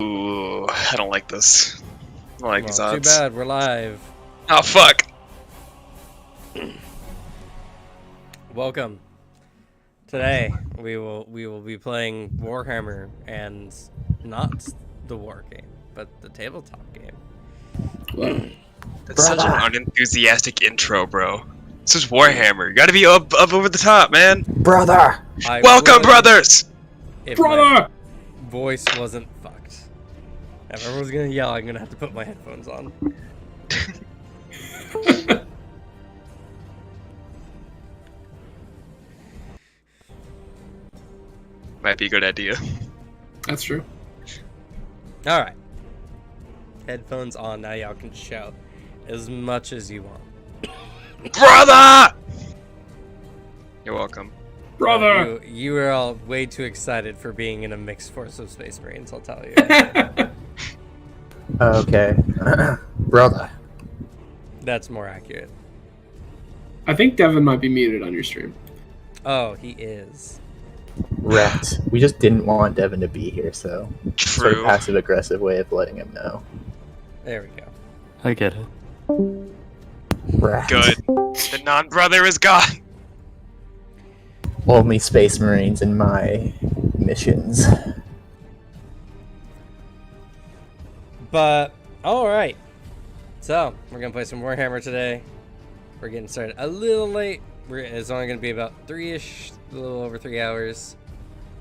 Ooh, I don't like this. I don't like these odds. Too bad, we're live. Oh, fuck! Welcome. Today we will be playing Warhammer, and not the war game, but the tabletop game. That's such an unenthusiastic intro, bro. This is Warhammer. You gotta be up over the top, man. Brother! Welcome, brothers! If Brother! my voice wasn't fucked. If everyone's gonna yell, I'm gonna have to put my headphones on. Might be a good idea. That's true. Alright. Headphones on, now y'all can shout as much as you want. Brother! You're welcome. Brother! You are all way too excited for being in a mixed force of Space Marines, I'll tell you. Okay. Brother. That's more accurate. I think Devin might be muted on your stream. Oh, he is. Rat. We just didn't want Devin to be here, so sort of True. passive-aggressive way of letting him know. There we go. I get it. Rat. Good. The non-brother is gone. Only Space Marines in my missions. But, alright. So, we're going to play some Warhammer today. We're getting started a little late. It's only going to be about 3-ish, a little over 3 hours,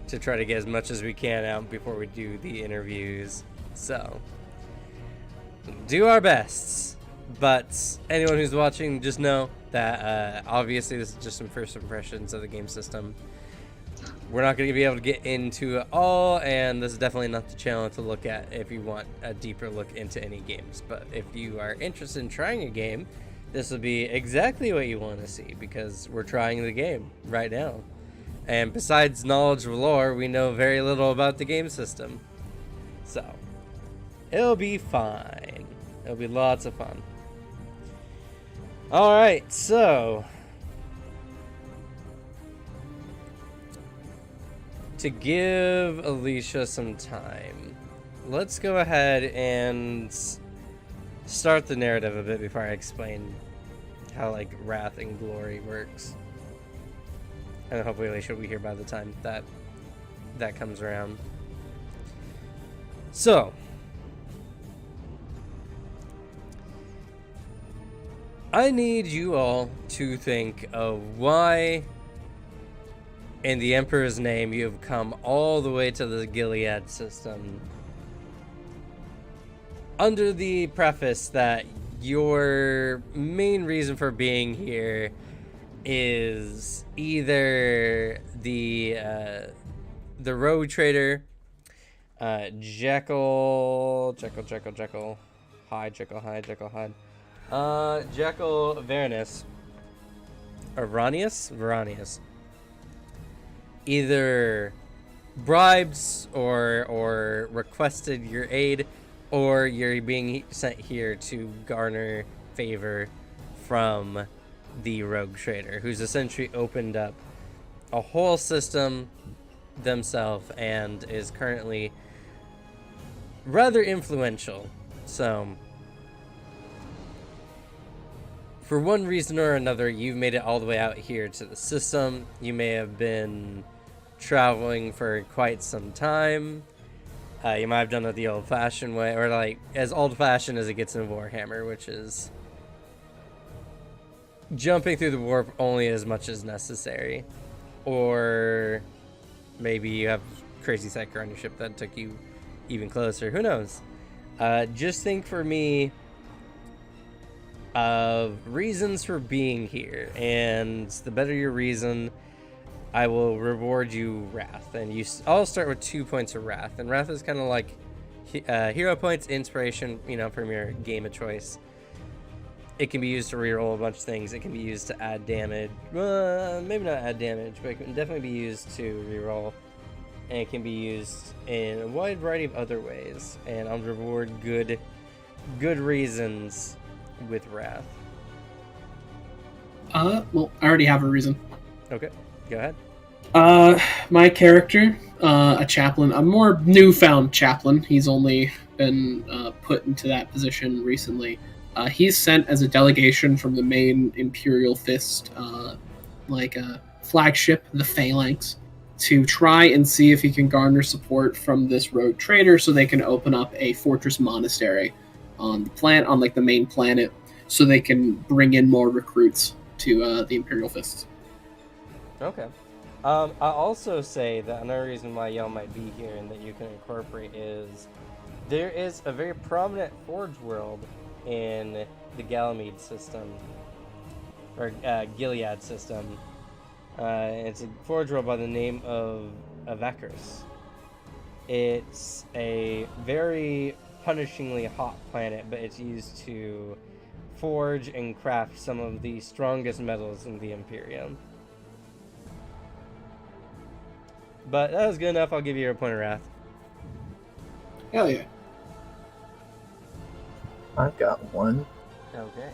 to try to get as much as we can out before we do the interviews. So, do our best. But anyone who's watching, just know that obviously this is just some first impressions of the game system. We're not going to be able to get into it all, and this is definitely not the channel to look at if you want a deeper look into any games. But if you are interested in trying a game, this will be exactly what you want to see, because we're trying the game right now. And besides knowledge of lore, we know very little about the game system. So, it'll be fine. It'll be lots of fun. Alright, so to give Alicia some time, let's go ahead and start the narrative a bit before I explain how, like, Wrath and Glory works. And hopefully Alicia will be here by the time that comes around. So, I need you all to think of why, in the Emperor's name, you have come all the way to the Gilead system, under the preface that your main reason for being here is either the rogue trader, Jekyll Varanus, or Varanius, either bribed or requested your aid, or you're being sent here to garner favor from the rogue trader, who's essentially opened up a whole system themselves and is currently rather influential. So, for one reason or another, you've made it all the way out here to the system. You may have been traveling for quite some time. You might have done it the old-fashioned way, or like as old-fashioned as it gets in Warhammer, which is jumping through the warp only as much as necessary. Or maybe you have crazy psycho on your ship that took you even closer. Who knows? Just think for me of reasons for being here, and the better your reason, I will reward you Wrath. And I'll start with 2 points of Wrath, and Wrath is kind of like hero points, inspiration, from your game of choice. It can be used to reroll a bunch of things. It can be used to add damage, maybe not add damage, but it can definitely be used to reroll, and it can be used in a wide variety of other ways. And I'll reward good reasons with Wrath. Well, I already have a reason. Okay, go ahead. My character a chaplain, a more newfound chaplain. He's only been put into that position recently. He's sent as a delegation from the main Imperial Fist, like a flagship, the Phalanx, to try and see if he can garner support from this rogue trader so they can open up a fortress monastery on the main planet, so they can bring in more recruits to the Imperial Fist. Okay. I'll also say that another reason why y'all might be here and that you can incorporate is there is a very prominent Forge world in the Ganymede system, or Gilead system. It's a Forge world by the name of Avekers. It's a very punishingly hot planet, but it's used to forge and craft some of the strongest metals in the Imperium. But that was good enough. I'll give you a point of wrath. Hell yeah. I've got one. Okay.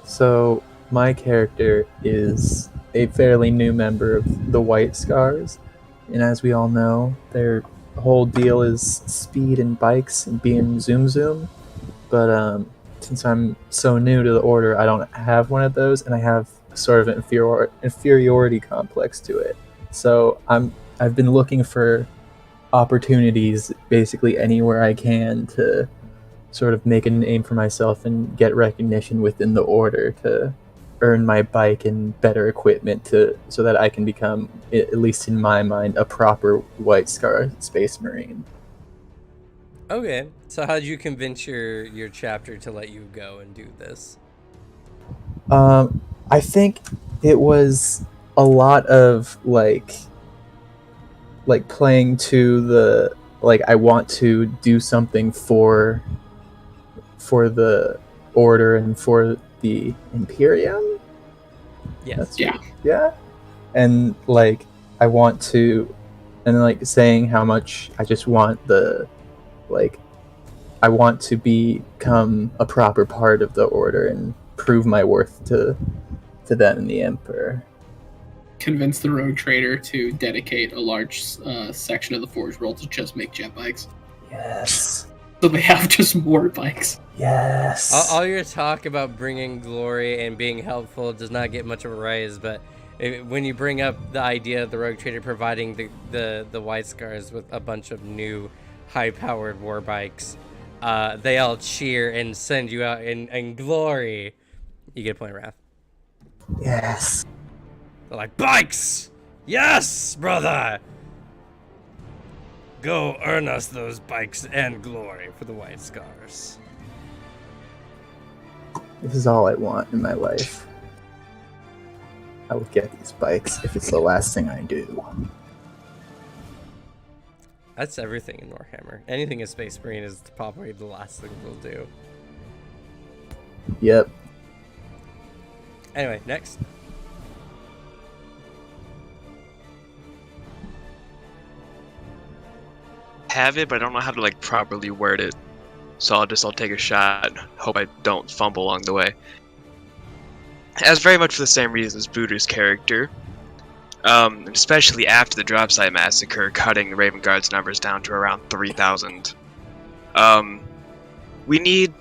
So my character is a fairly new member of the White Scars, and as we all know, their whole deal is speed and bikes and being zoom zoom. But since I'm so new to the order, I don't have one of those, and I have sort of an inferiority complex to it. So I've been looking for opportunities basically anywhere I can to sort of make a name for myself and get recognition within the order to earn my bike and better equipment so that I can become, at least in my mind, a proper White Scar Space Marine. Okay. So how did you convince your chapter to let you go and do this? I think it was a lot of like playing to the I want to do something for the order and for the Imperium. Yes. Yeah. And I want to, and saying how much I just want I want to become a proper part of the order and prove my worth to them and the Emperor. Convince the rogue trader to dedicate a large section of the Forge world to just make jet bikes. Yes. So they have just more bikes. Yes. All your talk about bringing glory and being helpful does not get much of a rise, but when you bring up the idea of the rogue trader providing the White Scars with a bunch of new high-powered war bikes, they all cheer and send you out in glory. You get a point of wrath. Yes. They're like, bikes! Yes, brother! Go earn us those bikes and glory for the White Scars. This is all I want in my life. I will get these bikes if it's the last thing I do. That's everything in Warhammer. Anything in Space Marine is probably the last thing they'll do. Yep. Anyway, next. Have it, but I don't know how to properly word it. So I'll take a shot. Hope I don't fumble along the way. As very much for the same reason as Booter's character. Especially after the drop site massacre, cutting the Raven Guard's numbers down to around 3,000. We need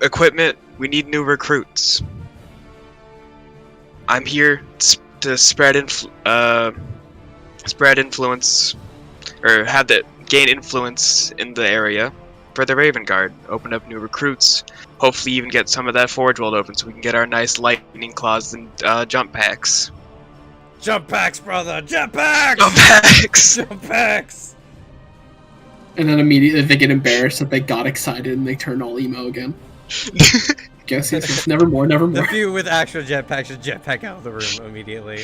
equipment. We need new recruits. I'm here to spread influence, or gain influence in the area for the Raven Guard. Open up new recruits. Hopefully, even get some of that Forge World open so we can get our nice lightning claws and jump packs. Jump packs, brother! Jump packs! Jump packs! Jump packs! And then immediately they get embarrassed that they got excited and they turn all emo again. Guess it's never more, never The more. few with actual jetpacks just jetpack out of the room immediately.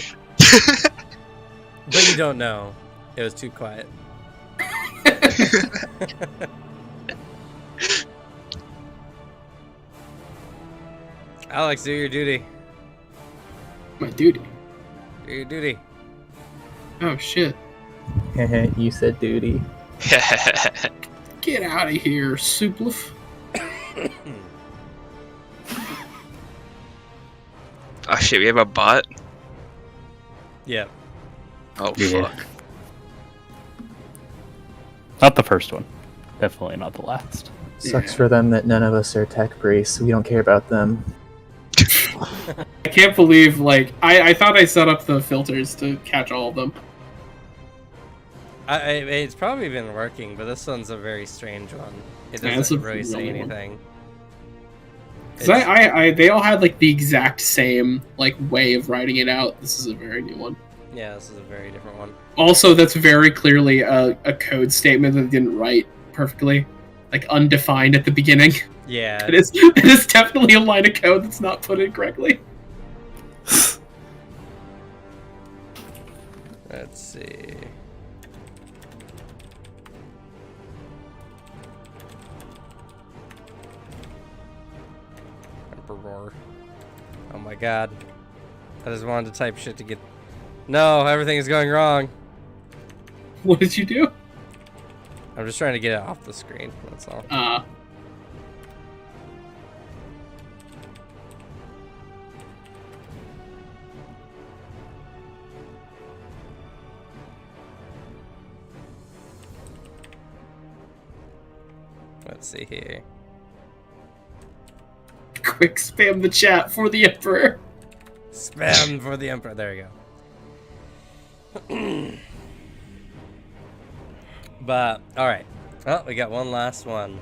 But you don't know. It was too quiet. Alex, do your duty. My duty. Do your duty. Oh shit. You said duty. Get out of here, Suplif. Oh shit, we have a bot? Yeah. Oh, Yeah. fuck. Not the first one. Definitely not the last. Sucks for them that none of us are tech brace. We don't care about them. I can't believe, like, I thought I set up the filters to catch all of them. It's probably been working, but this one's a very strange one. It Yeah, it's doesn't a really say really one. anything. Because they all had, like, the exact same, like, way of writing it out. This is a very new one. Yeah, this is a very different one. Also, that's very clearly a code statement that they didn't write perfectly. Like, undefined at the beginning. Yeah. It is definitely a line of code that's not put in correctly. Let's see. Emperor. Oh my god. I just wanted to type shit to get... No, everything is going wrong. What did you do? I'm just trying to get it off the screen, that's all. Let's see here. Quick spam the chat for the Emperor. Spam for the Emperor. There we go. But, alright. Oh, we got one last one.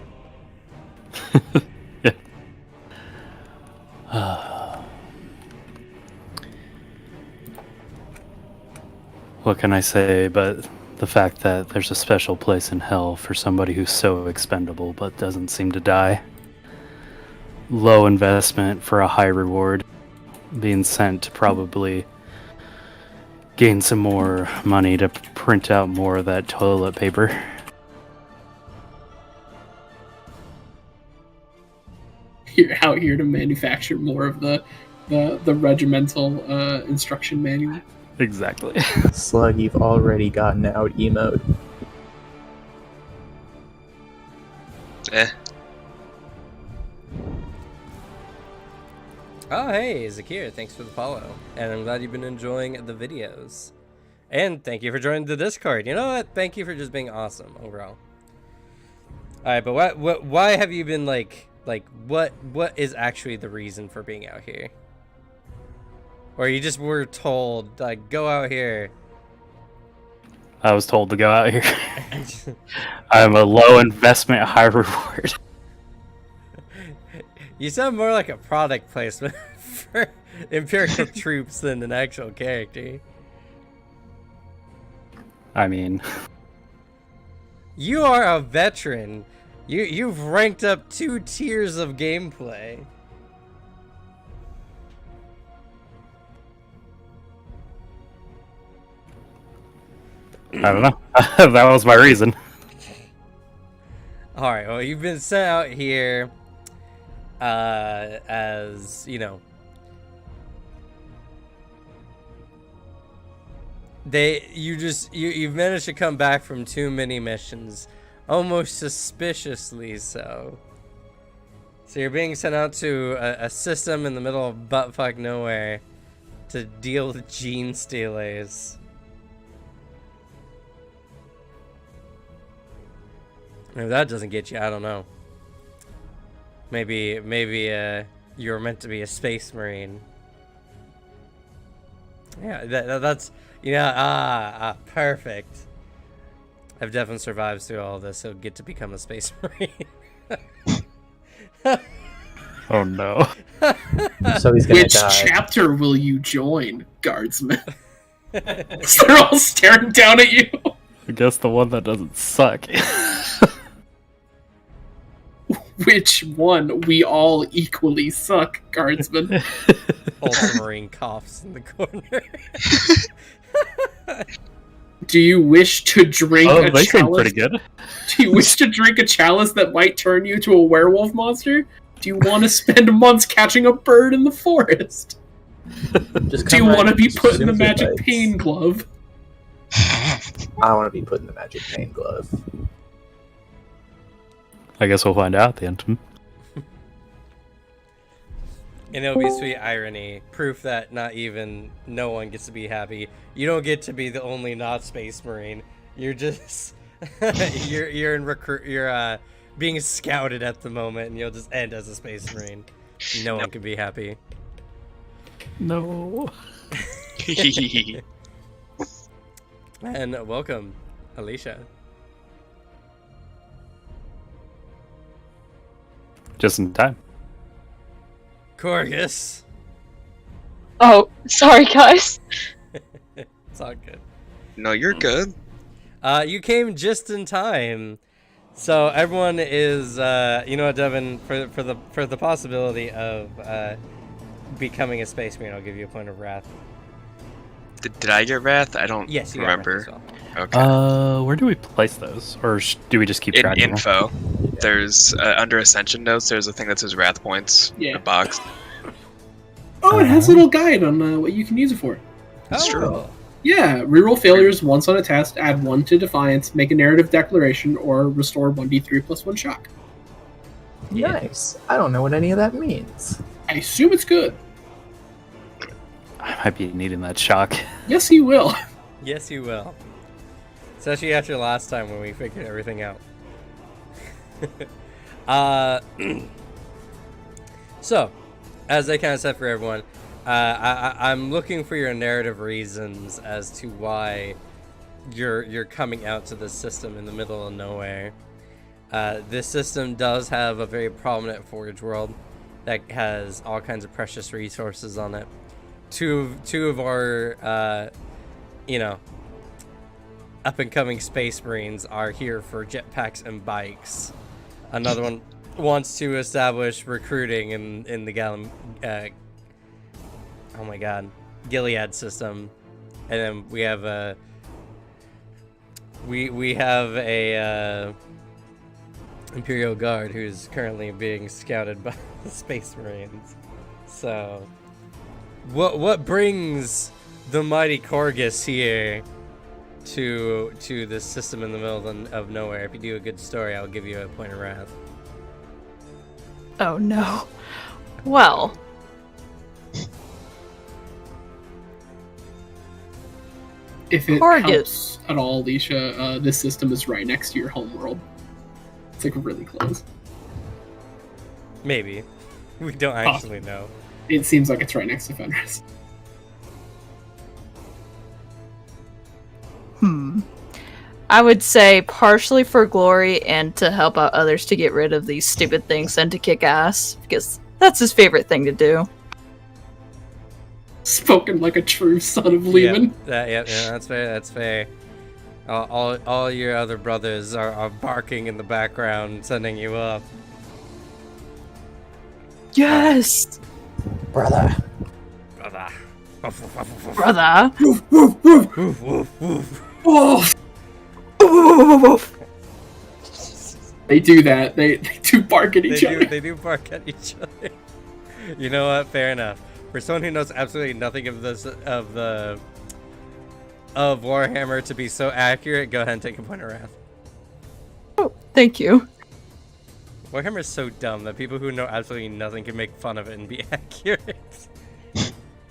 What can I say but the fact that there's a special place in hell for somebody who's so expendable but doesn't seem to die. Low investment for a high reward. Being sent to probably gain some more money to print out more of that toilet paper. You're out here to manufacture more of the regimental instruction manual. Exactly. Slug, you've already gotten out emote. Eh. Oh, hey, Zakir, thanks for the follow. And I'm glad you've been enjoying the videos. And thank you for joining the Discord. You know what? Thank you for just being awesome overall. Alright, but why have you been what is actually the reason for being out here? Or you just were told, like, go out here. I was told to go out here. I'm a low investment, high reward. You sound more like a product placement for Imperial troops than an actual character. I mean... You are a veteran. You've ranked up 2 tiers of gameplay. I don't know. That was my reason. Alright, well, you've been sent out here as, you know, you've managed to come back from too many missions, almost suspiciously so. So you're being sent out to a system in the middle of buttfuck nowhere to deal with gene stealers. If that doesn't get you, I don't know. Maybe you were meant to be a space marine. Yeah, that's, you know, perfect. If Devin survives through all this, he'll get to become a space marine. Oh no. So he's gonna Which die. chapter will you join, guardsman? They're all staring down at you. I guess the one that doesn't suck. Which one? We all equally suck, guardsman. Ultramarine coughs in the corner. Do you wish to drink Oh, a they seem chalice? pretty good. Do you wish to drink a chalice that might turn you to a werewolf monster? Do you want to spend months catching a bird in the forest? Just Do you come want to right be and put in the shoot magic bites. pain glove? I want to be put in the magic pain glove. I guess we'll find out at the end. And it'll be sweet irony, proof that no one gets to be happy. You don't get to be the only not Space Marine. You're just you're being scouted at the moment, and you'll just end as a Space Marine. No one can be happy. No. And welcome, Alicia. Just in time. Corgus. Oh, sorry, guys. It's all good. No, you're good. You came just in time. So everyone is, you know what, Devin, for the possibility of becoming a Space Marine, I'll give you a point of wrath. Did I get Wrath? I don't Yes, you remember. got wrath as Okay. Where do we place those? Or do we just keep In track of them? info, there's under Ascension notes. There's a thing that says Wrath points in Yeah. a box. Oh, it has a little guide on what you can use it for. well. It's true. Oh. Yeah, reroll failures once on a test, add 1 to Defiance, make a narrative declaration, or restore 1d3 plus 1 shock. Nice. I don't know what any of that means. I assume it's good. I might be needing that shock. Yes, he will. Yes, you will. Especially after last time when we figured everything out. So, as I kind of said for everyone, I'm looking for your narrative reasons as to why you're coming out to this system in the middle of nowhere. This system does have a very prominent forge world that has all kinds of precious resources on it. Two of our, up-and-coming Space Marines are here for jetpacks and bikes. Another one wants to establish recruiting in the Gilead system, and then we have a Imperial Guard who's currently being scouted by the Space Marines. So, what brings the mighty Corgus here to this system in the middle of nowhere? If you do a good story, I'll give you a point of wrath. Oh no. Well. If it Target. helps at all, Alicia, this system is right next to your homeworld. It's like really close. Maybe. We don't actually know. It seems like it's right next to Fenris. I would say partially for glory and to help out others to get rid of these stupid things and to kick ass, because that's his favorite thing to do. Spoken like a true son of Lehman. Yeah, that's fair. That's fair. All your other brothers are barking in the background, sending you up. Yes! Brother. Brother. Brother! Woof, woof, woof. Woof, woof, woof. Oh, they do that. They do bark at each other. They do bark at each other. You know what? Fair enough. For someone who knows absolutely nothing of this of Warhammer to be so accurate, go ahead and take a point of wrath. Oh, thank you. Warhammer is so dumb that people who know absolutely nothing can make fun of it and be accurate.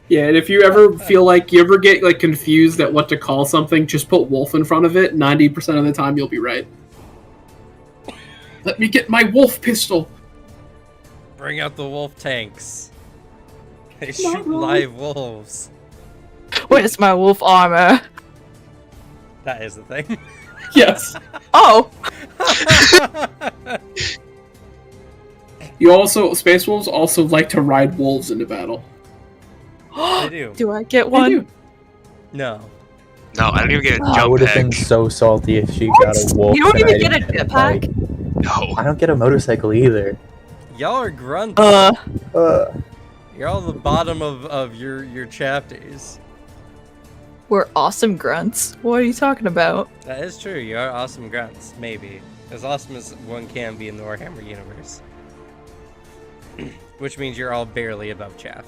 Yeah, and if you ever feel like you ever get like confused at what to call something, just put wolf in front of it. 90% of the time, you'll be right. Let me get my wolf pistol. Bring out the wolf tanks. They shoot live wolves. Where's my wolf armor? That is the thing. Yes. Oh! You also, Space Wolves also like to ride wolves into battle. They do. Do I get They one? do. No. No, I don't even get a I jump would have been pack. so salty if she What? got a wolf. You don't and even I get a didn't jetpack? bike. No. I don't get a motorcycle either. Y'all are grunts. You're all the bottom of your chapters. We're awesome grunts. What are you talking about? That is true. You are awesome grunts. Maybe. As awesome as one can be in the Warhammer universe. Which means you're all barely above chaff.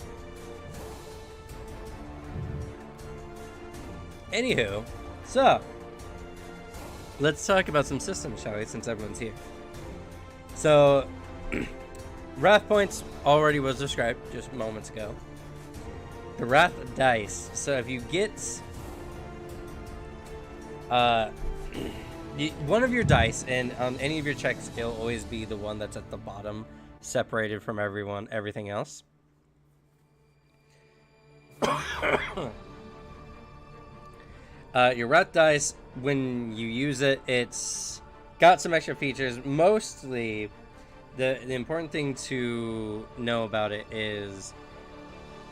Anywho, so let's talk about some systems, shall we, since everyone's here. So, Wrath points already was described just moments ago. The Wrath dice. So if you get one of your dice, and on any of your checks, it'll always be the one that's at the bottom, separated from everything else. Your Wrath dice, when you use it, it's got some extra features. Mostly, the important thing to know about it is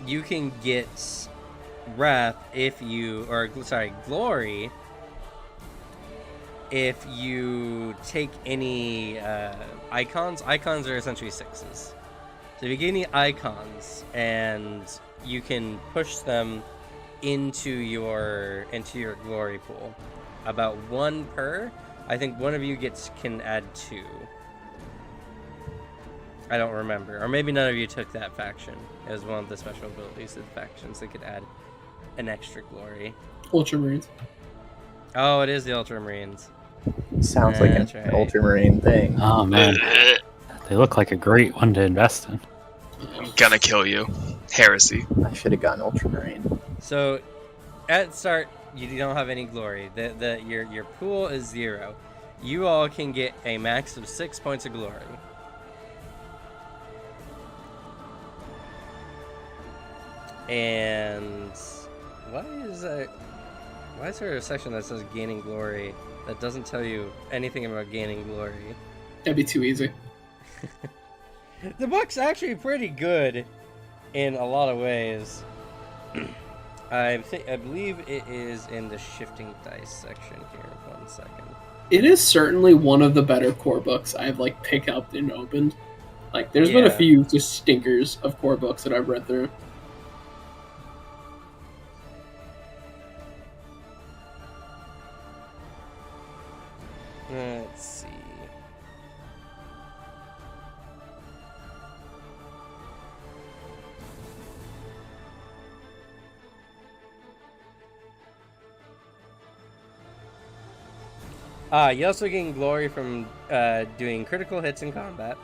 you can get Wrath Glory if you take any icons. Icons are essentially 6s. So if you get any icons and you can push them into your glory pool, about 1 per. I think one of you can add 2. I don't remember, or maybe none of you took that faction. It was one of the special abilities of the factions that could add an extra glory. Ultramarines. Oh, it is the Ultramarines. Sounds like an right. ultramarine thing. Oh man, they look like a great one to invest in. I'm gonna kill you. Heresy. I should have gone ultramarine. So, at start, you don't have any glory. Your pool is 0. You all can get a max of 6 points of glory. And why is there a section that says gaining glory that doesn't tell you anything about gaining glory? That'd be too easy. The book's actually pretty good in a lot of ways. I believe it is in the shifting dice section here. 1 second. It is certainly one of the better core books I've picked up and opened. There's been a few just stinkers of core books that I've read through. Let's see. You also gain glory from doing critical hits in combat.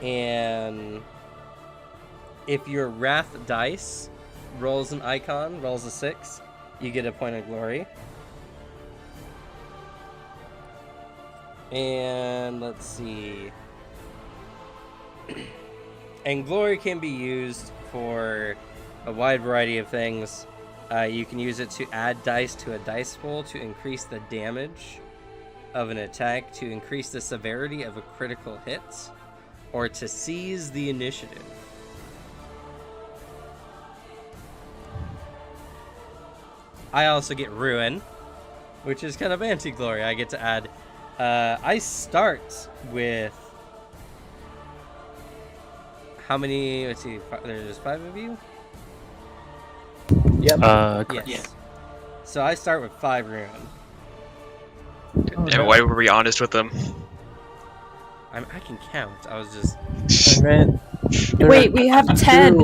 And if your Wrath dice rolls an icon, rolls a 6, you get a point of glory. And let's see. And glory can be used for a wide variety of things. You can use it to add dice to a dice pool to increase the damage of an attack, to increase the severity of a critical hit, or to seize the initiative. I also get Ruin, which is kind of anti-glory. I get to add... I start with... How many... Let's see, there's 5 of you? Yep. Yes. Yeah. So I start with 5 Ruin. And why were we honest with them? I can count. I was just... Wait, we have 10.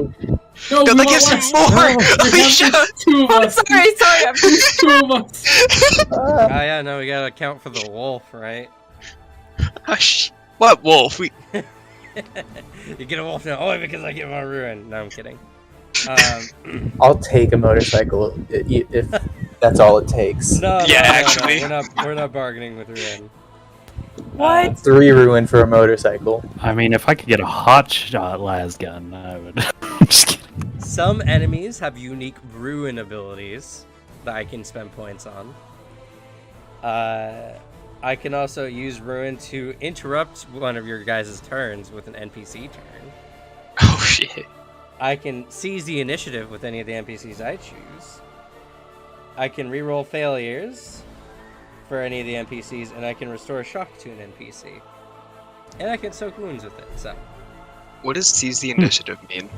No, No, we that gives want him less. 4! We Holy have shit! just 2 of us. Sorry, I'm There's 2 of us. Oh yeah, no, we gotta account for the wolf, right? Hush. What wolf? We... You get a wolf now, only because I get my Ruin. No, I'm kidding. I'll take a motorcycle if that's all it takes. No, Yeah, no, actually. we're not bargaining with Ruin. What? 3 ruin for a motorcycle. I mean, if I could get a hot shot las gun, I would. Just kidding. Some enemies have unique Ruin abilities that I can spend points on. I can also use Ruin to interrupt one of your guys' turns with an NPC turn. Oh shit. I can seize the initiative with any of the NPCs I choose. I can reroll failures for any of the NPCs, and I can restore shock to an NPC. And I can soak wounds with it, so. What does seize the initiative mean?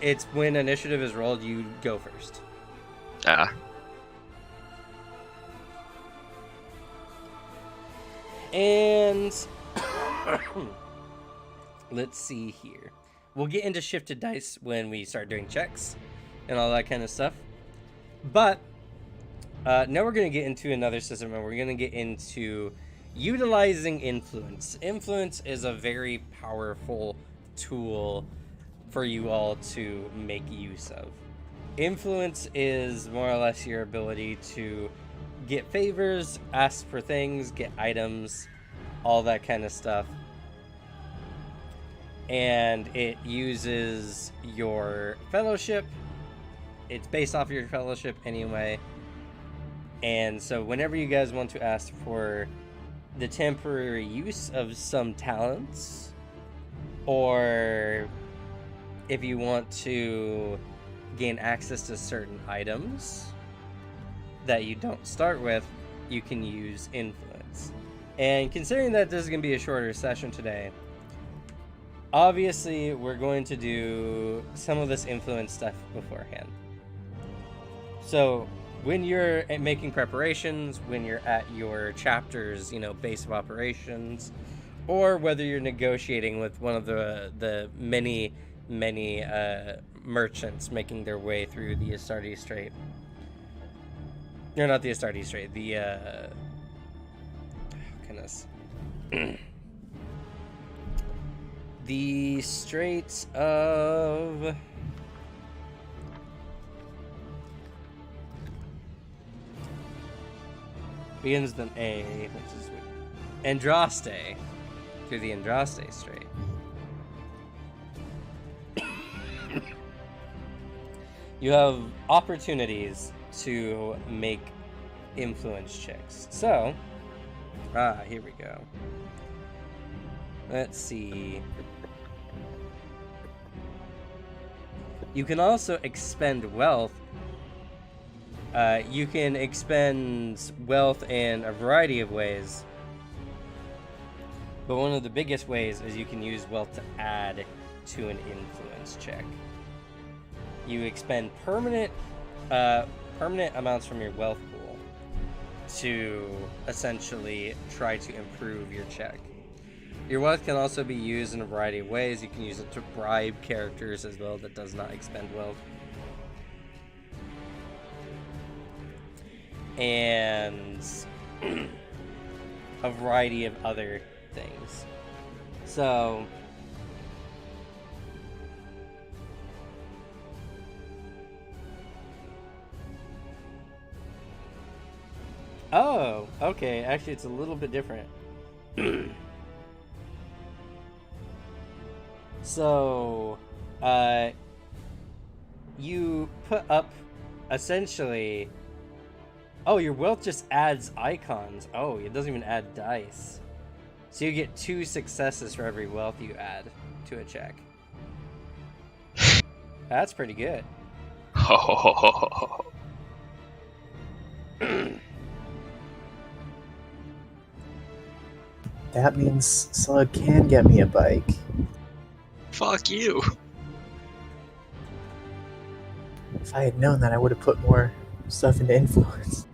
It's when initiative is rolled, you go first. Ah. And let's see here. We'll get into shifted dice when we start doing checks and all that kind of stuff. But now we're going to get into another system, and we're going to get into utilizing influence. Influence is a very powerful tool for you all to make use of. Influence is more or less your ability to get favors, ask for things, get items, all that kind of stuff. And it uses your fellowship. It's based off your fellowship anyway. And so whenever you guys want to ask for the temporary use of some talents, or if you want to gain access to certain items that you don't start with, you can use influence. And considering that this is going to be a shorter session today, obviously we're going to do some of this influence stuff beforehand. So when you're making preparations, when you're at your chapter's, base of operations, or whether you're negotiating with one of the many merchants making their way through the Astartes Strait. Or not the Astartes Strait, the goodness. The Straits of begins with an A, which is Andraste, through the Andraste Strait. You have opportunities to make influence checks. So, here we go. Let's see. You can also expend wealth. You can expend wealth in a variety of ways. But one of the biggest ways is you can use wealth to add to an influence check. You expend permanent amounts from your wealth pool to essentially try to improve your check. Your wealth can also be used in a variety of ways. You can use it to bribe characters as well that does not expend wealth. And a variety of other things. So oh, okay, actually it's a little bit different. So you put up essentially, oh, your wealth just adds icons. Oh, it doesn't even add dice. So you get 2 successes for every wealth you add to a check. That's pretty good. That means Slug can get me a bike. Fuck you. If I had known that, I would have put more stuff into influence.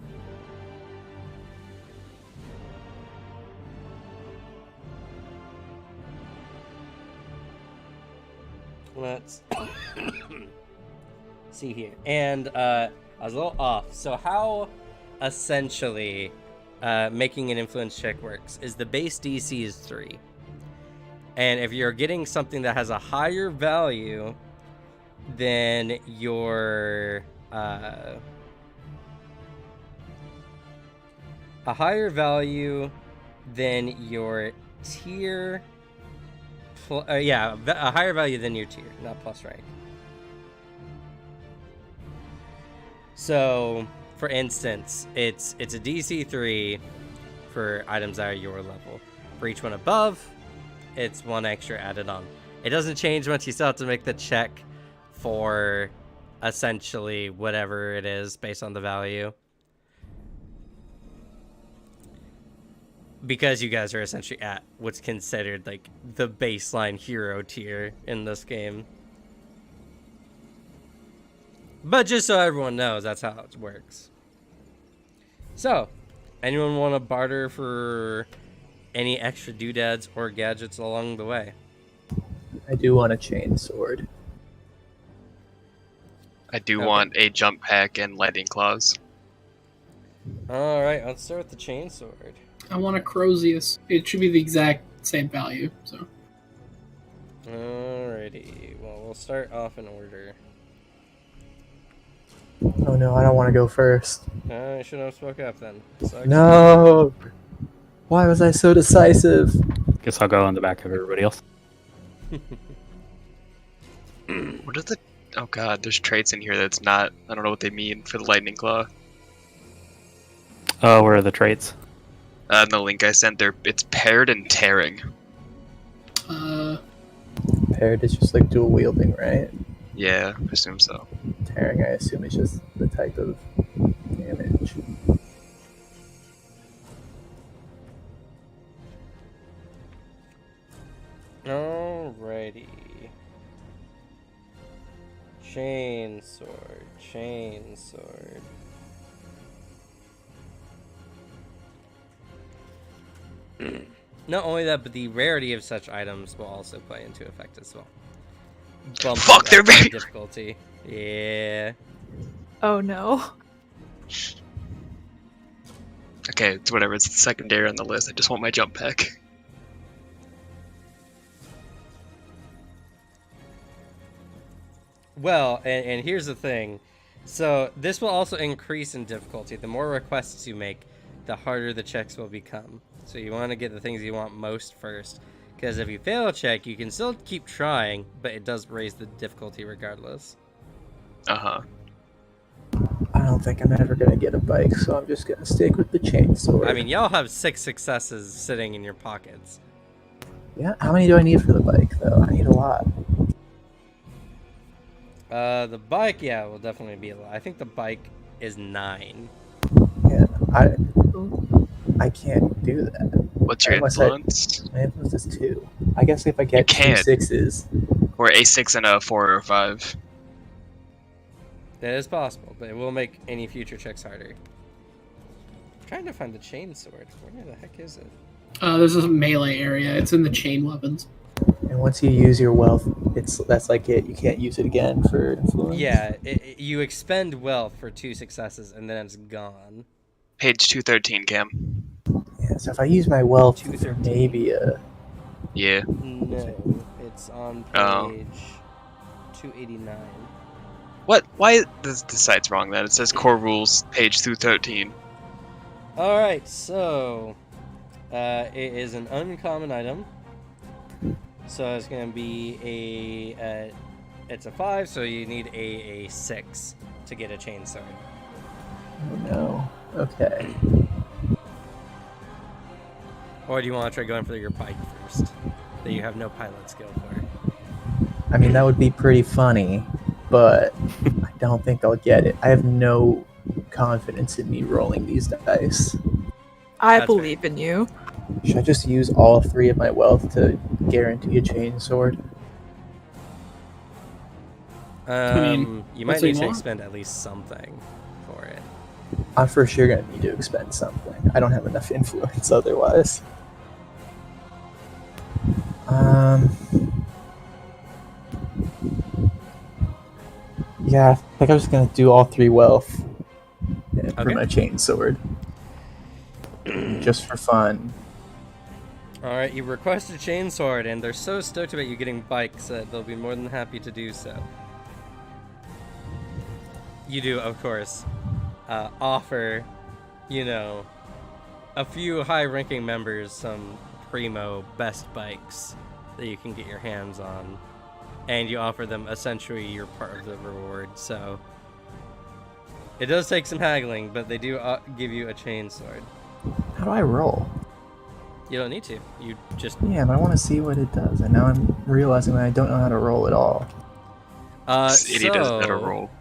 Let's see here. And I was a little off. So how essentially making an influence check works is the base DC is 3. And if you're getting something that has a higher value than your a higher value than your tier, a higher value than your tier, not plus rank. So, for instance, it's a DC 3 for items that are your level. For each one above, it's 1 extra added on. It doesn't change much. You still have to make the check for essentially whatever it is based on the value. Because you guys are essentially at what's considered like the baseline hero tier in this game. But just so everyone knows, that's how it works. So, anyone want to barter for any extra doodads or gadgets along the way? I do want a chain sword. I do want a jump pack and lightning claws. Alright, let's start with the chainsword. I want a Crozius. It should be the exact same value. So. Alrighty. Well, we'll start off in order. Oh no, I don't want to go first. I should have spoke up then. Sucks. No! Why was I so decisive? Guess I'll go on the back of everybody else. What are the... Oh god, there's traits in here that's not... I don't know what they mean for the Lightning Claw. Oh, where are the traits? In the link I sent there, it's paired and tearing. Paired is just like dual wielding, right? Yeah, I assume so. Tearing, I assume, is just the type of damage. Alrighty. Chain sword, chain sword. Not only that, but the rarity of such items will also play into effect as well. Fuck, they're very difficulty. Yeah. Oh no. Okay, it's whatever. It's the secondary on the list. I just want my jump pack. Well, and here's the thing. So this will also increase in difficulty. The more requests you make, the harder the checks will become. So you want to get the things you want most first. Because if you fail a check, you can still keep trying, but it does raise the difficulty regardless. Uh-huh. I don't think I'm ever gonna get a bike, so I'm just gonna stick with the chainsaw. I mean, y'all have 6 successes sitting in your pockets. Yeah, how many do I need for the bike, though? I need a lot. The bike, yeah, will definitely be a lot. I think the bike is 9. Yeah, I can't do that. What's your Unless influence? My influence is 2. I guess if I get 2 can't. 6s. Or a 6 and a 4 or 5. That is possible, but it will make any future checks harder. I'm trying to find the chain sword. Where the heck is it? There's a melee area. It's in the chain weapons. And once you use your wealth, that's like it. You can't use it again for influence. Yeah, you expend wealth for 2 successes, and then it's gone. Page 213, Cam. Yeah, so if I use my wealth, 213. maybe Yeah. No, it's on page Oh. 289. What? Why? The site's wrong then. It says core rules, page 213. Alright, so... it is an uncommon item. So it's going to be a... it's a 5, so you need a 6 to get a chain sword. Oh no. Okay. Or do you want to try going for your pike first? That you have no pilot skill for. I mean, that would be pretty funny, but I don't think I'll get it. I have no confidence in me rolling these dice. I That's believe in you. Should I just use all 3 of my wealth to guarantee a chain sword? You might that's what need you to want. expend at least something for it. I'm for sure going to need to expend something. I don't have enough influence otherwise. Yeah, I think I'm just going to do all 3 wealth for Okay. my chain sword. Just for fun. Alright, you request a chain sword, and they're so stoked about you getting bikes that they'll be more than happy to do so. You do, of course, offer, you know, a few high-ranking members some primo best bikes that you can get your hands on. And you offer them essentially your part of the reward, so... It does take some haggling, but they do give you a chain sword. How do I roll? You don't need to. You just... Yeah, but I want to see what it does. And now I'm realizing that I don't know how to roll at all. This idiot doesn't know how to roll.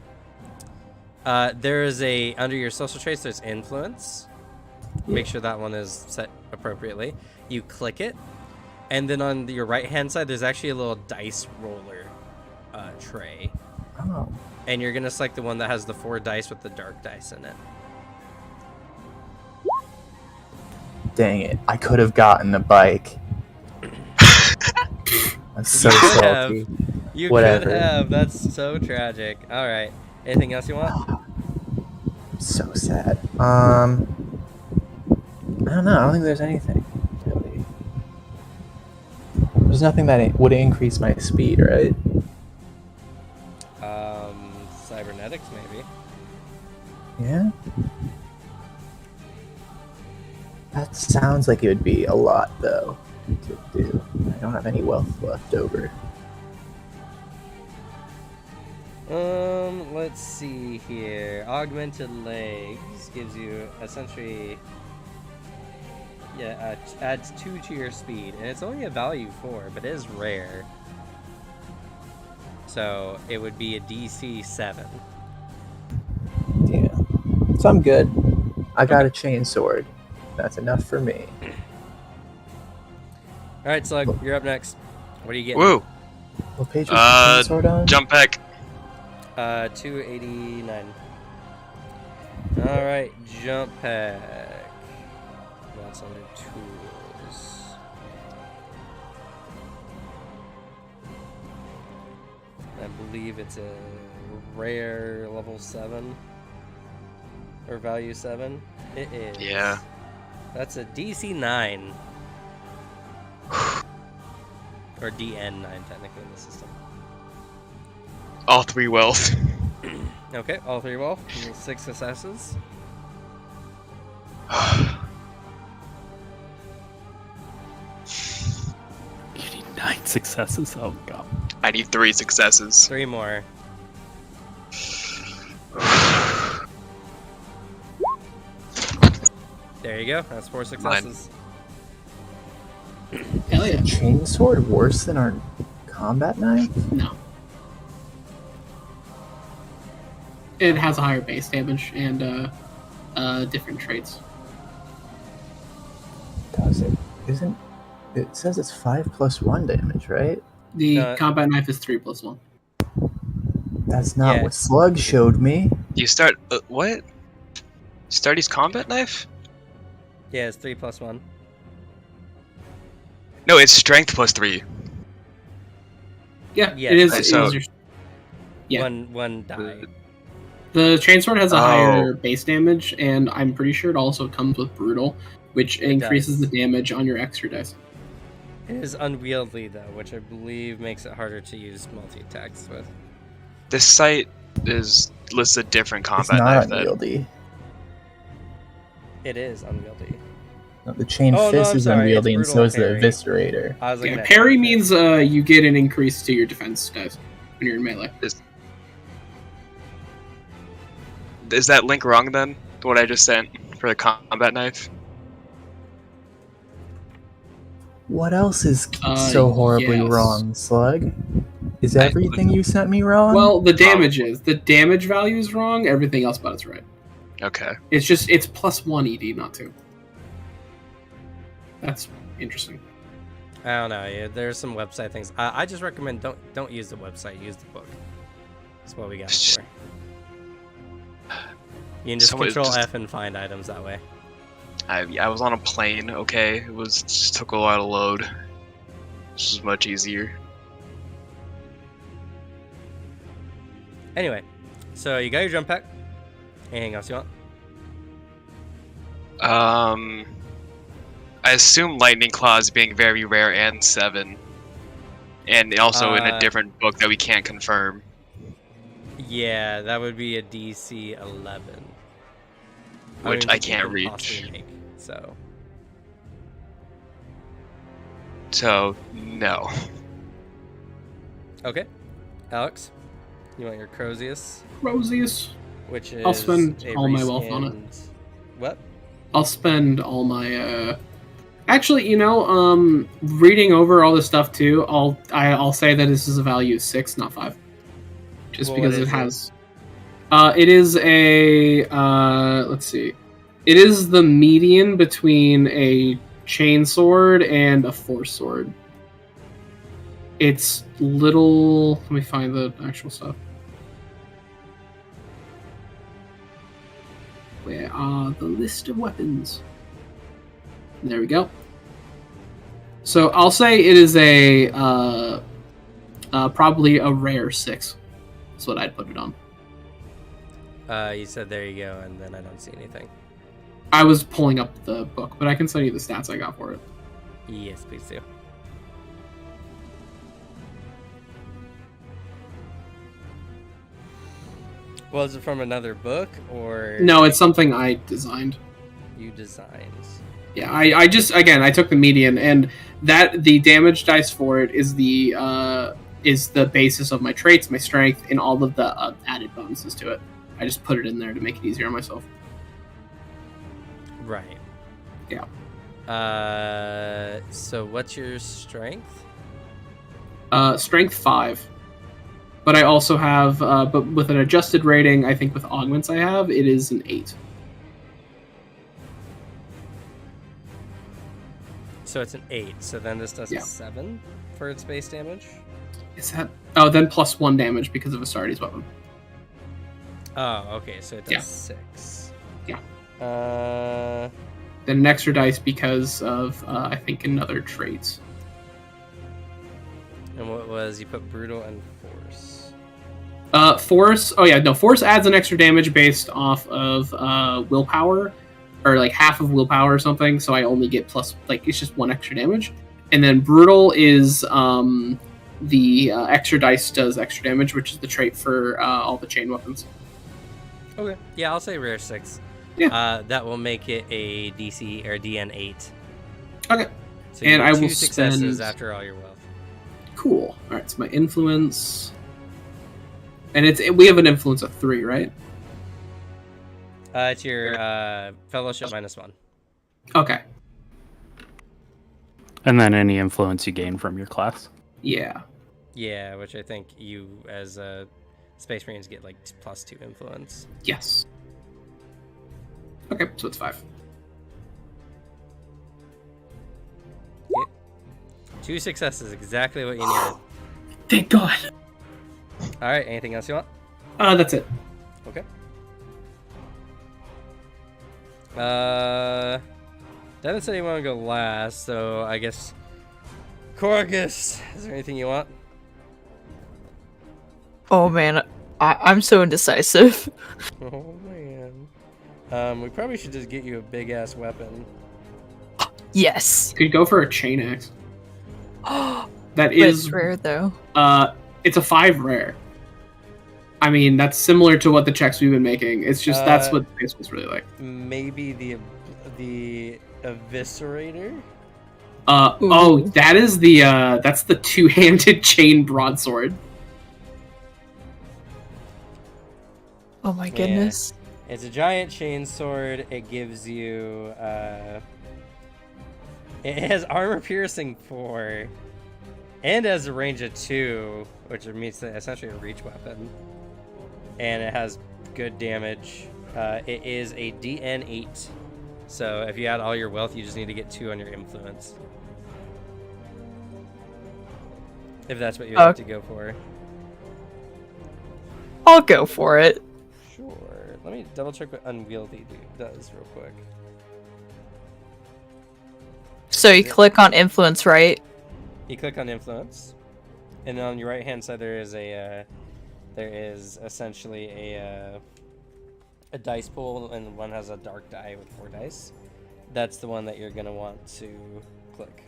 There is a... Under your social traits, there's influence. Make sure that one is set appropriately. You click it. And then on your right-hand side, there's actually a little dice roller tray. Oh. And you're going to select the one that has the 4 dice with the dark dice in it. Dang it. I could have gotten a bike. I'm so You could salty. You Whatever. could have. That's so tragic. All right. Anything else you want? So sad. I I don't know. I don't think there's anything really. There's nothing that would increase my speed, right? Cybernetics, maybe. Yeah. That sounds like it would be a lot, though, to do. I don't have any wealth left over. Let's see here. Augmented legs gives you essentially, adds 2 to your speed, and it's only a value 4, but it is rare. So it would be a DC 7. Yeah. So I'm good. I got a chain sword. That's enough for me. All right, Slug, you're up next. What are you getting? Woo! What page was the chain sword on? Jump pack. 289. All right, jump pack. That's under tools. I believe it's a rare level 7 or value 7. It is. Yeah. That's a DC 9 or DN 9 technically in the system. All 3 wealth. Okay, all 3 well. 6 successes. You need 9 successes. Oh god. I need 3 successes. 3 more. There you go. That's 4 successes. Hell yeah. Chain sword worse than our combat knife? No. It has a higher base damage and different traits. Does it? Isn't it says it's 5+1 damage, right? The combat knife is 3+1. That's not Yeah. what Slug showed me. You start what? Start his combat knife? Yeah, it's 3+1. No, it's strength +3. Yeah, Yeah, it is. so- It is your, yeah. One die. The chainsword has a Oh. higher base damage, and I'm pretty sure it also comes with brutal, which increases does. the damage on your extra dice. It is unwieldy though, which I believe makes it harder to use multi-attacks with. This site lists a different It's combat not knife then. unwieldy. It is unwieldy. No, the chain Oh, no, fist I'm is sorry, unwieldy, and it's so is the brutal eviscerator. I was looking Yeah, at parry it. means you get an increase to your defense dice when you're in melee. Is that link wrong then? What I just sent for the combat knife? What else is so horribly yes. wrong, Slug? Is everything you sent me wrong? Well, the damage is. The damage value is wrong, everything else about it's right. Okay. It's just, it's +1 ED, not 2. That's interesting. I don't know. Yeah, there's some website things. I just recommend don't use the website. Use the book. That's what we got it for. You can just Someone Control just- F and find items that way. I was on a plane, okay? It just took a lot of load. This is much easier. Anyway, so you got your jump pack. Anything else you want? I assume Lightning Claws being very rare and 7. And also in a different book that we can't confirm. Yeah, that would be a DC 11. Which don't I think you can't can reach. possibly make, so. So, no. Okay. Alex, you want your Crozius, Rosius. which is I'll spend a all my wealth on it. reskinned- What? I'll spend all my actually, reading over all this stuff too, I'll say that this is a value of 6, not 5. Just Well, because what it is has it is a let's see. It is the median between a chain sword and a force sword. It's little, let me find the actual stuff. Where are the list of weapons? There we go. So I'll say it is a probably a rare 6. That's what I'd put it on. You said there you go, and then I don't see anything. I was pulling up the book, but I can send you the stats I got for it. Yes, please do. Was it from another book, or No, it's something I designed. you designed? Yeah, I just I took the median, and that the damage dice for it is the basis of my traits, my strength, and all of the added bonuses to it. I just put it in there to make it easier on myself. Right. Yeah. So what's your strength? Strength 5. But I also have, but with an adjusted rating, I think with augments I have, it is an 8. So it's an 8. So then this does Yeah. a 7 for its base damage. Is that? Oh, then plus 1 damage because of Astartes' weapon. Oh, okay. So it does Yeah. 6. Yeah. Then an extra dice because of, I think, another trait. And what was, you put brutal and force. Force. Oh yeah, no. Force adds an extra damage based off of willpower, or like half of willpower or something. So I only get plus, like, it's just 1 extra damage. And then brutal is the extra dice does extra damage, which is the trait for all the chain weapons. Okay. Yeah, I'll say rare 6. Yeah. That will make it a DC or DN 8. Okay. So you And get I 2 will successes spend- after all your wealth. Cool. All right. So my influence, and we have an influence of 3, right? It's your fellowship -1. Okay. And then any influence you gain from your class. Yeah. Yeah, which I think you as Space Marines get like +2 influence. Yes. Okay. So it's 5. Yep. 2 successes, exactly what you needed. Thank God. All right. Anything else you want? That's it. Okay. Devin said he wanted to go last, so I guess Corgus. Is there anything you want? Oh man, I'm so indecisive. Oh man. We probably should just get you a big ass weapon. Yes. Could go for a chain axe. But That it's is rare though. It's a 5 rare. I mean, that's similar to what the checks we've been making. It's just that's what this was really like. Maybe the Eviscerator? Oh, that is the that's the 2-handed chain broadsword. Oh my goodness. It's a giant chain sword. It gives you it has armor piercing 4 and has a range of 2, which means that essentially a reach weapon. And it has good damage. It is a DN 8. So if you add all your wealth, you just need to get 2 on your influence. If that's what you have to go for. I'll go for it. Sure. Let me double check what unwieldy does real quick. So you click on influence, right? You click on influence, and then on your right hand side there is essentially a dice pool, and one has a dark die with 4 dice. That's the one that you're gonna want to click.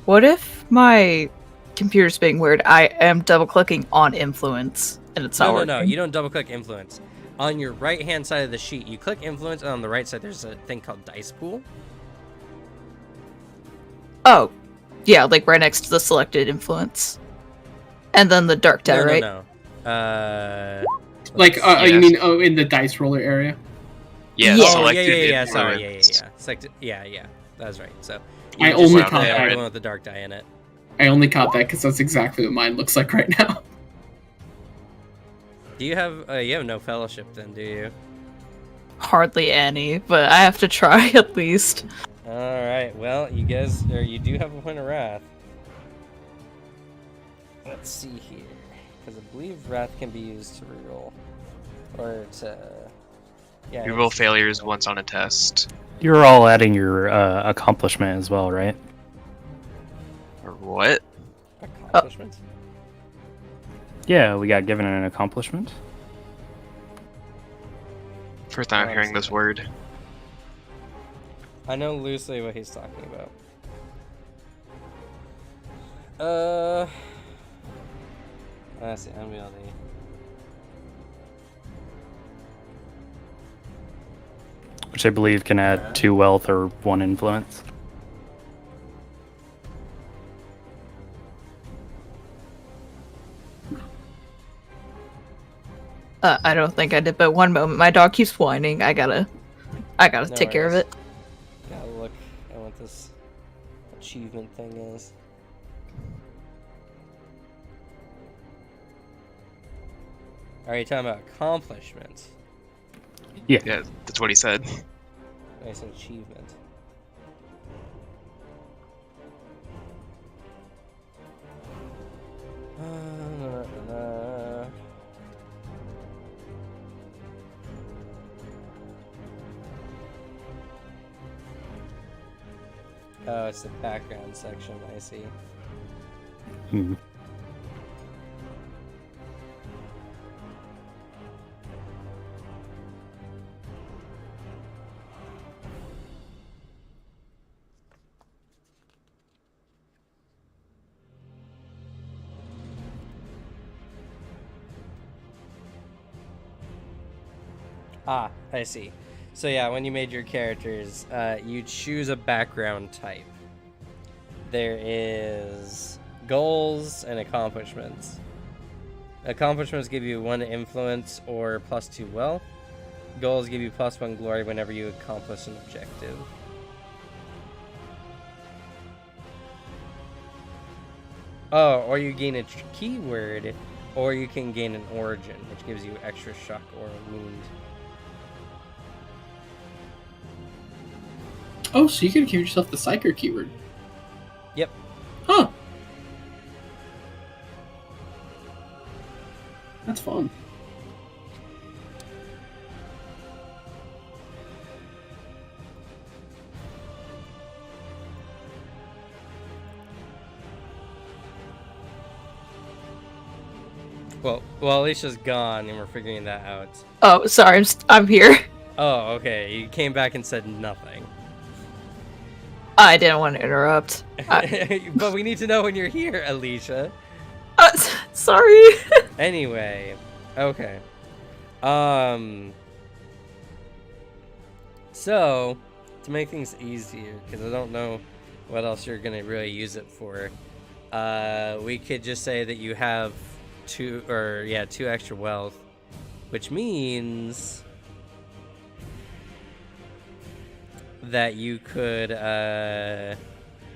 What if my computer's being weird? I am double clicking on influence and it's not working. No, you don't double click influence. On your right hand side of the sheet, you click influence, and on the right side there's a thing called dice pool. Oh, yeah, like right next to the selected influence. And then the dark die, right? No. Like, Yes. you mean in the dice roller area? Yeah, Yeah. selected Yeah. Sorry, influence. Selected. Yeah. That's right. So I just only want caught the that. one with the dark die in it. I only caught that because that's exactly what mine looks like right now. Do you have no fellowship then? Do you? Hardly any, but I have to try at least. All right. Well, you do have a point of wrath. Let's see here, because I believe wrath can be used to reroll, or to You roll failures once on a test. You're all adding your accomplishment as well, right? Or what? accomplishment. Yeah, we got given an accomplishment. First time I'm hearing this word. I know loosely what he's talking about. Let's see, unwieldy. Which I believe can add 2 wealth or 1 influence. I don't think I did, but one moment. My dog keeps whining. I gotta take care of worries. it. Gotta look at what this achievement thing is. Are you talking about accomplishments? Yeah. Yeah, that's what he said. Nice achievement. Oh, it's the background section, I see. Hmm. Ah, I see. So yeah, when you made your characters, you choose a background type. There is goals and accomplishments. Accomplishments give you 1 influence or +2 wealth. Goals give you +1 glory whenever you accomplish an objective. Oh, or you gain a keyword, or you can gain an origin, which gives you extra shock or wound. Oh, so you could give yourself the Psyker keyword. Yep. Huh. That's fun. Well, Alicia's gone, and we're figuring that out. Oh, sorry, I'm here. Oh, okay. You came back and said nothing. I didn't want to interrupt. But we need to know when you're here, Alicia. Sorry. Anyway, okay. So, to make things easier, because I don't know what else you're gonna really use it for, we could just say that you have 2 extra wealth, which means that you could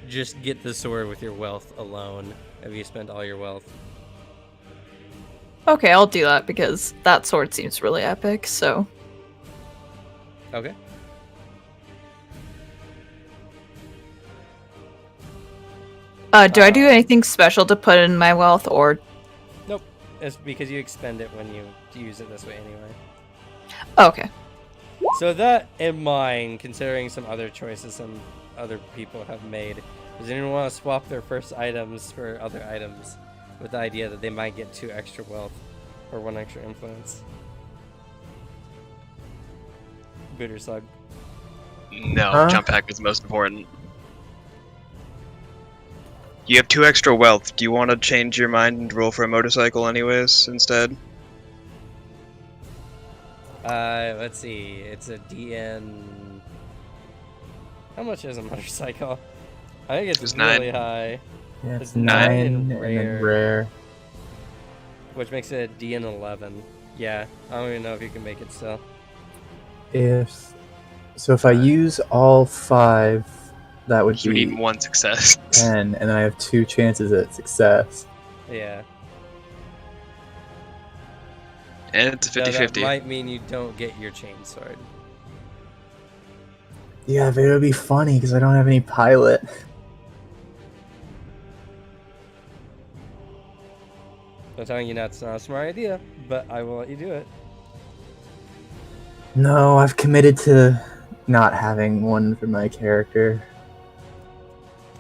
just get the sword with your wealth alone if you spend all your wealth. Okay, I'll do that because that sword seems really epic, so. Okay. Do I do anything special to put in my wealth, or? Nope. It's because you expend it when you use it this way anyway. Okay. So that in mind, considering some other choices some other people have made, does anyone want to swap their first items for other items with the idea that they might get 2 extra wealth or 1 extra influence? Booter slug. No, jump pack is most important. You have 2 extra wealth. Do you want to change your mind and roll for a motorcycle anyways instead? Let's see. It's a DN. How much is a motorcycle? I think it's really 9. high. Yeah, It's it's 9 9 and and then rare. rare. Which makes it a DN 11. Yeah, I don't even know if you can make it still. If I use all 5, that would You be need 1 success. 10, and then I have 2 chances at success. Yeah. And it's a So that 50-50. might mean you don't get your chainsword. Yeah, but it would be funny because I don't have any pilot. I'm telling you now, it's not a smart idea, but I will let you do it. No, I've committed to not having one for my character.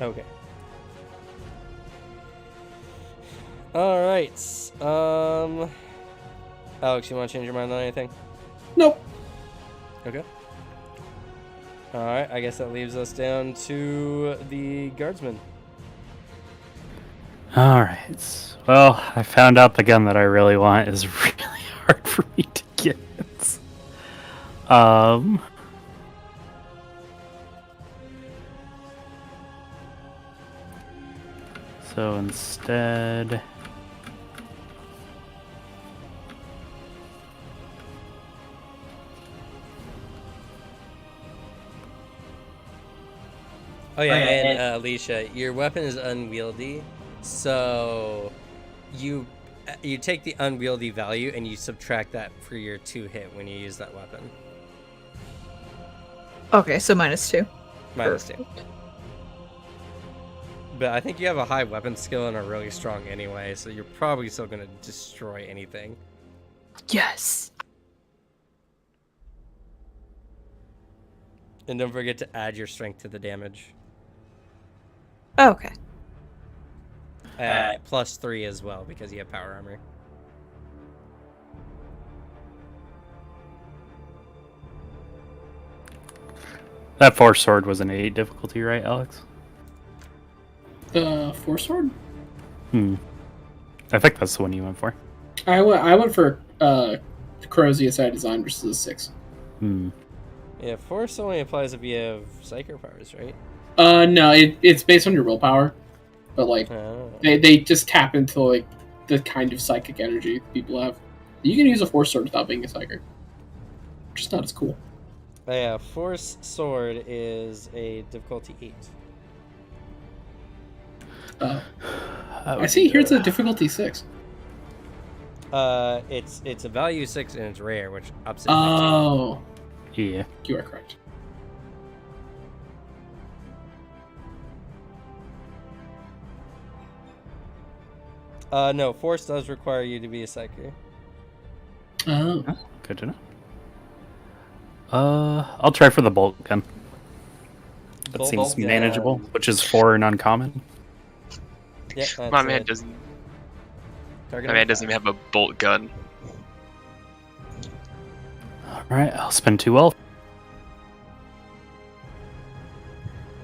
Okay. Alright. Alex, you want to change your mind on anything? Nope. Okay. Alright, I guess that leaves us down to the guardsman. Alright. Well, I found out the gun that I really want is really hard for me to get. So instead... Oh yeah, and Alicia, your weapon is unwieldy, so you take the unwieldy value and you subtract that for your 2 hit when you use that weapon. Okay, so -2. -2. But I think you have a high weapon skill and are really strong anyway, so you're probably still gonna destroy anything. Yes. And don't forget to add your strength to the damage. Okay. +3 as well because you have power armor. That Force Sword was an 8 difficulty, right, Alex? The Force Sword? I think that's the one you went for. I went for Corrosius I Design versus a 6. Yeah, Force only applies if you have Psyker powers, right? No, it's based on your willpower. But, like, they just tap into, like, the kind of psychic energy people have. You can use a Force Sword without being a Psyker. Just not as cool. Yeah, Force Sword is a difficulty 8. I see here it's a difficulty 6. It's a value 6 and it's rare, which ups it by 2. Oh. Yeah. You are correct. No, Force does require you to be a Psyker. Oh. Good to know. I'll try for the bolt gun. That seems manageable, which is 4 and uncommon. Yeah, My man doesn't even have a bolt gun. Alright, I'll spend 2 ult.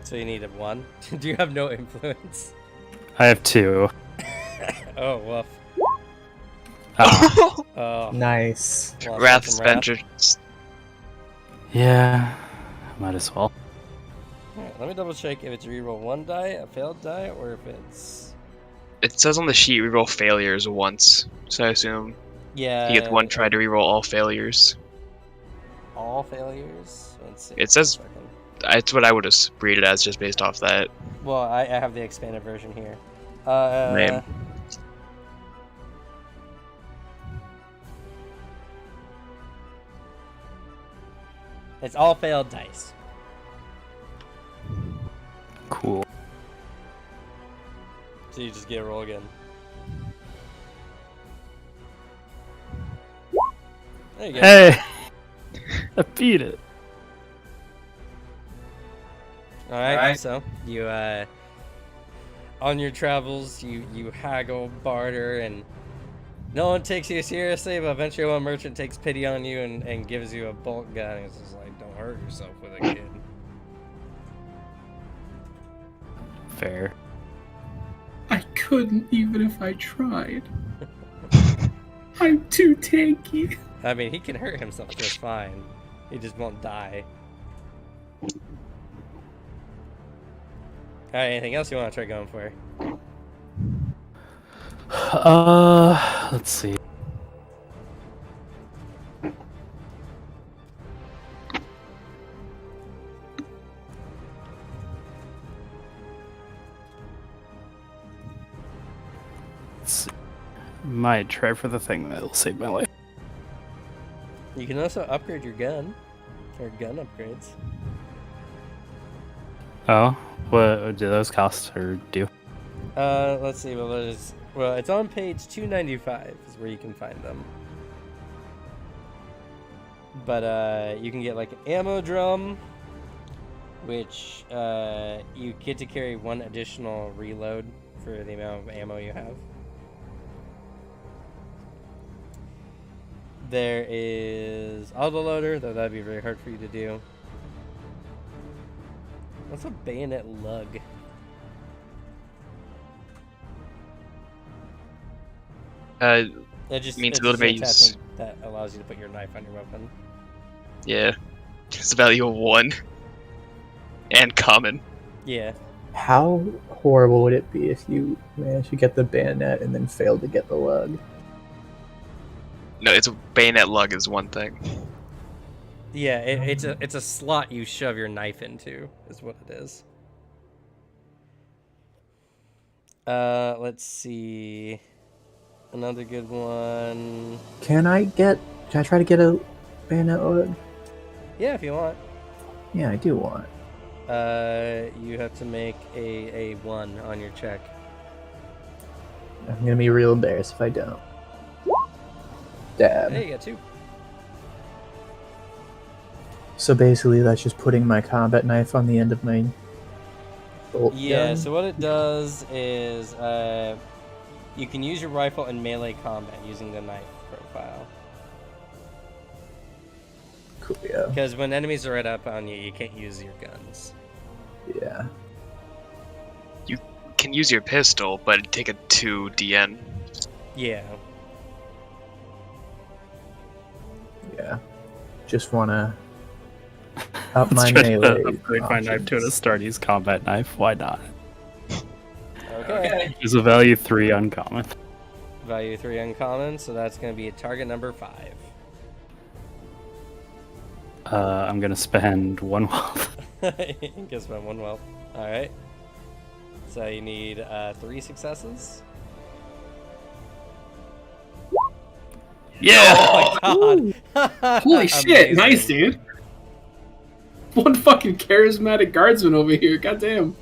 So you need a 1. Do you have no influence? I have 2. Oh, woof. Ah. Oh, Nice. Wrath's vengeance. Yeah, might as well. Alright, let me double check if it's reroll 1 die, a failed die, or if it's... It says on the sheet reroll failures once, so I assume Yeah. he gets 1 try to reroll all failures. All failures? Let's see. It says it's what I would have read it as just based off that. Well, I have the expanded version here. Name. It's all failed dice. Cool. So you just get a roll again. There you go. Hey! I beat it. Alright, so you on your travels you haggle, barter, and no one takes you seriously, but eventually one merchant takes pity on you and gives you a bolt gun and it's just like, don't hurt yourself with it, kid. Fair. I couldn't even if I tried. I'm too tanky. I mean, he can hurt himself just fine. He just won't die. Alright, anything else you want to try going for? Let's see. Might try for the thing that'll save my life. You can also upgrade your gun. Or gun upgrades. Oh, what do those cost or do? Let's see. Well, it's on page 295 is where you can find them. But you can get like an ammo drum, which you get to carry 1 additional reload for the amount of ammo you have. There is autoloader, though that'd be very hard for you to do. What's a bayonet lug? It just means it's ability an to use. attachment that allows you to put your knife on your weapon. Yeah, it's a value of 1 and common. Yeah. How horrible would it be if you managed to get the bayonet and then failed to get the lug? No, it's a bayonet lug is one thing. Yeah, it's a slot you shove your knife into, is what it is. Let's see. Another good one. Can I try to get a bayonet lug? Yeah, if you want. Yeah, I do want. You have to make a 1 on your check. I'm gonna be real embarrassed if I don't. Dab. Hey, you got 2. So basically, that's just putting my combat knife on the end of my bolt Yeah, gun. so what it does is you can use your rifle in melee combat using the knife profile. Cool, yeah. Because when enemies are right up on you, you can't use your guns. Yeah. You can use your pistol, but take a 2 DN. Yeah. Yeah. Just wanna up my Let's try melee. to upgrade my knife to an options. Astartes combat knife. Why not? Okay. There's a value 3 uncommon. Value 3 uncommon, so that's going to be a target number 5. I'm gonna spend 1 wealth. Guess my 1 wealth. Alright. So you need 3 successes. Yeah! Oh my god! Holy shit! Amazing. Nice, dude. One fucking charismatic guardsman over here. Goddamn.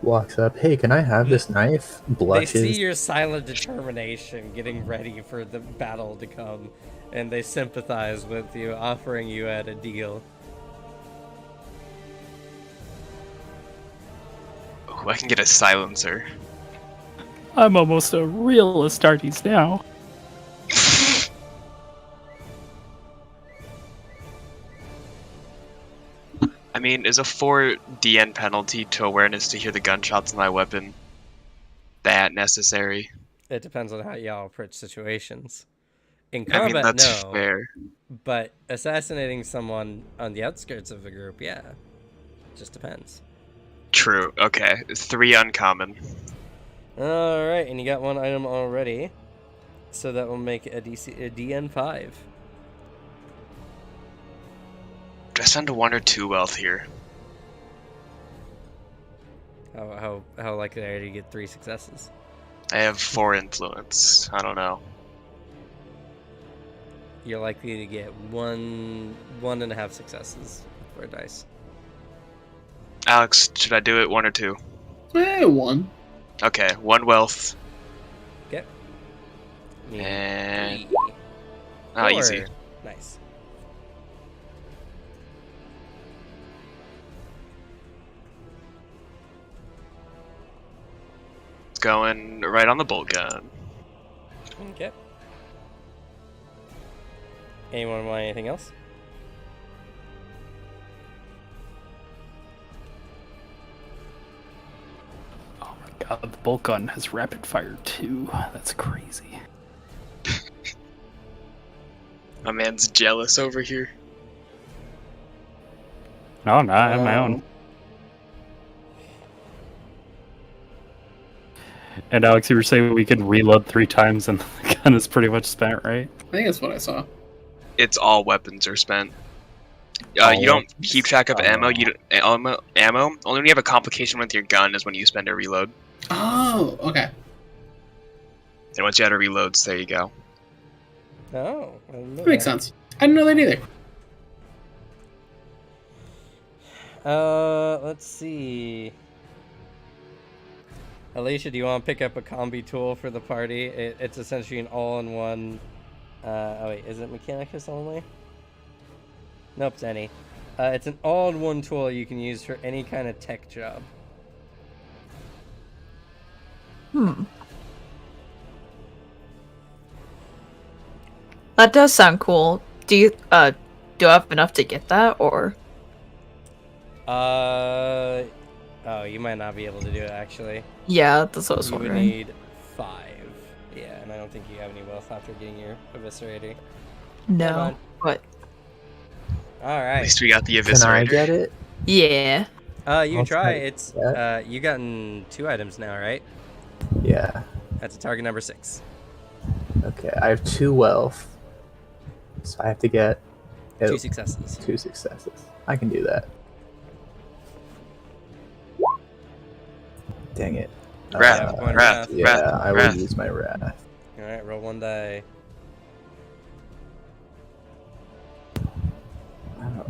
Walks up. Hey, can I have this knife? They Blushes. see your silent determination getting ready for the battle to come, and they sympathize with you, offering you at a deal. Ooh, I can get a silencer. I'm almost a real Astartes now. I mean, is a 4 DN penalty to awareness to hear the gunshots in my weapon that necessary? It depends on how y'all approach situations. In I mean, combat, that's no. fair. But assassinating someone on the outskirts of a group, yeah. Just depends. True. Okay. 3 uncommon. Alright, and you got 1 item already. So that will make a DN5. Do I spend a 1 or 2 wealth here? How likely are you to get 3 successes? I have 4 influence. I don't know. You're likely to get 1.5 successes with 4 dice. Alex, should I do it 1 or 2? 1. Okay, 1 wealth. Okay. And- 3. Ah, 4. easy. Nice. It's going right on the bolt gun. Okay. Anyone want anything else? Oh my god, the bolt gun has rapid fire too. That's crazy. My man's jealous over here. No, I'm not. I have my own. And Alex, you were saying we can reload 3 times and the gun is pretty much spent, right? I think that's what I saw. It's all weapons are spent. All You don't weapons? keep track of ammo. Oh. You don't, ammo. Only when you have a complication with your gun is when you spend a reload. Oh, okay. And once you have a reloads, there you go. Oh, I didn't know That makes that. sense. I didn't know that either. Let's see. Alicia, do you want to pick up a combi tool for the party? It's essentially an all-in-one. Oh wait, is it Mechanicus only? Nope, it's any. It's an all-in-one tool you can use for any kind of tech job. That does sound cool. Do I have enough to get that, or? Oh, you might not be able to do it actually. Yeah, that's what I was You would wondering. need 5. Yeah, and I don't think you have any wealth after getting your eviscerator. Never No. mind. What? All At right. least we got the Can eviscerator. I get it? Yeah. You I'll try. take It's that. you gotten 2 items now, right? Yeah. That's a target number 6. Okay, I have 2 wealth. So I have to get 2 successes. 2 successes. I can do that. Dang it. Wrath, one wrath, wrath. Yeah, wrath, I will wrath. use my wrath. All right, roll 1 die. Oh,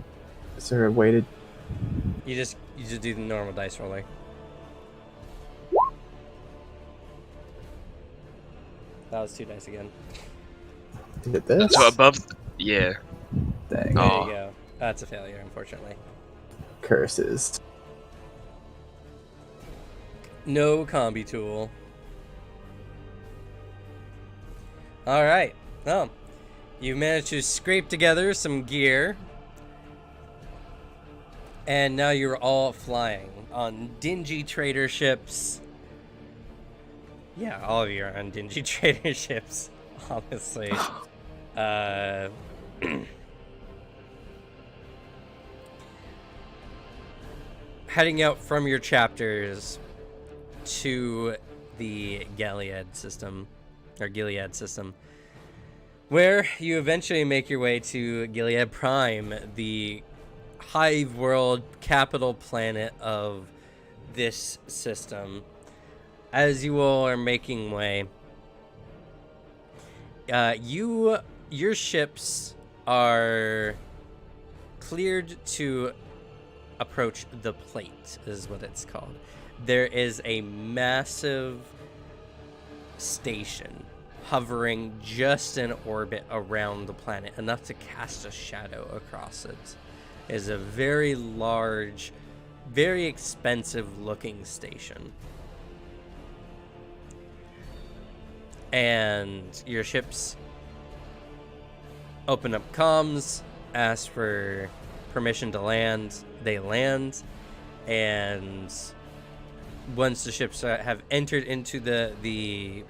is there a way to? You just do the normal dice rolling. That was 2 dice again. Is it this? So above, yeah. Dang. There Oh. you go. That's a failure, unfortunately. Curses. No combi tool. All right. Well, you managed to scrape together some gear, and now you're all flying on dingy trader ships. Yeah, all of you are on dingy trader ships, honestly. Heading out from your chapters to the Gilead system, where you eventually make your way to Gilead Prime, the hive world capital planet of this system. As you all are making way, your ships are cleared to approach the plate, is what it's called. There is a massive station hovering just in orbit around the planet, enough to cast a shadow across it. It is a very large, very expensive looking station. And your ships open up comms, ask for permission to land. They land, and once the ships have entered into the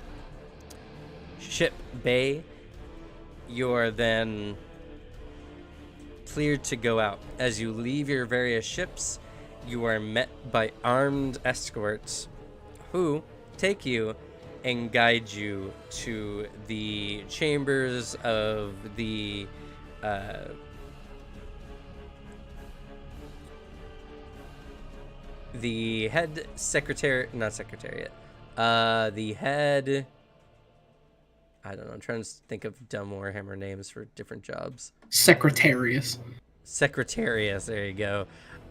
ship bay, you're then cleared to go out. As you leave your various ships, you are met by armed escorts who take you and guide you to the chambers of the head secretary, not secretariat, the head, I don't know, I'm trying to think of dumb Warhammer names for different jobs. Secretarius. Secretarius, there you go,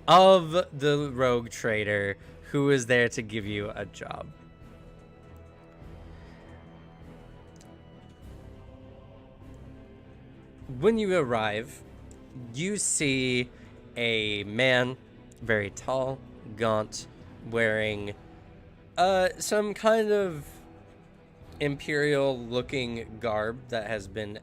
of the rogue trader, who is there to give you a job. When you arrive, you see a man, very tall, gaunt, wearing some kind of imperial looking garb that has been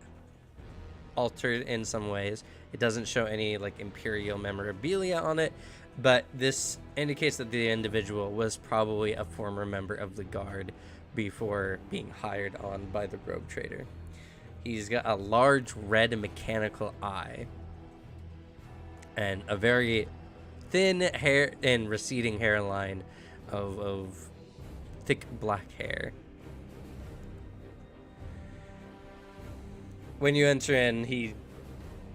altered in some ways. It doesn't show any like imperial memorabilia on it, but this indicates that the individual was probably a former member of the guard before being hired on by the rogue trader. He's got a large red mechanical eye and a very thin hair and receding hairline of thick black hair. When you enter in, he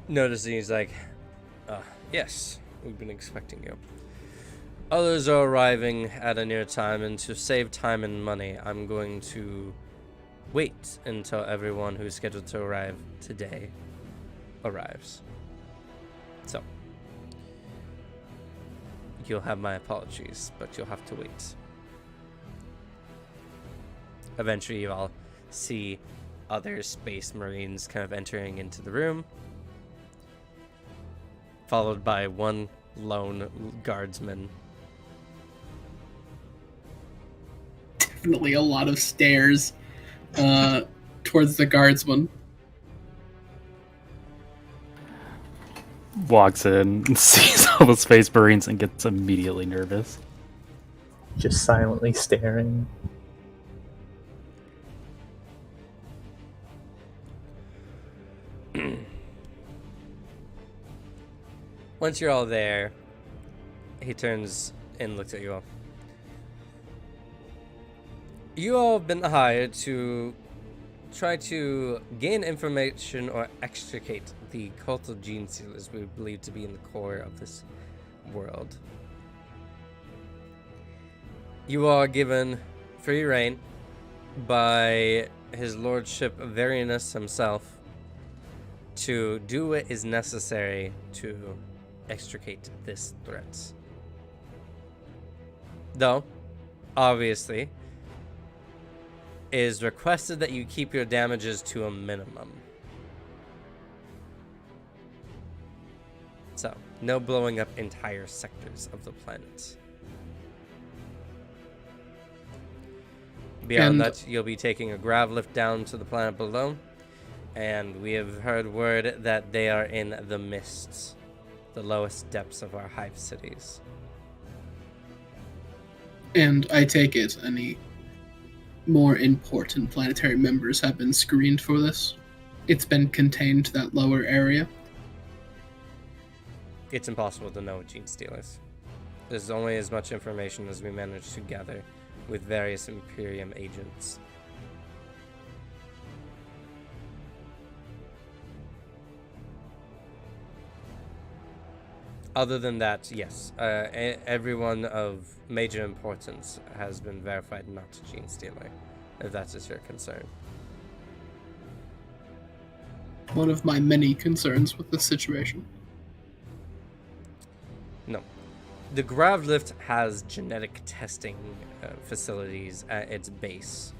notices, he's like, yes, we've been expecting you. Others are arriving at a near time, and to save time and money, I'm going to wait until everyone who's scheduled to arrive today arrives. So, you'll have my apologies, but you'll have to wait. Eventually, you all see other space marines kind of entering into the room, followed by one lone guardsman. Definitely a lot of stairs towards the guardsman. walks in and sees all the Space Marines and gets immediately nervous. Just silently staring. Once you're all there, he turns and looks at you all. You all have been hired to try to gain information or extricate the cult of gene stealers we believe to be in the core of this world. You are given free reign by his lordship Varinus himself to do what is necessary to extricate this threat. Though, obviously, it is requested that you keep your damages to a minimum. So, no blowing up entire sectors of the planet. Beyond that, you'll be taking a grav lift down to the planet below, and we have heard word that they are in the mists, the lowest depths of our hive cities. And I take it any more important planetary members have been screened for this? It's been contained to that lower area? It's impossible to know gene stealers. There's only as much information as we managed to gather with various Imperium agents. Other than that, yes, everyone of major importance has been verified not a gene stealer, if that is your concern. One of my many concerns with this situation. No. The grav lift has genetic testing facilities at its base.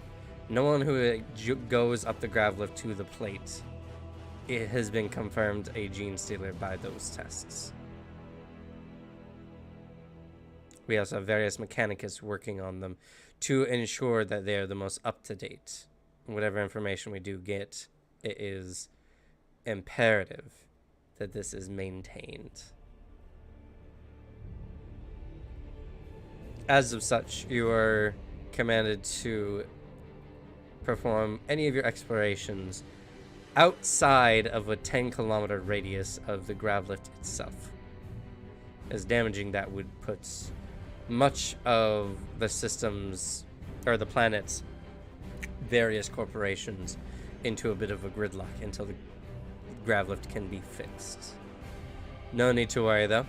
No one who goes up the grav lift to the plate, it has been confirmed a gene stealer by those tests. We also have various mechanics working on them to ensure that they are the most up-to-date. Whatever information we do get, it is imperative that this is maintained. As of such, you are commanded to perform any of your explorations outside of a 10-kilometer radius of the grav lift itself, as damaging that would put much of the system's, or the planet's, various corporations into a bit of a gridlock until the grav lift can be fixed. No need to worry though.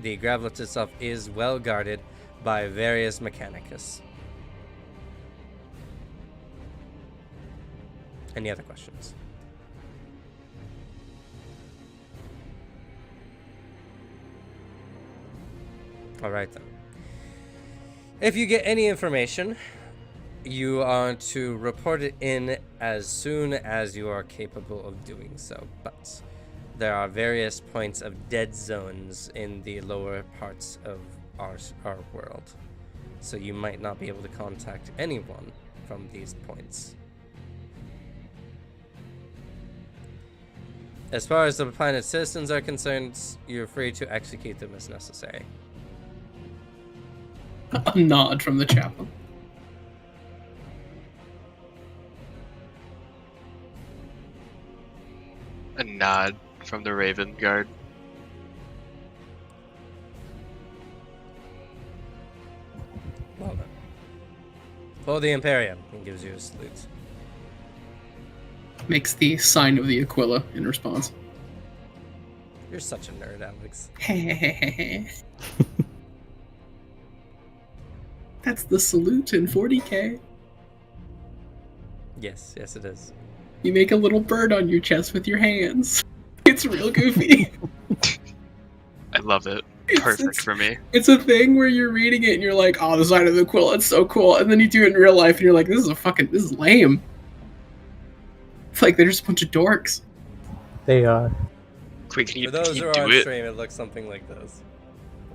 The grav lift itself is well guarded by various mechanicus. Any other questions? Alright then. If you get any information, you are to report it in as soon as you are capable of doing so. But there are various points of dead zones in the lower parts of our world. So you might not be able to contact anyone from these points. As far as the planet's citizens are concerned, you're free to execute them as necessary. A nod from the chaplain. A nod from the Raven Guard. Well done. For the Imperium, he gives you a salute. Makes the sign of the Aquila in response. You're such a nerd, Alex. That's the salute in 40k. Yes, yes it is. You make a little bird on your chest with your hands. It's real goofy. I love it. Perfect for me. It's a thing where you're reading it and you're like, oh, the sign of the Aquila, it's so cool. And then you do it in real life and you're like, this is lame. It's like they're just a bunch of dorks. They are. Quick, can you, For those can who you are do on it? stream, it looks something like this.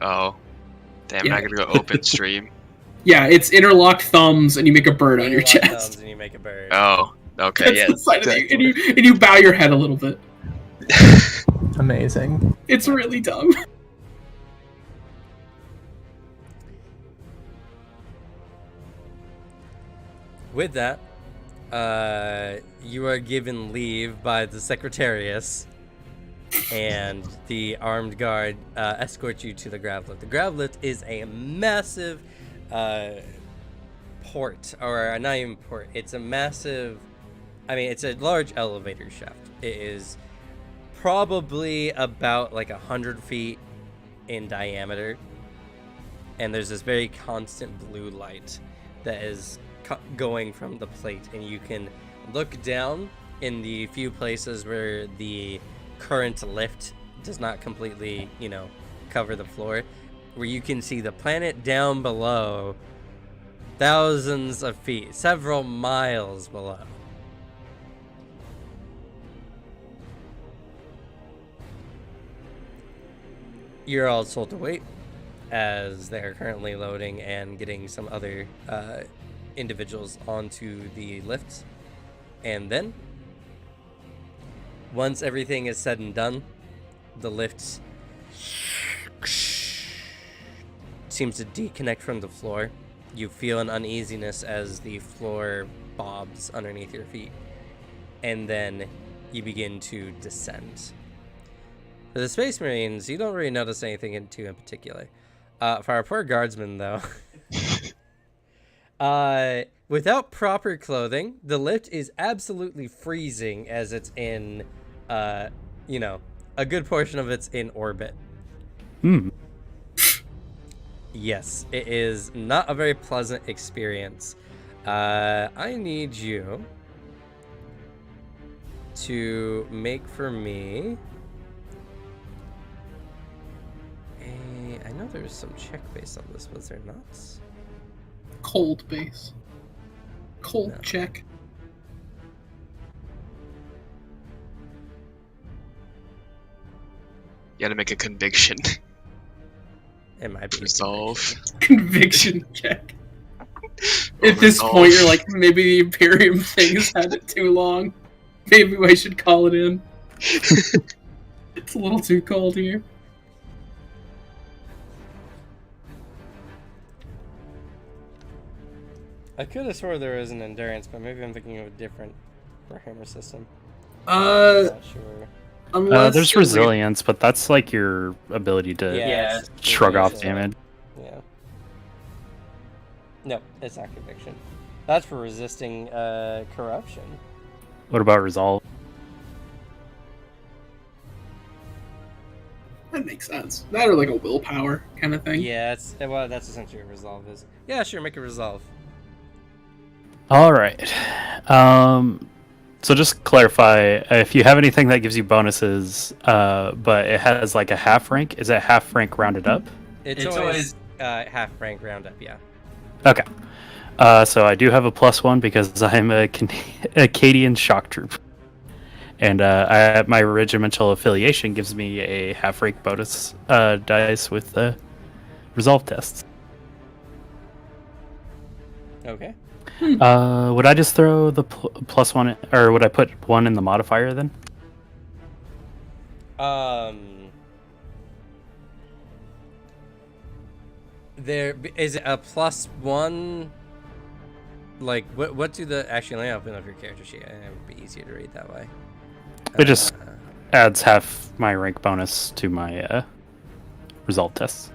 Oh. Damn, Yeah. I'm not gonna go open stream. Yeah, it's interlocked thumbs and you make a bird on your Lock thumbs chest. and you make a bird. Oh, okay, That's yeah. the sign of the, and you bow your head a little bit. Amazing. It's really dumb. With that, you are given leave by the Secretarius, and the armed guard escorts you to the grav lift. The grav lift is a massive port, or not even port. It's a massive. I mean, it's a large elevator shaft. It is probably about like 100 feet in diameter, and there's this very constant blue light that is going from the plate, and you can look down in the few places where the current lift does not completely, cover the floor, where you can see the planet down below, thousands of feet, several miles below. You're all told to wait, as they're currently loading and getting some other individuals onto the lifts. And then, once everything is said and done, the lift seems to disconnect from the floor. You feel an uneasiness as the floor bobs underneath your feet. And then you begin to descend. For the Space Marines, you don't really notice anything in particular. For our poor guardsmen, though, without proper clothing, the lift is absolutely freezing as it's in, a good portion of it's in orbit. Yes, it is not a very pleasant experience. I need you to make for me I know there's some check based on this, was there not? Cold base. Cold No. check. You gotta make a conviction. It might be Resolve. Conviction check. At this point, you're like, maybe the Imperium thing has had it too long. Maybe I should call it in. It's a little too cold here. I could have swore there was an endurance, but maybe I'm thinking of a different Warhammer system. Uh, Not sure. unless There's you're resilience, but that's like your ability to Yeah, it's shrug off conviction. damage. Yeah. No, it's not conviction. That's for resisting corruption. What about resolve? That makes sense. That or like a willpower kind of thing. Yeah, that's essentially what resolve is. Yeah, sure, make a resolve. All right. So just clarify, if you have anything that gives you bonuses, but it has like a half rank, is it half rank rounded up? It's always half rank roundup, yeah. Okay. So I do have a +1 because I'm a Acadian shock troop. And my regimental affiliation gives me a half rank bonus dice with the resolve tests. Okay. Would I just throw the +1, or would I put 1 in the modifier then? There is it a +1. Like what do the actually? Let me open up your character sheet. It would be easier to read that way. It just adds half my rank bonus to my resolve tests.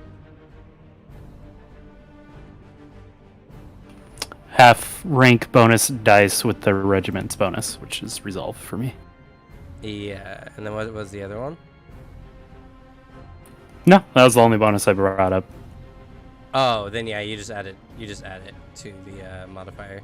Half rank bonus dice with the regiment's bonus, which is resolve for me. Yeah, and then what was the other one? No, that was the only bonus I brought up. Oh, then yeah, you just add it. You just add it to the modifier.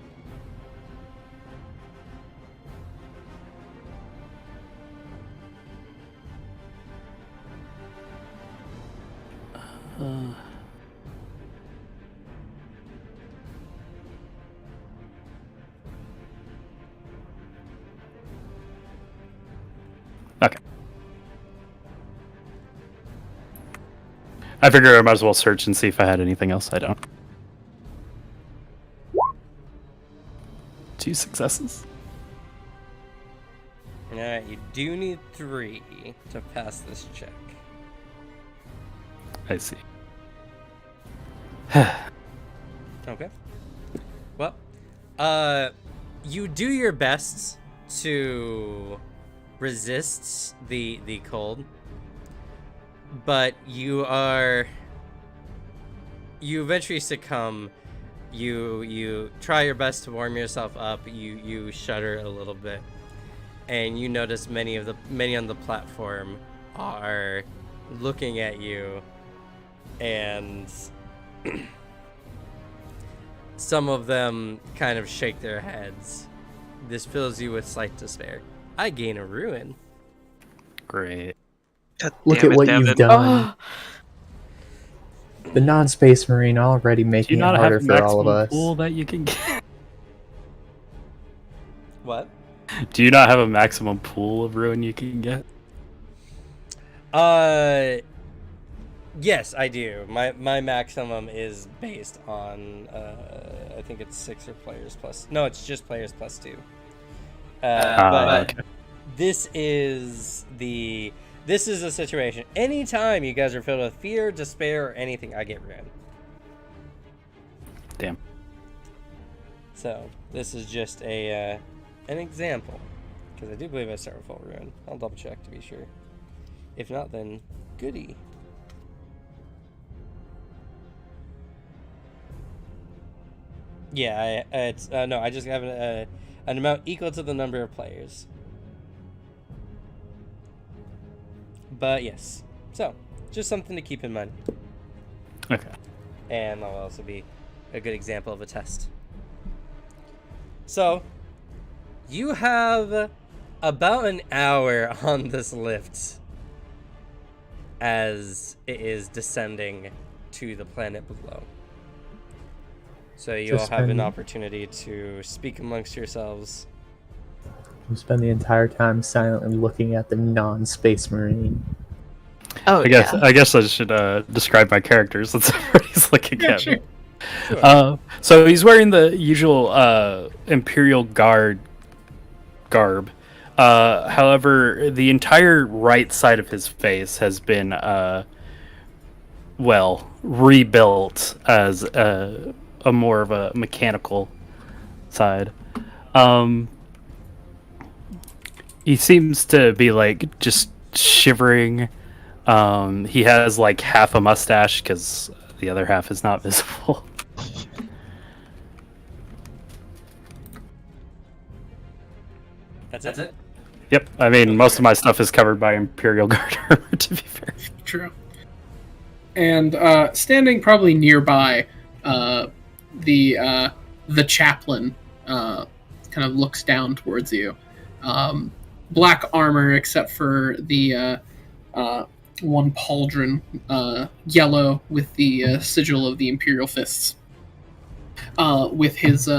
Okay. I figure I might as well search and see if I had anything else. I don't. 2 successes. All right. that, you do need 3 to pass this check. I see. Okay. Well, you do your best to resist the cold, but you eventually succumb. You try your best to warm yourself up. You shudder a little bit, and you notice many on the platform are looking at you, and some of them kind of shake their heads. This fills you with slight despair. I gain a ruin. Great. God Look damn at it, what Devin. you've done. The non-space marine already Do you making it not harder have a for all of maximum us. pool that you can get? What? Do you not have a maximum pool of ruin you can get? Yes, I do. My maximum is based on I think it's 6 or players plus. No, it's just players plus 2. But Okay. this is a situation. Anytime you guys are filled with fear, despair, or anything, I get ruined. Damn. So this is just an example, because I do believe I start with full ruin. I'll double check to be sure. If not, then goody. Yeah, it's no. I just have an amount equal to the number of players. But yes, so just something to keep in mind. Okay. And that'll also be a good example of a test. So, you have about an hour on this lift as it is descending to the planet below. So you all have an opportunity to speak amongst yourselves. We spend the entire time silently looking at the non-space marine. Oh, I guess I should describe my characters since everybody's looking at sure. me. So he's wearing the usual Imperial Guard garb. However, the entire right side of his face has been rebuilt as a more of a mechanical side. He seems to be like just shivering. He has like half a mustache because the other half is not visible. That's it? Yep, I mean most of my stuff is covered by Imperial Guard armor. To be fair. True. And standing probably nearby, the chaplain kind of looks down towards you. Black armor, except for the one pauldron, yellow with the sigil of the Imperial Fists. With his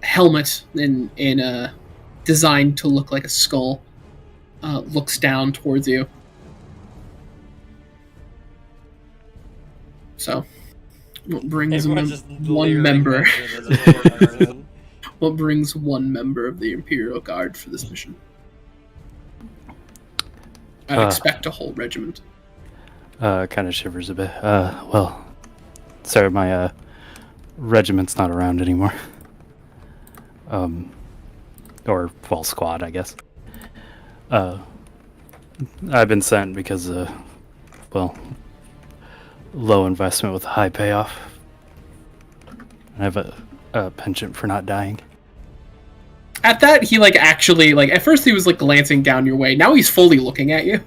helmet in designed to look like a skull, looks down towards you. So, what brings Everyone's just one leering member? at you, there's a little person. What brings one member of the Imperial Guard for this mission? I'd expect a whole regiment. Kind of shivers a bit. Well, sorry, my regiment's not around anymore. Or well, squad, I guess. I've been sent because, low investment with high payoff. I have a penchant for not dying. At that, he actually at first he was glancing down your way. Now he's fully looking at you.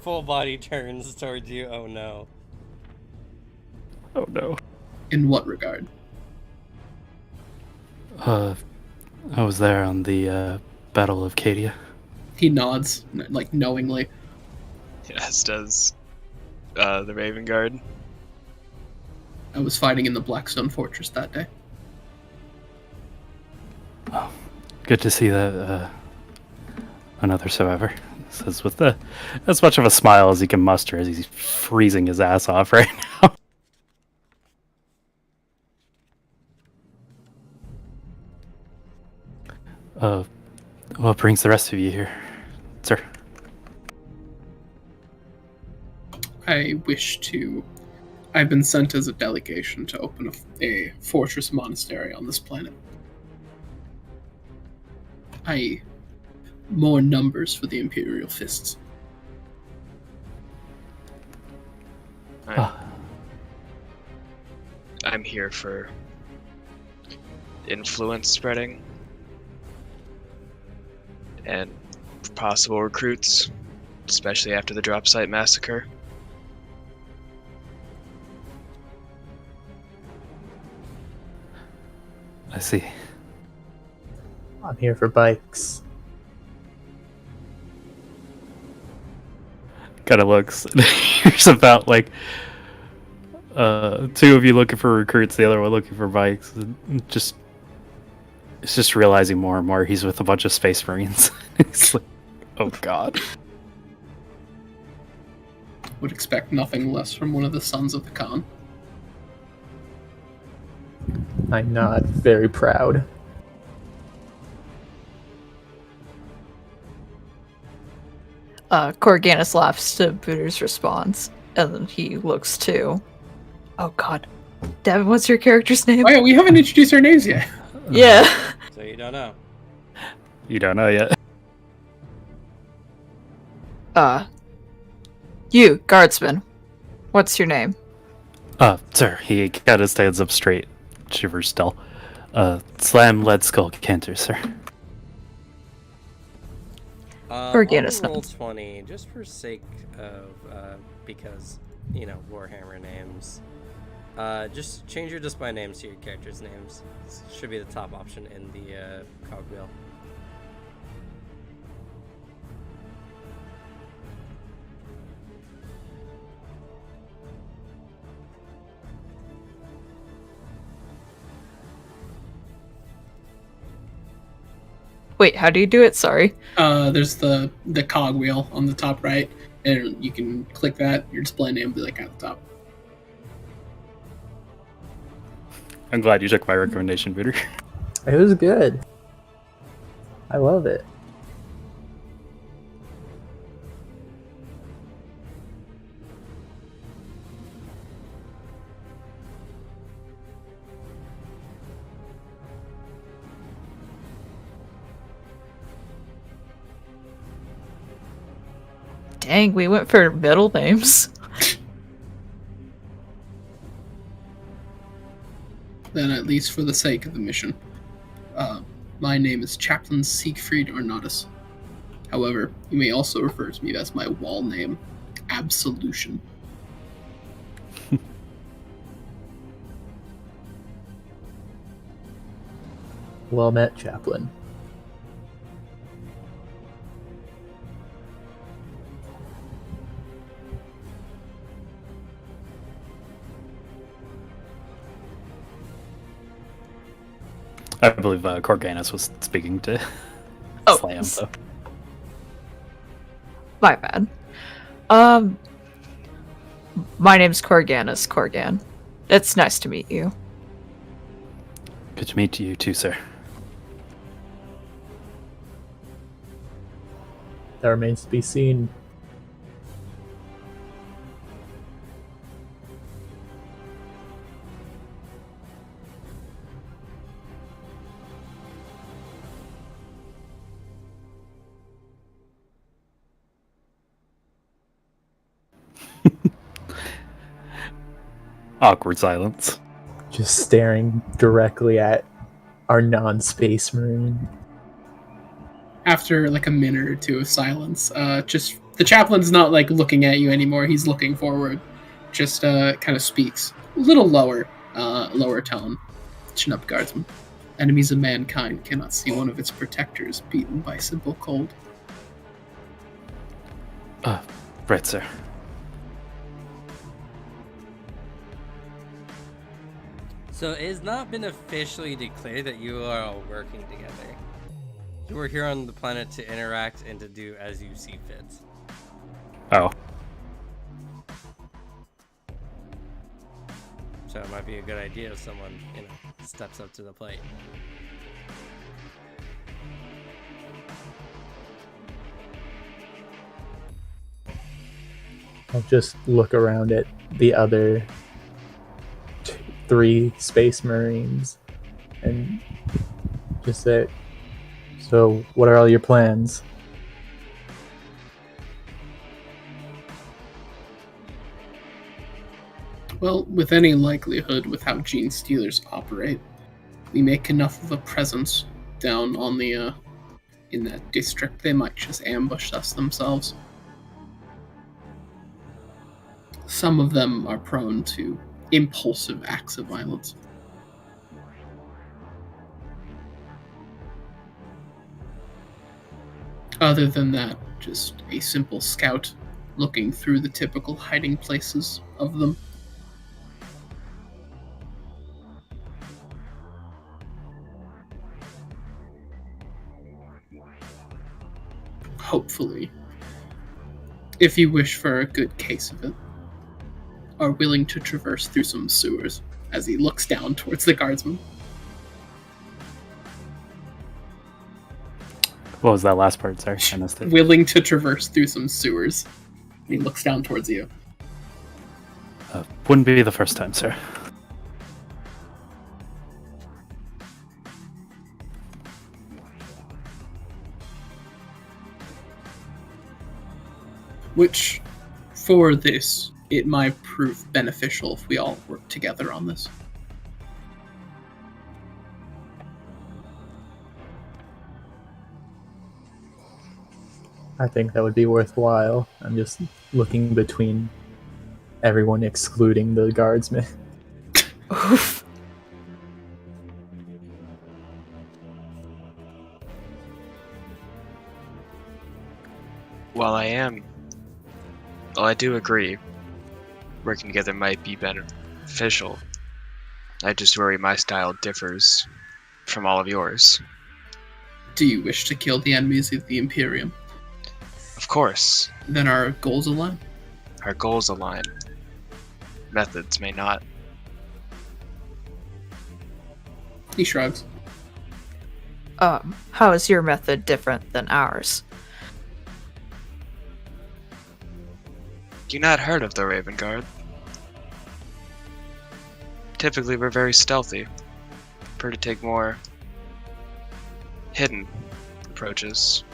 Full body turns towards you. Oh no. Oh no. In what regard? I was there on the Battle of Cadia. He nods, knowingly. As does the Raven Guard. I was fighting in the Blackstone Fortress that day. Oh, good to see that another survivor. Says with as much of a smile as he can muster as he's freezing his ass off right now. What brings the rest of you here, sir? I've been sent as a delegation to open a fortress monastery on this planet. More numbers for the Imperial Fists. I'm here for influence spreading and possible recruits, especially after the drop site massacre. I see. I'm here for bikes. Kind of looks. There's about like two of you looking for recruits, the other one looking for bikes. It's just realizing more and more he's with a bunch of space marines. He's like, oh god. Would expect nothing less from one of the sons of the Khan. I'm not very proud. Corganus laughs to Booter's response, and then he looks too. Oh god. Devin, what's your character's name? Oh yeah, we haven't introduced our names yet. Yeah. So you don't know. You don't know yet. You, guardsman. What's your name? Sir, he kind of stands up straight, shivers still. Slam lead skull canter, sir. I'll Corganus roll knows. 20 just for sake of because Warhammer names. Just change your display names to your characters' names. This should be the top option in the cogwheel. Wait, how do you do it? Sorry. There's the cogwheel on the top right, and you can click that. Your display name will be like at the top. I'm glad you took my recommendation, Booter. It was good. I love it. Dang, we went for middle names. Then, at least for the sake of the mission, my name is Chaplain Siegfried Arnatus. However, you may also refer to me as my wall name, Absolution. Well met, Chaplain. I believe Corganus was speaking to Oh. Slam, though. My bad. My name's Corganus Corgan. It's nice to meet you. Good to meet you too, sir. That remains to be seen. Awkward silence. Just staring directly at our non-space marine. After like a minute or two of silence, just the chaplain's not like looking at you anymore. He's looking forward. Just kind of speaks a little lower, lower tone. Chin up, guardsman. Enemies of mankind cannot see one of its protectors beaten by simple cold. Right, sir. So it has not been officially declared that you are all working together. You are here on the planet to interact and to do as you see fit. Oh. So it might be a good idea if someone, steps up to the plate. I'll just look around at the other 3 Space Marines and just say, so what are all your plans? Well, with any likelihood with how Gene Stealers operate, we make enough of a presence down on the in that district, they might just ambush us themselves. Some of them are prone to impulsive acts of violence. Other than that, just a simple scout looking through the typical hiding places of them. Hopefully, if you wish for a good case of it, are willing to traverse through some sewers as he looks down towards the guardsman. What was that last part? Sorry, I missed it. Willing to traverse through some sewers. He looks down towards you. Wouldn't be the first time, sir. Which, for this, it might prove beneficial if we all work together on this. I think that would be worthwhile. I'm just looking between everyone excluding the guardsmen. Oof. While I do agree, working together might be beneficial. I just worry my style differs from all of yours. Do you wish to kill the enemies of the Imperium? Of course, Then our goals align. our goals align. Methods may not. He shrugs. How is your method different than ours? You not heard of the Raven Guard? Typically, we're very stealthy. Prefer to take more hidden approaches.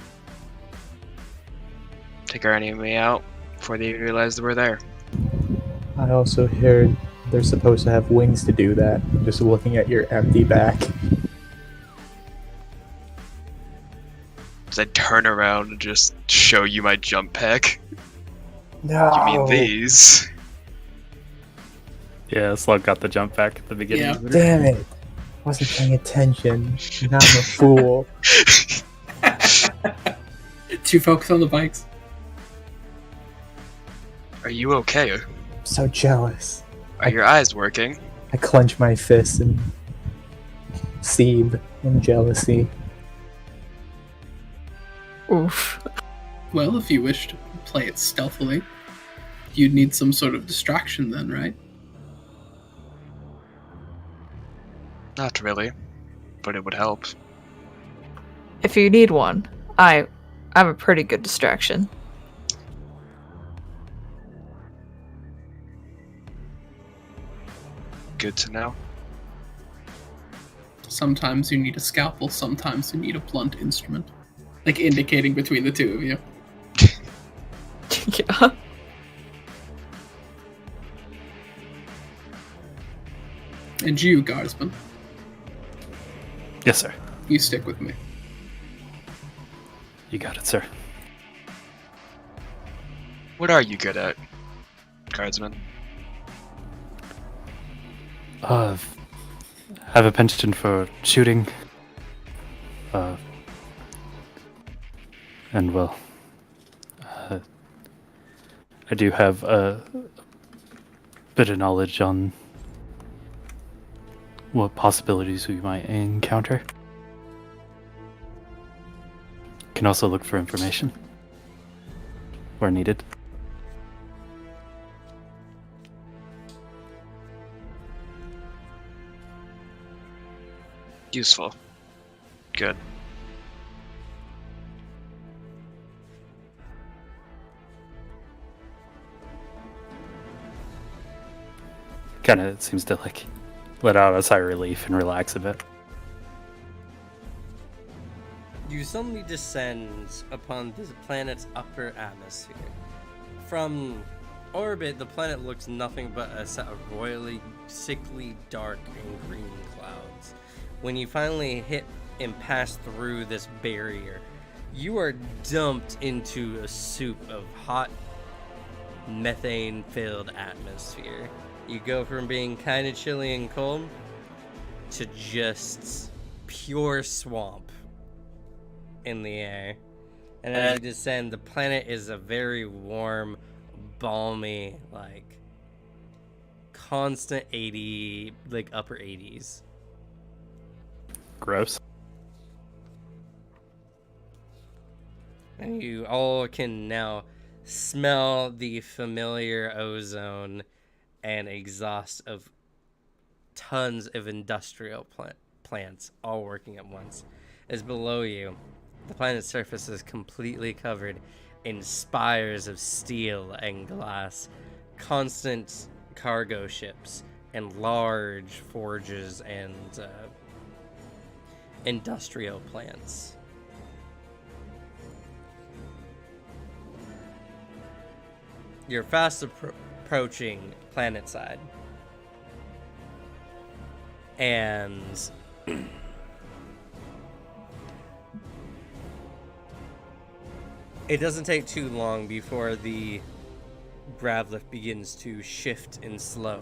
Take our enemy out before they even realize that we're there. I also heard they're supposed to have wings to do that. Just looking at your empty back. As I turn around and just show you my jump pack. No. You mean these? Yeah, Slug got the jump back at the beginning. Yeah. Of it. Damn it! Wasn't paying attention. Now I'm a fool. To focus on the bikes. Are you okay? I'm so jealous. Are your eyes working? I clench my fists and seethe in jealousy. Oof. Well, if you wish to play it stealthily, you'd need some sort of distraction then, right? Not really, but it would help. If you need one, I'm a pretty good distraction. Good to know. Sometimes you need a scalpel, sometimes you need a blunt instrument. Like indicating between the two of you. Yeah. And you, guardsman, Yes, sir. you stick with me. You got it, sir. What are you good at, guardsman? Have a penchant for shooting. And well, I do have a bit of knowledge on what possibilities we might encounter. Can also look for information where needed. Useful. Good. kind of seems to like let out a sigh of relief and relax a bit. You suddenly descend upon this planet's upper atmosphere. From orbit, the planet looks nothing but a set of royally, sickly, dark, and green clouds. When you finally hit and pass through this barrier, you are dumped into a soup of hot, methane-filled atmosphere. You go from being kind of chilly and cold to just pure swamp in the air. And as you descend, the planet is a very warm, balmy, like constant 80, like upper 80s. Gross. And you all can now smell the familiar ozone and exhaust of tons of industrial plants all working at once. As below you, the planet's surface is completely covered in spires of steel and glass, constant cargo ships, and large forges and industrial plants. You're fast approaching planet side. And it doesn't take too long before the grav lift begins to shift and slow.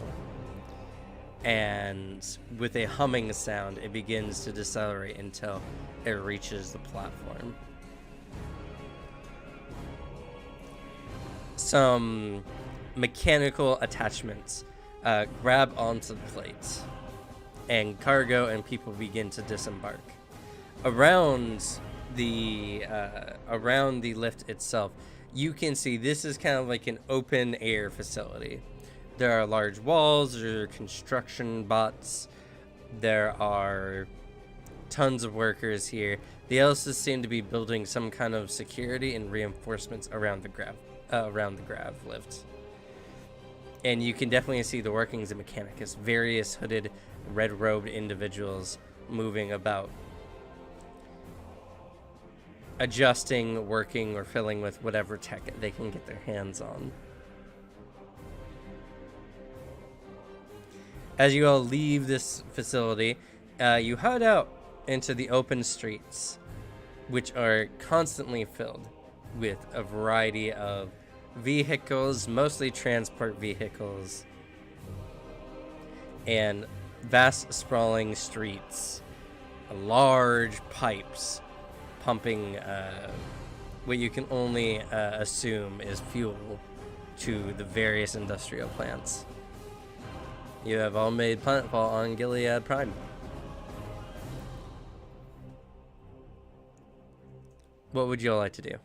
And with a humming sound, it begins to decelerate until it reaches the platform. Some mechanical attachments grab onto the plates, and cargo and people begin to disembark. Around the lift itself, you can see this is kind of like an open air facility. There are large walls, there are construction bots, there are tons of workers here. They also seem to be building some kind of security and reinforcements around the grav lift. And you can definitely see the workings of Mechanicus, various hooded, red-robed individuals moving about, adjusting, working, or filling with whatever tech they can get their hands on. As you all leave this facility, you head out into the open streets, which are constantly filled with a variety of vehicles, mostly transport vehicles, and vast sprawling streets, large pipes pumping what you can only assume is fuel to the various industrial plants. You have all made planetfall on Gilead Prime. What would you all like to do?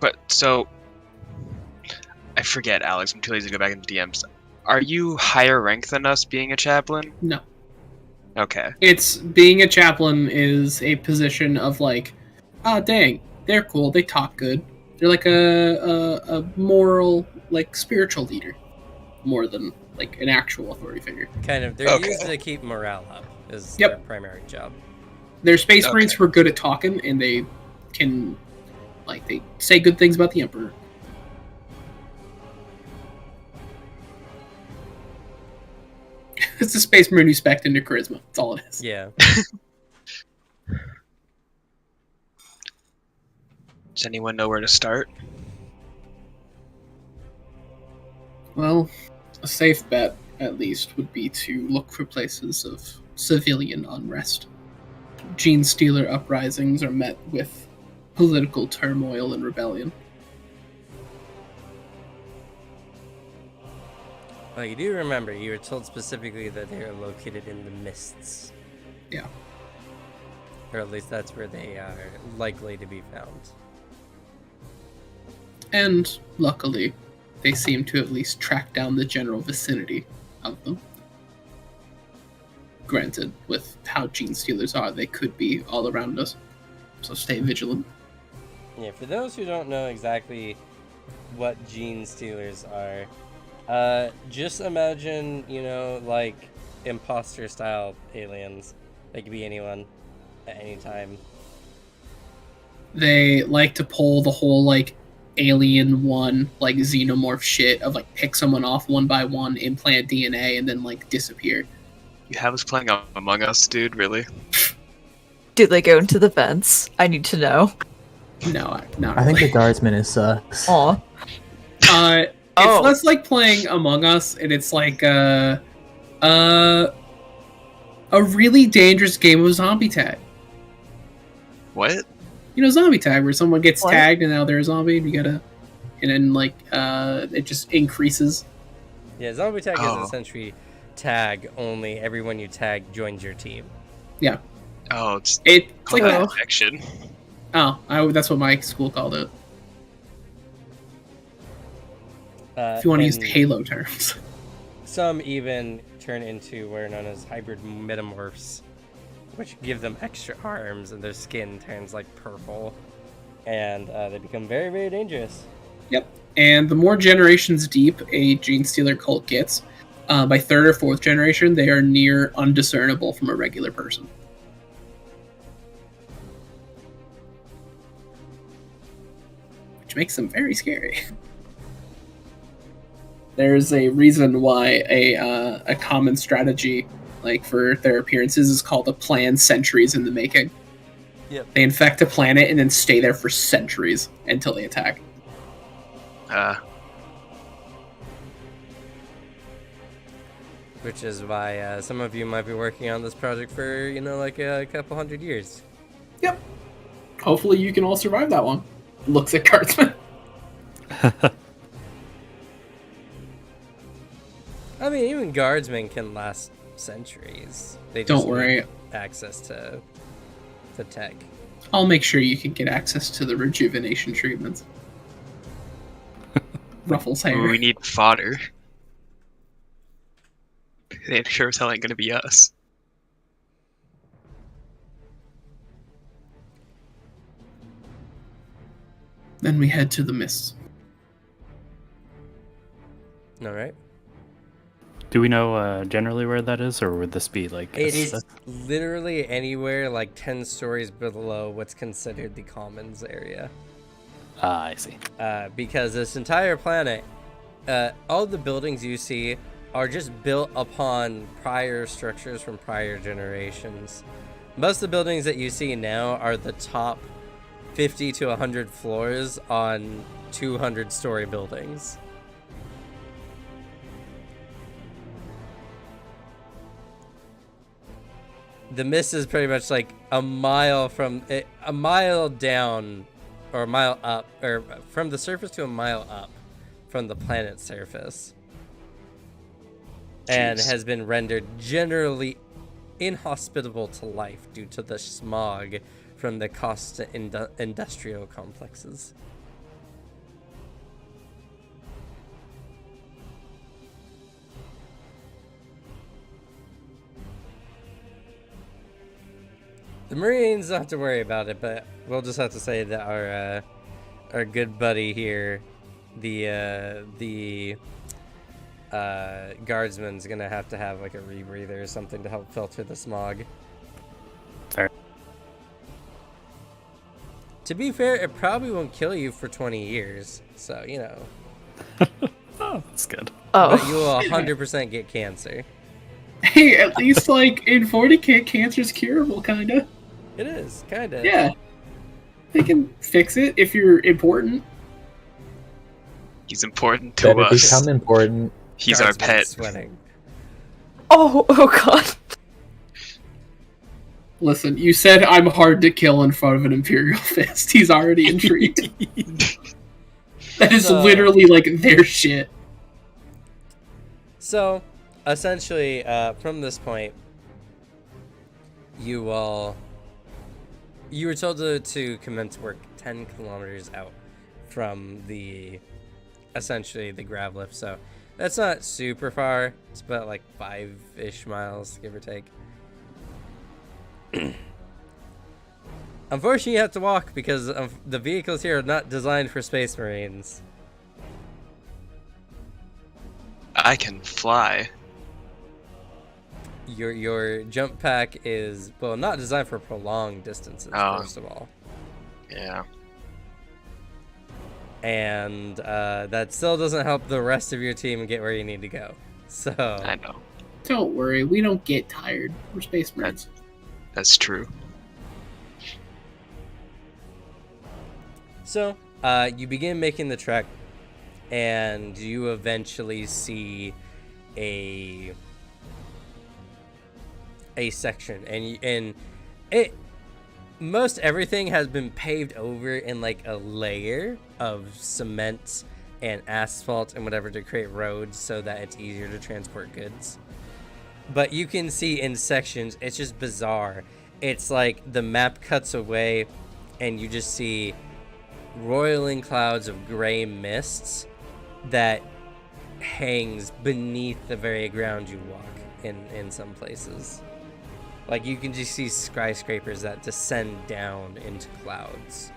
But so I forget, Alex. I'm too lazy to go back into DMs. Are you higher rank than us, being a chaplain? No. Okay. It's being a chaplain is a position of like, oh dang, they're cool, they talk good. They're like a moral, like spiritual leader, more than like an actual authority figure. Kind of. They're used to keep morale up. Is their primary job. Their space marines who are good at talking, and they can, like, they say good things about the Emperor. It's a space marine who spec'd into charisma. That's all it is. Yeah. Does anyone know where to start? Well, a safe bet, at least, would be to look for places of civilian unrest. Gene Stealer uprisings are met with political turmoil and rebellion. Well, you do remember, you were told specifically that they are located in the mists. Yeah. Or at least that's where they are likely to be found. And, luckily, they seem to at least track down the general vicinity of them. granted, with how gene stealers are, they could be all around us. So stay vigilant. Yeah, for those who don't know exactly what gene stealers are, just imagine, like imposter-style aliens. They could be anyone at any time. They like to pull the whole, like, Alien 1, like, xenomorph shit of, like, pick someone off one by one, implant DNA, and then, like, disappear. You have us playing Among Us, dude, really? Do they go into the vents? I need to know. No, not I think really. the guardsman is sucks. Aw. It's Oh. less like playing Among Us, and it's like a really dangerous game of zombie tag. What? Zombie tag, where someone gets What? tagged and now they're a zombie, and you gotta, and then like it just increases. Yeah, zombie tag Oh. is essentially tag, only everyone you tag joins your team. Yeah, Oh, it's it's like combat that. infection. That's what my school called it. If you want to use and Halo terms. some even turn into what are known as hybrid metamorphs, which give them extra arms and their skin turns like purple, and they become very, very dangerous. Yep. And the more generations deep a gene stealer cult gets, by third or fourth generation, they are near undiscernible from a regular person. Which makes them very scary. There's a reason why a common strategy, like for their appearances, is called a planned centuries in the making. Yep. They infect a planet and then stay there for centuries until they attack. Which is why some of you might be working on this project for, like a couple hundred years. Yep. Hopefully you can all survive that one. Looks at Guardsman. I mean, even guardsmen can last centuries. They just Don't worry. need access to tech. I'll make sure you can get access to the rejuvenation treatments. Ruffles hair. We need fodder. They sure as hell ain't gonna be us. Then we head to the mists. All right. Do we know generally where that is, or would this be like? It is literally anywhere like 10 stories below what's considered the commons area. Ah, I see. Because this entire planet, all the buildings you see are just built upon prior structures from prior generations. Most of the buildings that you see now are the top 50 to 100 floors on 200-story buildings. The mist is pretty much like a mile down, or a mile up, or from the surface to a mile up from the planet's surface. And has been rendered generally inhospitable to life due to the smog from the constant industrial complexes. The Marines don't have to worry about it, but we'll just have to say that our good buddy here, the guardsman's gonna have to have like a rebreather or something to help filter the smog. Fair. To be fair, it probably won't kill you for 20 years, so Oh, that's good. Oh. But you will 100% get cancer. Hey, at least like in 40K, cancer's curable, kinda. It is, kinda. Yeah. They can fix it if you're important. He's important to Better us. become important. He's our Guardsman's pet. Sweating. Oh god. Listen, you said I'm hard to kill in front of an Imperial Fist. He's already intrigued. That is So- literally like their shit. So, essentially, from this point, you were told to commence work 10 kilometers out from essentially the grav lift. So that's not super far. It's about like 5-ish miles, give or take. Unfortunately, you have to walk because the vehicles here are not designed for Space Marines. I can fly. Your jump pack is, well, not designed for prolonged distances, Oh. first of all. Yeah. And that still doesn't help the rest of your team get where you need to go. So I know. Don't worry, we don't get tired. We're Space Marines. That's true. So, you begin making the trek, and you eventually see a section, and most everything has been paved over in like a layer of cement and asphalt and whatever to create roads so that it's easier to transport goods. But you can see in sections, it's just bizarre. It's like the map cuts away, and you just see roiling clouds of gray mists that hangs beneath the very ground you walk in some places. Like, you can just see skyscrapers that descend down into clouds.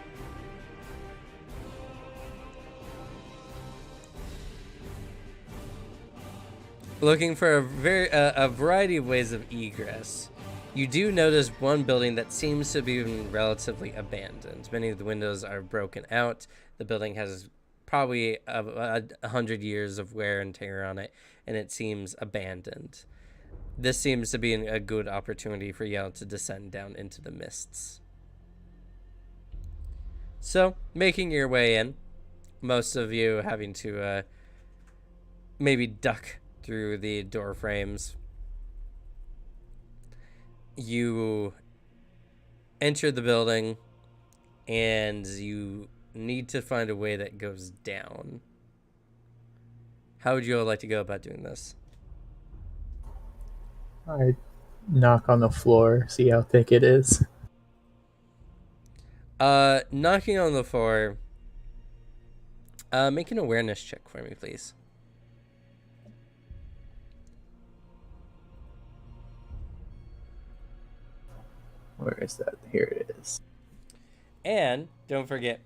Looking for a variety of ways of egress, you do notice one building that seems to be relatively abandoned. Many of the windows are broken out. The building has probably 100 years of wear and tear on it, and it seems abandoned. This seems to be a good opportunity for y'all to descend down into the mists. So, making your way in, most of you having to maybe duck through the door frames. You enter the building, and you need to find a way that goes down. How would you all like to go about doing this? I knock on the floor, see how thick it is. Knocking on the floor. Make an awareness check for me, please. Where is that? Here it is. And don't forget,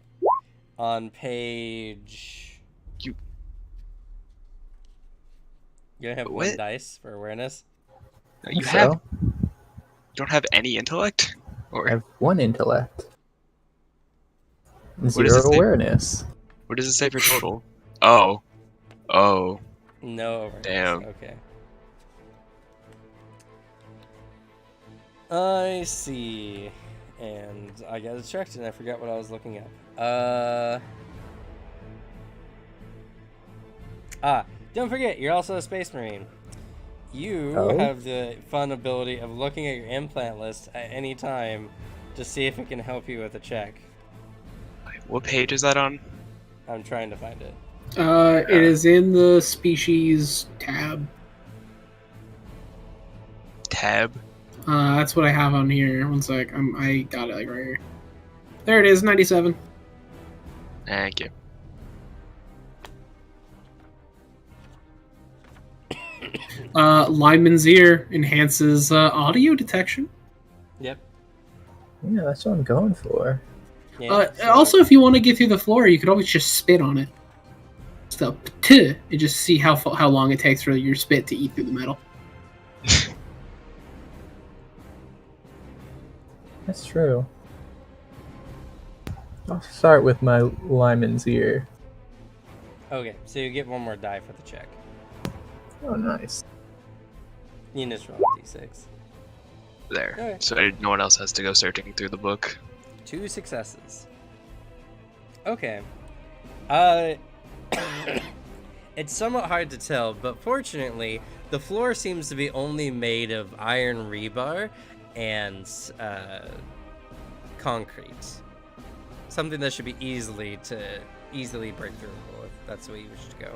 on page... You don't have What? one dice for awareness? You So, have don't have any intellect? Or I have 1 intellect. does 0 it say? awareness. what does it say for total? Oh. Oh. No awareness. Damn. Okay. I see. And I got distracted and I forgot what I was looking at. Don't forget, you're also a Space Marine. You Oh? have the fun ability of looking at your implant list at any time to see if it can help you with a check. What page is that on? I'm trying to find it. It is in the species tab. Tab? That's what I have on here. One sec. I got it like right here. There it is, 97. Thank you. Lyman's ear enhances audio detection. Yep. Yeah, that's what I'm going for. Yeah, so- Also, if you want to get through the floor, you could always just spit on it. So, and just see how long it takes for your spit to eat through the metal. That's true. I'll start with my Lyman's ear. Okay, so you get one more die for the check. Oh, nice. You just roll a d6. There. Okay. So no one else has to go searching through the book. 2 successes. Okay. It's somewhat hard to tell, but fortunately, the floor seems to be only made of iron rebar and concrete. Something that should be easily break through if that's the way you wish to go.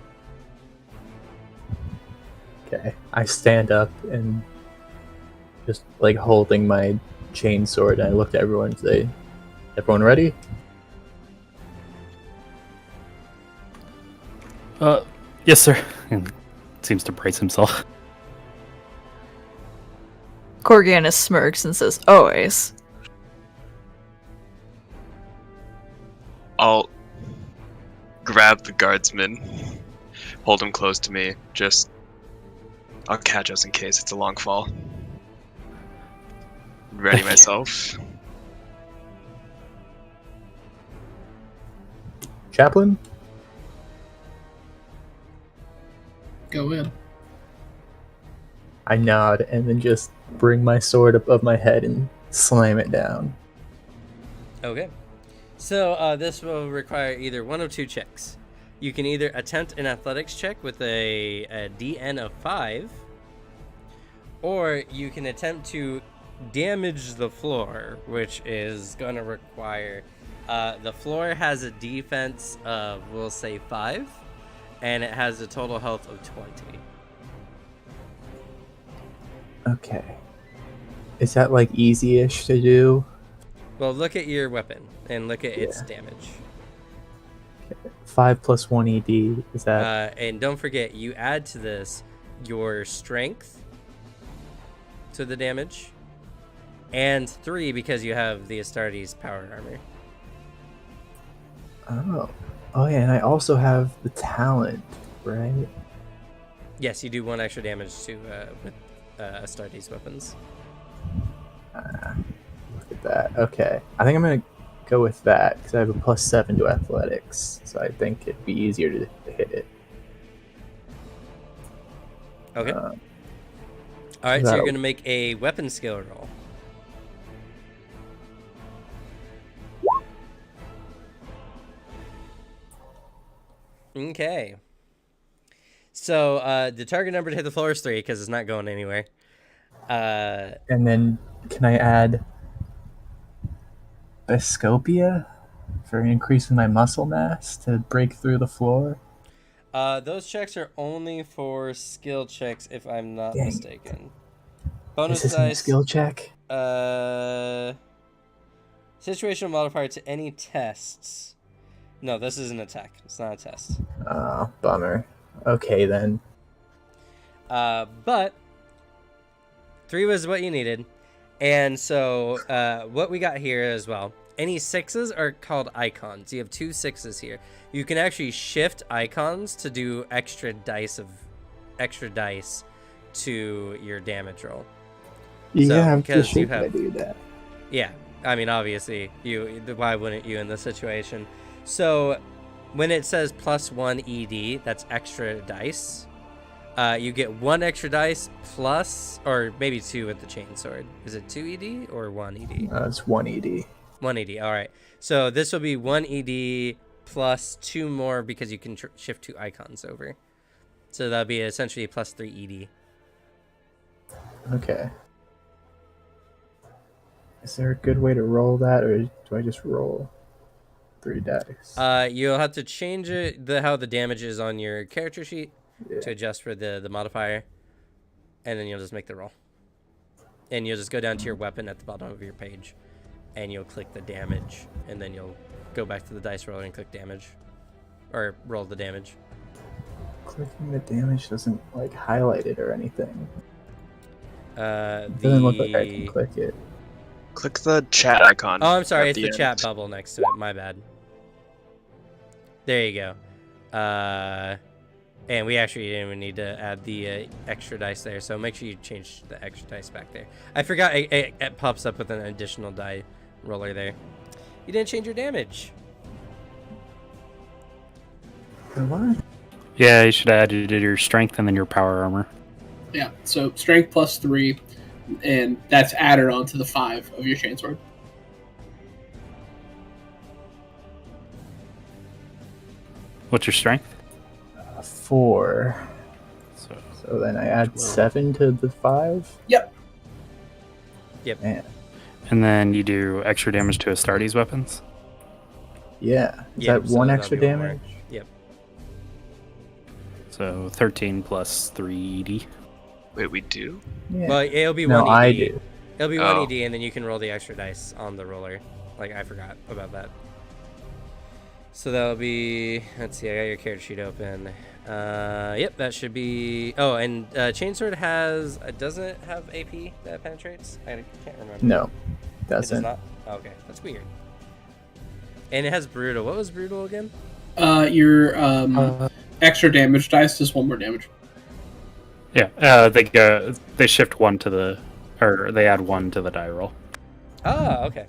Okay. I stand up and just like holding my chain sword, and I look at everyone and say, "Everyone ready?" Yes, sir. And seems to brace himself. Corganus smirks and says, always. I'll grab the guardsman, hold him close to me. I'll catch us in case it's a long fall. Ready myself. Chaplain? Go in. I nod and then just bring my sword above my head and slam it down. Okay. So this will require either one of two checks. You can either attempt an athletics check with a DN of 5, or you can attempt to damage the floor, which is going to require... the floor has a defense of, we'll say, 5, and it has a total health of 20. Okay. Is that like easy-ish to do? Well, look at your weapon and look at its damage. 5 plus 1 ED. Is that... And don't forget, you add to this your strength to the damage, and 3 because you have the Astartes power armor. Oh yeah, and I also have the talent, right? Yes, you do 1 extra damage to with Astartes weapons. Look at that. Okay, I think I'm gonna go with that because I have a +7 to athletics, so I think it'd be easier to hit it. Okay. All right, so you're gonna make a weapon skill roll. Okay. So the target number to hit the floor is 3 because it's not going anywhere. And then can I add Vescopia for increasing my muscle mass to break through the floor? Those checks are only for skill checks, if I'm not Dang. mistaken. Bonus Is this a dice. skill check? Situational modifier to any tests. No, this is an attack. It's not a test. Oh, bummer. Okay then. But 3 was what you needed, and so what we got here as well. Any 6s are called icons. You have 2 6s here. You can actually shift icons to do extra dice to your damage roll. Yeah, because you I have do that. Yeah, I mean, obviously, why wouldn't you in this situation? So, when it says +1 ED, that's extra dice. You get 1 extra dice plus, or maybe 2 with the chainsword. Is it 2 ED or 1 ED? It's 1 ED. 1 ED, all right. So this will be 1 ED plus 2 more because you can shift 2 icons over. So that'll be essentially +3 ED. Okay. Is there a good way to roll that, or do I just roll 3 dice? You'll have to change it, how the damage is on your character sheet to adjust for the modifier, and then you'll just make the roll. And you'll just go down to your weapon at the bottom of your page, and you'll click the damage, and then you'll go back to the dice roller and click damage, or roll the damage. Clicking the damage doesn't like highlight it or anything. It doesn't look like I can click it. Click the chat icon. Oh, I'm sorry, at it's the end. chat bubble next to it. My bad. There you go. And we actually didn't even need to add the extra dice there, so make sure you change the extra dice back there. I forgot it pops up with an additional die roller there. You didn't change your damage. What? Yeah, you should add your strength and then your power armor. Yeah, so strength +3, and that's added on to the 5 of your chainsword. What's your strength? 4. So then I add 7 to the 5? Yep. Man. And then you do extra damage to Astartes weapons? Yeah. Is Yep, that so 1 that'll extra be one more. damage? Yep. So 13 plus 3 ED. Wait, we do? Yeah. Well, it'll be No, 1 ED. I do. It'll be Oh. 1 ED, and then you can roll the extra dice on the roller. Like, I forgot about that. So that'll be... Let's see, I got your character sheet open. Yep, that should be. Oh, and Chainsword has. Doesn't it have AP that penetrates? I can't remember. No, It does doesn't. not? Oh, okay, that's weird. And it has Brutal. What was Brutal again? Your extra damage dice does 1 more damage. Yeah, they shift 1 to the, or they add 1 to the die roll. Ah, okay.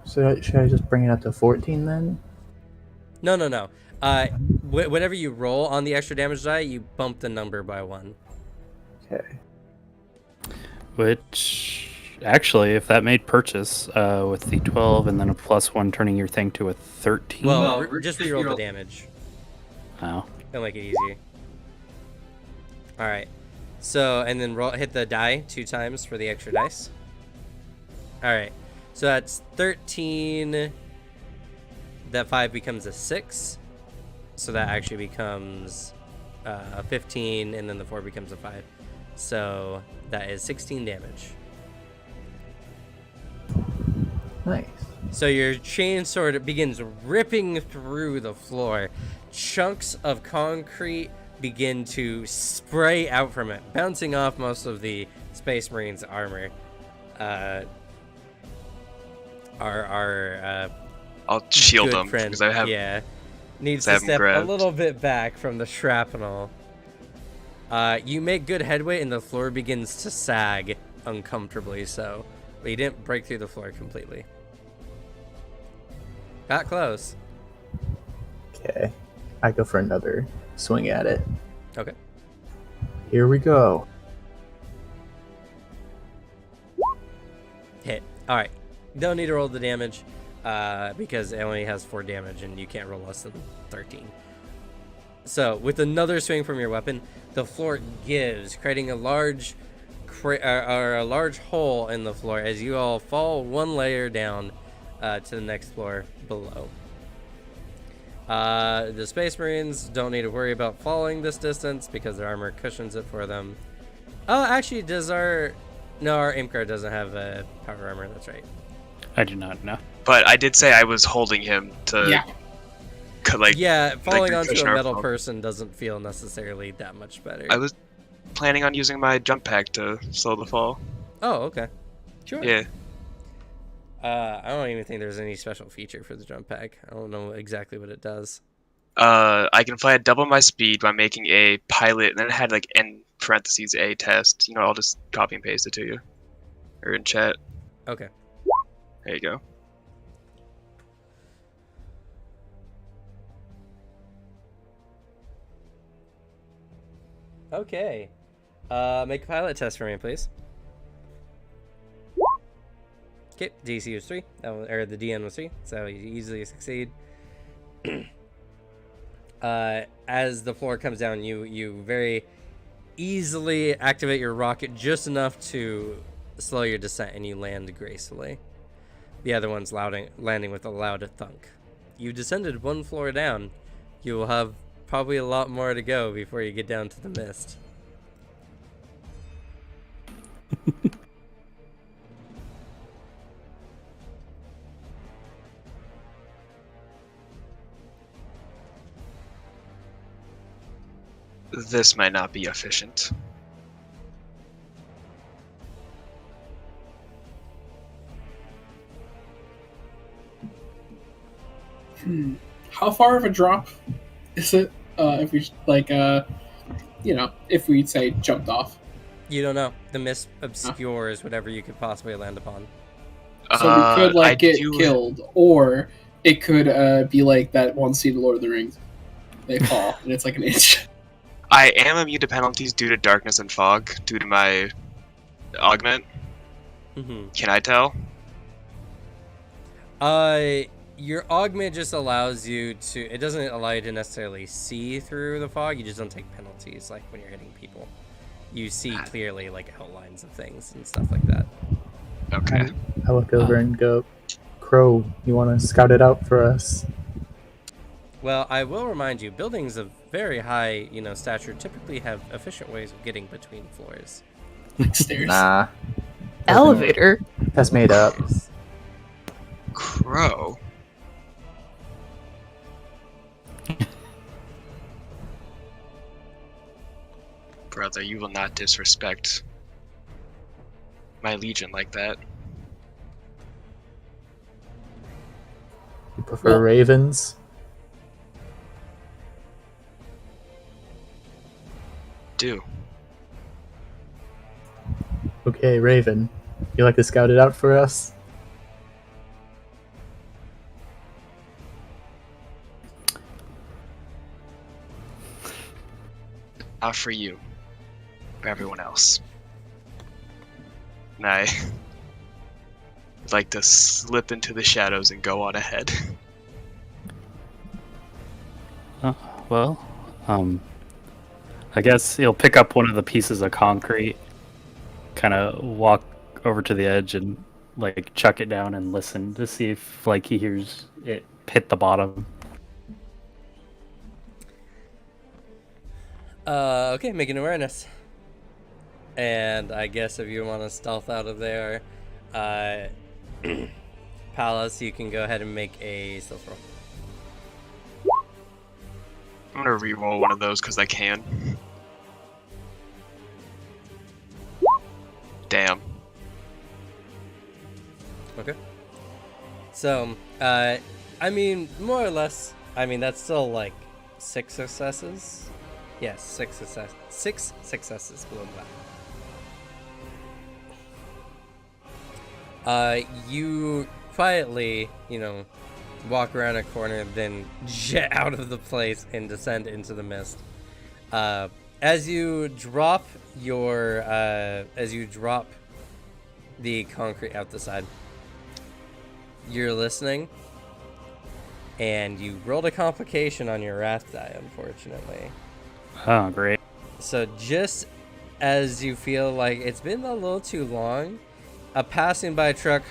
So should I just bring it up to 14 then? No. Whenever you roll on the extra damage die, you bump the number by 1. Okay. Which, actually, if that made purchase with the 12 and then a +1 turning your thing to a 13. Well, just reroll the damage. Oh. It'll make it easy. Alright. So, and then hit the die 2 times for the extra dice. Alright. So that's 13. That 5 becomes a 6. So that actually becomes 15, and then the 4 becomes a 5. So that is 16 damage. Nice. So your chainsword begins ripping through the floor. Chunks of concrete begin to spray out from it, bouncing off most of the Space Marines' armor. I'll shield good them friend, because I have. needs I to have 'em step a grabbed. little bit back from the shrapnel. You make good headway, and the floor begins to sag uncomfortably. So, but you didn't break through the floor completely. Got close. Okay. I go for another swing at it. Okay. Here we go. Hit. All right. Don't need to roll the damage because it only has 4 damage, and you can't roll less than 13. So, with another swing from your weapon, the floor gives, creating a large hole in the floor as you all fall 1 layer down to the next floor below. The Space Marines don't need to worry about falling this distance because their armor cushions it for them. Oh, actually, our Imkar doesn't have a power armor. That's right. I do not know. But I did say I was holding him to. Yeah. Falling onto cushion a our metal fall. person doesn't feel necessarily that much better. I was planning on using my jump pack to slow the fall. Oh, okay. Sure. Yeah. I don't even think there's any special feature for the jump pack. I don't know exactly what it does. I can fly at double my speed by making a pilot, and then it had like in parentheses a test. I'll just copy and paste it to you, or in chat. Okay. There you go. Okay. Make a pilot test for me, please. Okay, DC was 3, or the DN was 3, so you easily succeed. As the floor comes down, you very easily activate your rocket just enough to slow your descent, and you land gracefully. The other one's landing with a loud thunk. You descended 1 floor down. You will have probably a lot more to go before you get down to the mist. This might not be efficient. How far of a drop is it? If we if we say jumped off. You don't know. The mist obscures whatever you could possibly land upon. So we could I get do- killed, or it could be like that one scene in Lord of the Rings. They fall, and it's like an inch. I am immune to penalties due to darkness and fog, due to my augment. Mm-hmm. Can I tell? Your augment just allows you to. It doesn't allow you to necessarily see through the fog. You just don't take penalties, like when you're hitting people. You see clearly, like outlines of things and stuff like that. Okay. I look over and go, Crow, you want to scout it out for us? Well, I will remind you, buildings of very high, stature typically have efficient ways of getting between floors. Like stairs. Nah. Elevator. That's made up. Crow. brother, you will not disrespect my legion like that. You prefer ravens? Do. Okay, Raven. You like to scout it out for us? Not for you. For everyone else. And I would like to slip into the shadows and go on ahead. Well, I guess he'll pick up one of the pieces of concrete, kind of walk over to the edge and like chuck it down and listen to see if like he hears it hit the bottom. Okay, make an awareness. And I guess if you want to stealth out of there, Palace, you can go ahead and make a stealth roll. I'm gonna re-roll one of those because I can. Damn. Okay. So, I mean, more or less, I mean, that's still like 6 successes. Yes, 6 successes below that. You quietly, walk around a corner, then jet out of the place and descend into the mist. As you drop the concrete out the side, you're listening, and you rolled a complication on your wrath die, unfortunately. Oh, great. So just as you feel like it's been a little too long, a passing by truck,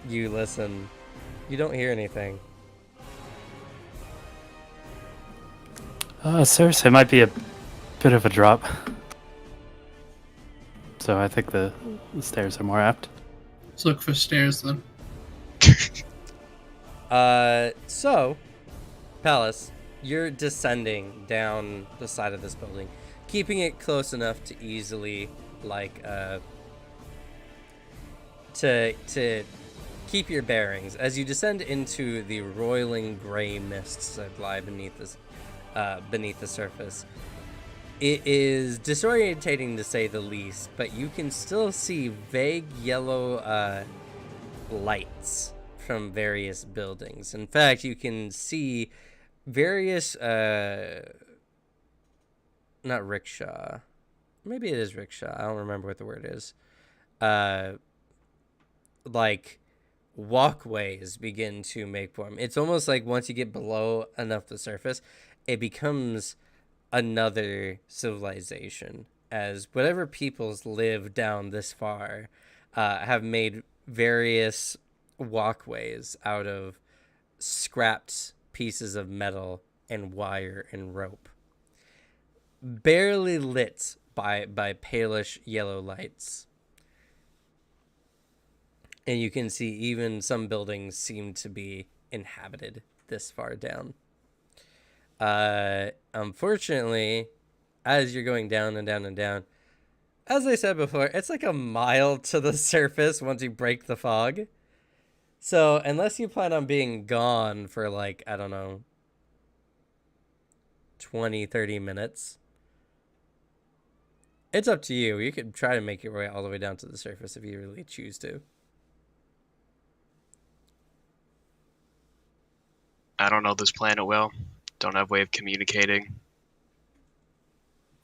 you listen. You don't hear anything. Seriously, it might be a bit of a drop. So I think the stairs are more apt. Let's look for stairs then. So, Palace, you're descending down the side of this building, keeping it close enough to easily, to keep your bearings as you descend into the roiling gray mists that lie beneath the surface. It is disorientating to say the least, but you can still see vague yellow lights from various buildings. In fact, you can see various not rickshaw. Maybe it is rickshaw. I don't remember what the word is. Like walkways begin to make form. It's almost like once you get below enough the surface, it becomes another civilization, as whatever peoples live down this far have made various walkways out of scrapped pieces of metal and wire and rope, barely lit by palish yellow lights. And you can see even some buildings seem to be inhabited this far down. Unfortunately, as you're going down and down and down, as I said before, it's like a mile to the surface once you break the fog. So unless you plan on being gone for like, I don't know, 20, 30 minutes, it's up to you. You could try to make your way all the way down to the surface if you really choose to. I don't know this planet well. Don't have a way of communicating.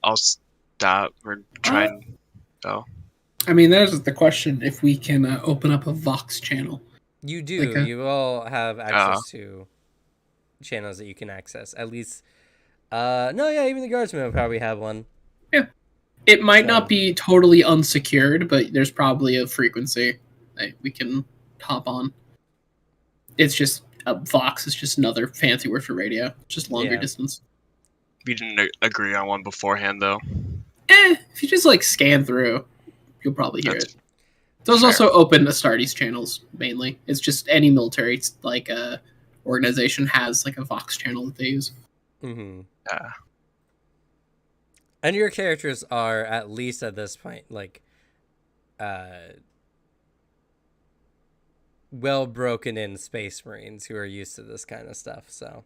I'll stop or try and go. I mean, there's the question if we can open up a Vox channel. You do. Like you all have access to channels that you can access. At least, no, yeah, even the guardsmen will probably have one. Yeah. It might not be totally unsecured, but there's probably a frequency that we can hop on. It's just, Vox is just another fancy word for radio. Just longer distance. We didn't agree on one beforehand, though. If you just, scan through, you'll probably hear it. Those also open Astartes channels, mainly. It's just any military, organization has like a Vox channel that they use. Mm-hmm. Yeah. And your characters are, at least at this point, like, well broken in Space Marines who are used to this kind of stuff, so.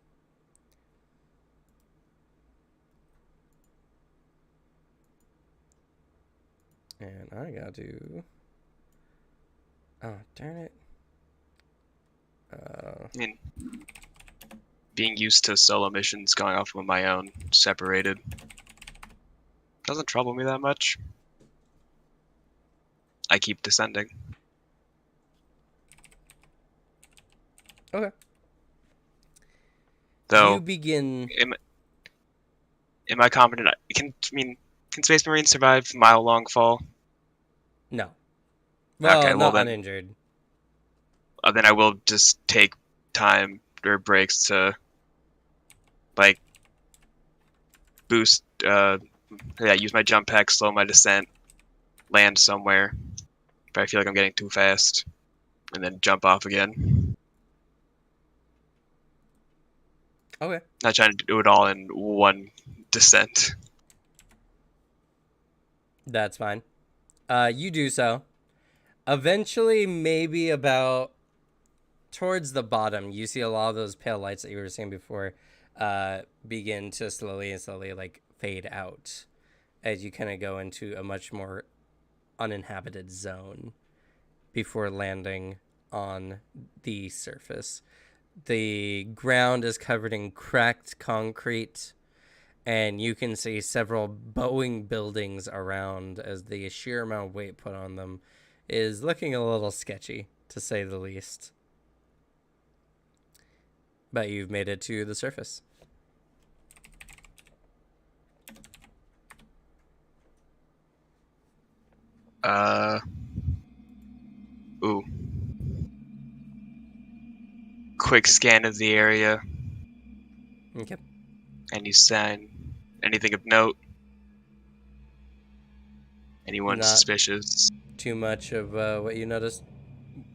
And I gotta do. Oh, darn it. I mean, being used to solo missions, going off on my own, separated, doesn't trouble me that much. I keep descending. Okay. Though, You begin. am I confident? Can Space Marines survive mile-long fall? No. Well, Okay, well not then- uninjured. Then I will just take time or breaks to, like, boost, use my jump pack, slow my descent, land somewhere if I feel like I'm getting too fast, and then jump off again. Okay. Not trying to do it all in one descent. That's fine. You do so. Eventually, maybe about towards the bottom, you see a lot of those pale lights that you were seeing before begin to slowly like fade out as you kind of go into a much more uninhabited zone before landing on the surface. The ground is covered in cracked concrete, and you can see several Boeing buildings around as the sheer amount of weight put on them is looking a little sketchy, to say the least. But you've made it to the surface. Ooh. Quick scan of the area. Okay. Any sign? Anything of note? Anyone Not- suspicious? Too much of what you noticed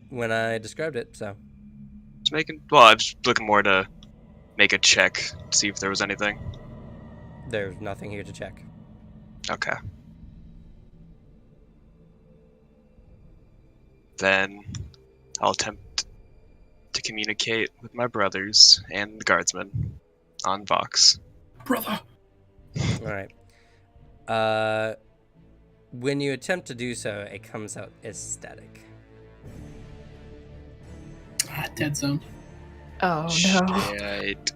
when I described it, so. I was looking more to make a check, see if there was anything. There's nothing here to check. Okay. Then I'll attempt to communicate with my brothers and the guardsmen on Vox. Brother. All right. When you attempt to do so, it comes out as static. Dead zone. Oh no. Shit.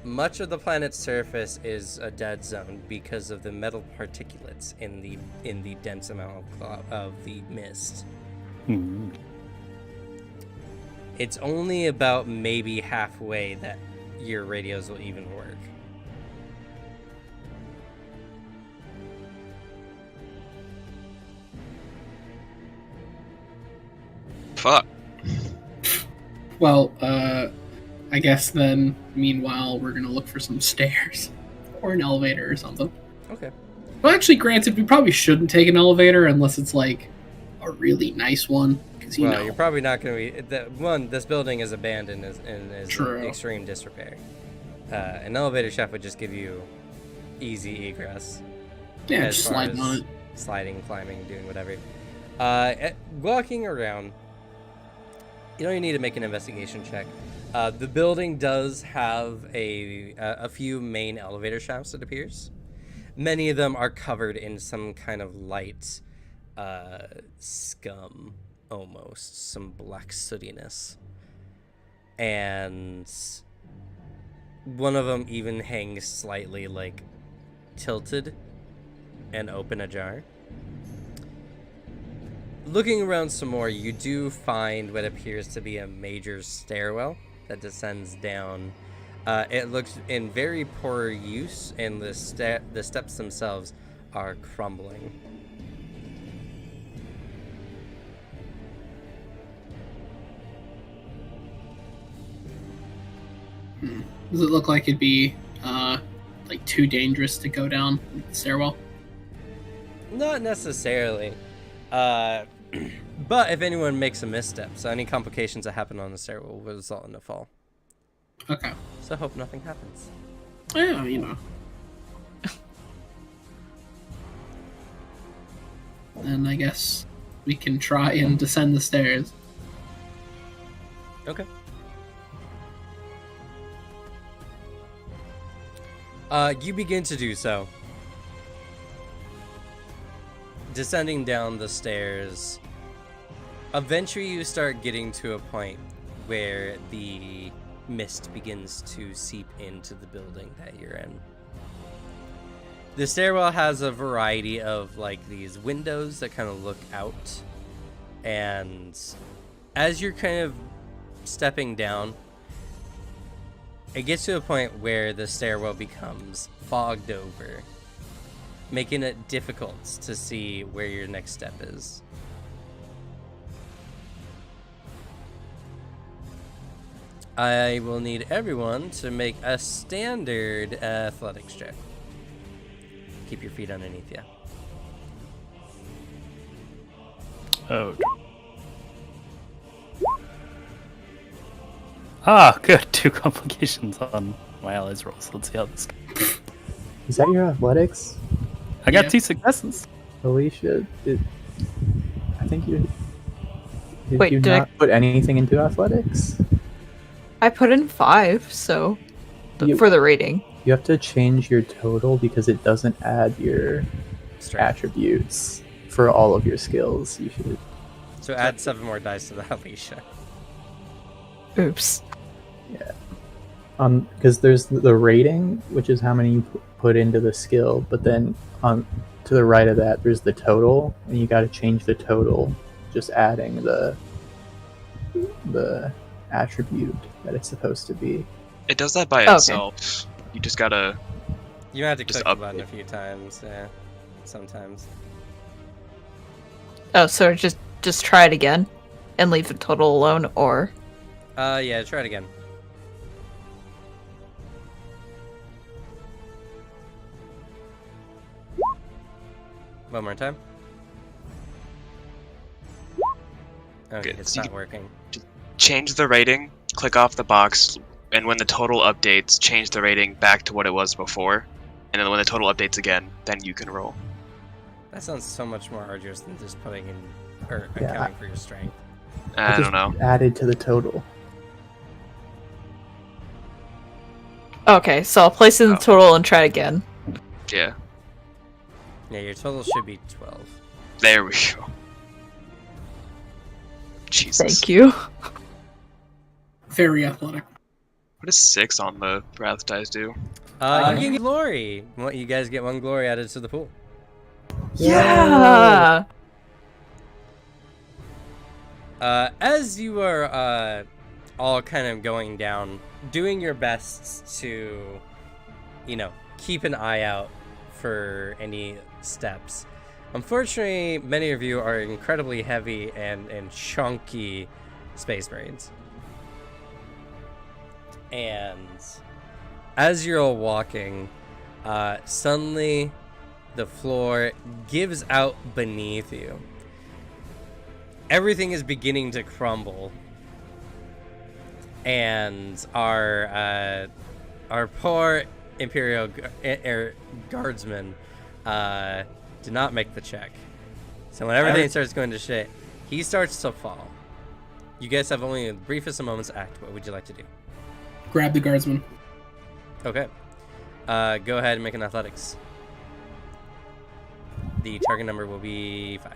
Much of the planet's surface is a dead zone because of the metal particulates in the dense amount of the mist. Hmm. It's only about maybe halfway that your radios will even work. Fuck. Well, I guess then, meanwhile, we're gonna look for some stairs. Or an elevator or something. Okay. Well, actually, granted, we probably shouldn't take an elevator unless it's, like, a really nice one. Because, you know... You're probably not going to be... This building is abandoned and is True. in extreme disrepair. An elevator shaft would just give you easy egress. Yeah, as just far sliding as on it. Sliding, climbing, doing whatever. Walking around, you don't need to make an investigation check. The building does have a few main elevator shafts, it appears. Many of them are covered in some kind of light scum, almost. Some black sootiness. And one of them even hangs slightly, like, tilted and open ajar. Looking around some more, you do find what appears to be a major stairwell that descends down. It looks in very poor use, and the steps themselves are crumbling. Does it look like it'd be, like, too dangerous to go down the stairwell? Not necessarily. But if anyone makes a misstep, so any complications that happen on the stairwell will result in a fall. Okay. So hope nothing happens. Yeah, you know. Then I guess we can try and descend the stairs. Okay. You begin to do so. Descending down the stairs. Eventually you start getting to a point where the mist begins to seep into the building that you're in. The stairwell has a variety of like these windows that kind of look out, and as you're kind of stepping down, it gets to a point where the stairwell becomes fogged over, making it difficult to see where your next step is. I will need everyone to make a standard athletics check. Keep your feet underneath you. Oh. Ah, good. 2 complications on my allies rolls. Let's see how this goes. Is that your athletics? I got Yeah. 2 successes. Holy shit! I think you did. Wait, you did I- not put anything into athletics? I put in 5, so You- for the rating. You have to change your total because it doesn't add your Strength. attributes for all of your skills. You should. So add 7 more dice to that, Alicia. Oops. Because there's the rating, which is how many you put into the skill, but then on to the right of that, there's the total, and you got to change the total, just adding the attribute that it's supposed to be. It does that by Okay. itself. You just gotta. You have to Just click the up button it. a few times, yeah. Sometimes. Oh, so just try it again and leave the total alone, or Yeah, try it again. One more time. Okay, Good. it's So you not working. Change the rating, click off the box, and when the total updates, change the rating back to what it was before. And then when the total updates again, then you can roll. That sounds so much more arduous than just putting in or Yeah, accounting for your strength. I just don't know. Added to the total. okay. So I'll place in the Oh. total and try again. Yeah. Yeah, your total should be 12. There we go. Jesus. Thank you. Very athletic. What does 6 on the wrath dice do? You can get glory. You guys get 1 glory added to the pool. Yeah. As you are all kind of going down, doing your best to, keep an eye out for any steps. Unfortunately, many of you are incredibly heavy and chunky Space Marines. And as you're all walking, suddenly the floor gives out beneath you. Everything is beginning to crumble. And our poor Imperial guardsman did not make the check. So when everything starts going to shit, he starts to fall. You guys have only the briefest of moments to act. What would you like to do? Grab the guardsman. Okay. Go ahead and make an athletics. The target number will be 5.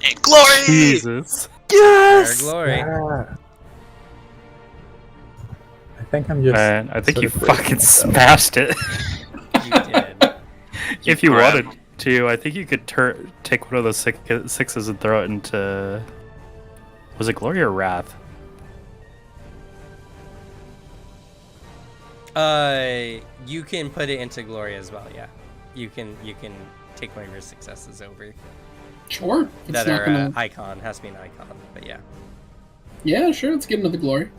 And glory! Jesus. Yes! Glory. Yeah. I think I'm just. Man, I think sort you of bracing fucking myself. smashed it. You did. If you grabbed- wanted to, I think you could take one of those sixes and throw it into. Was it Glory or Wrath? You can put it into glory as well. Yeah, you can take one of your successes over Sure. It's that not are gonna. icon. Has to be an icon, but yeah. Yeah, sure. Let's get another glory.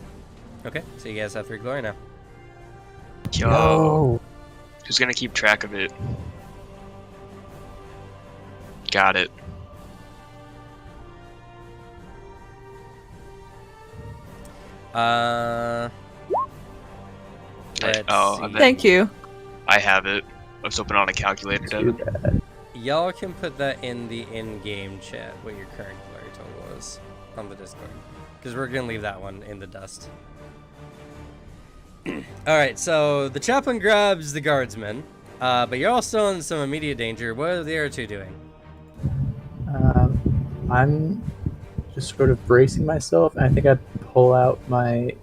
Okay, so you guys have 3 glory now. Yo. No. Who's gonna keep track of it? Got it. Let's Oh, see. and then- Thank you. I have it. I was open on a calculator, Too Devin. bad. Y'all can put that in the in-game chat, what your current glory total is on the Discord. Because we're going to leave that one in the dust. Alright, so the chaplain grabs the guardsman, but you're all still in some immediate danger. What are the other two doing? I'm just sort of bracing myself, and I think I'd pull out my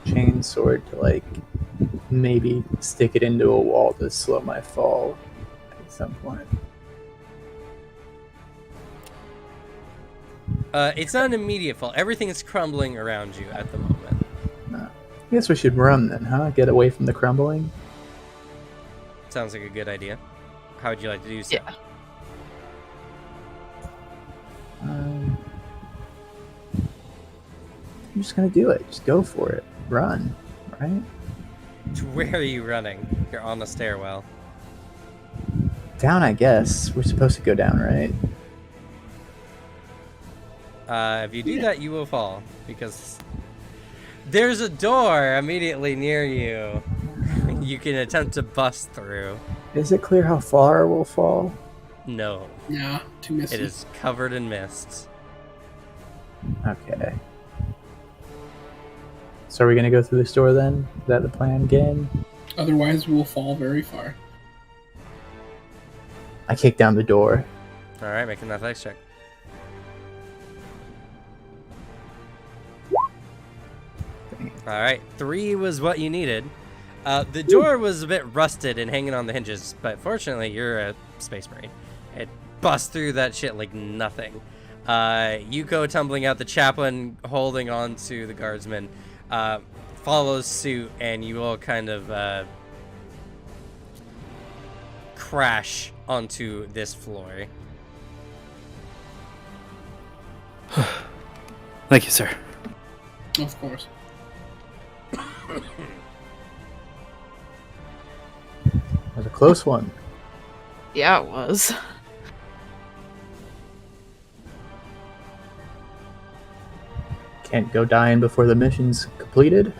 chain sword to, like, maybe stick it into a wall to slow my fall at some point. It's not an immediate fall. Everything is crumbling around you at the moment. I guess we should run then, huh? Get away from the crumbling. Sounds like a good idea. How would you like to do so? Yeah. I'm just gonna do it. Just go for it. Run, right? Where are you running? You're on the stairwell. Down, I guess. We're supposed to go down, right? If you do that, you will fall, because there's a door immediately near you. You can attempt to bust through. Is it clear how far we'll fall? No, Yeah, too misty. it is covered in mist. Okay. So are we gonna go through this door then? Is that the plan, gang? Otherwise, we'll fall very far. I kick down the door. All right, make an athletics check. All right, 3 was what you needed. The door was a bit rusted and hanging on the hinges, but fortunately, you're a space marine. It busts through that shit like nothing. You go tumbling out. The chaplain, holding on to the guardsman, follows suit, and you all kind of crash onto this floor. Thank you, sir. Of course. That was a close one. Yeah, it was. Can't go dying before the mission's completed.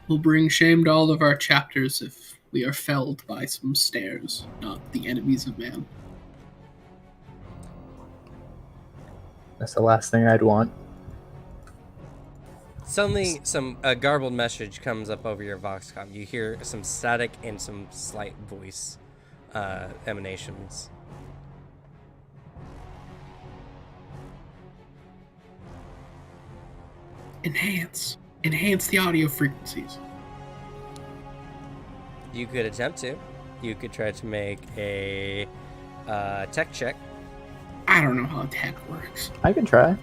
We'll bring shame to all of our chapters if we are felled by some stairs, not the enemies of man. That's the last thing I'd want. Suddenly, a garbled message comes up over your Voxcom. You hear some static and some slight voice emanations. Enhance the audio frequencies. You could attempt to. You could try to make a tech check. I don't know how tech works. I can try.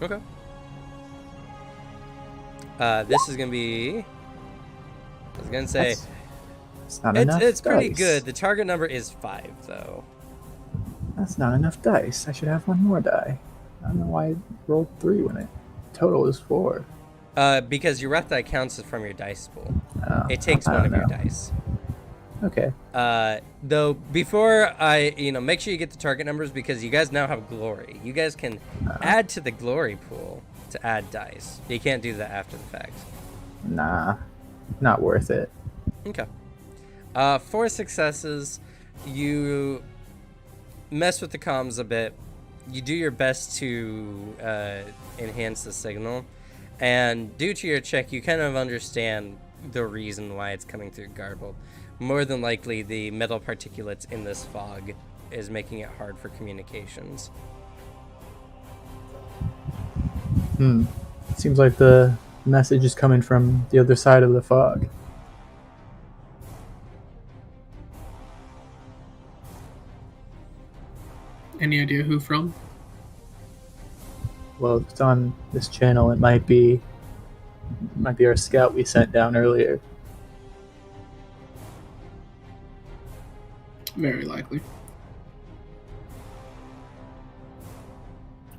Okay. This is gonna be. I was gonna say That's not enough. it's pretty dice. good. The target number is 5, though. That's not enough dice. I should have one more die. I don't know why I rolled 3 when it total is 4. Because your rep die counts from your dice pool. Oh, It takes I one of don't your know. dice. Okay. Though before I, make sure you get the target numbers, because you guys now have glory. You guys can add to the glory pool to add dice. You can't do that after the fact. Nah. Not worth it. Okay. 4 successes. You mess with the comms a bit. You do your best to enhance the signal. And due to your check, you kind of understand the reason why it's coming through garbled. More than likely, the metal particulates in this fog is making it hard for communications. Seems like the message is coming from the other side of the fog. Any idea who from? Well, if it's on this channel, it might be our scout we sent down earlier. Very likely.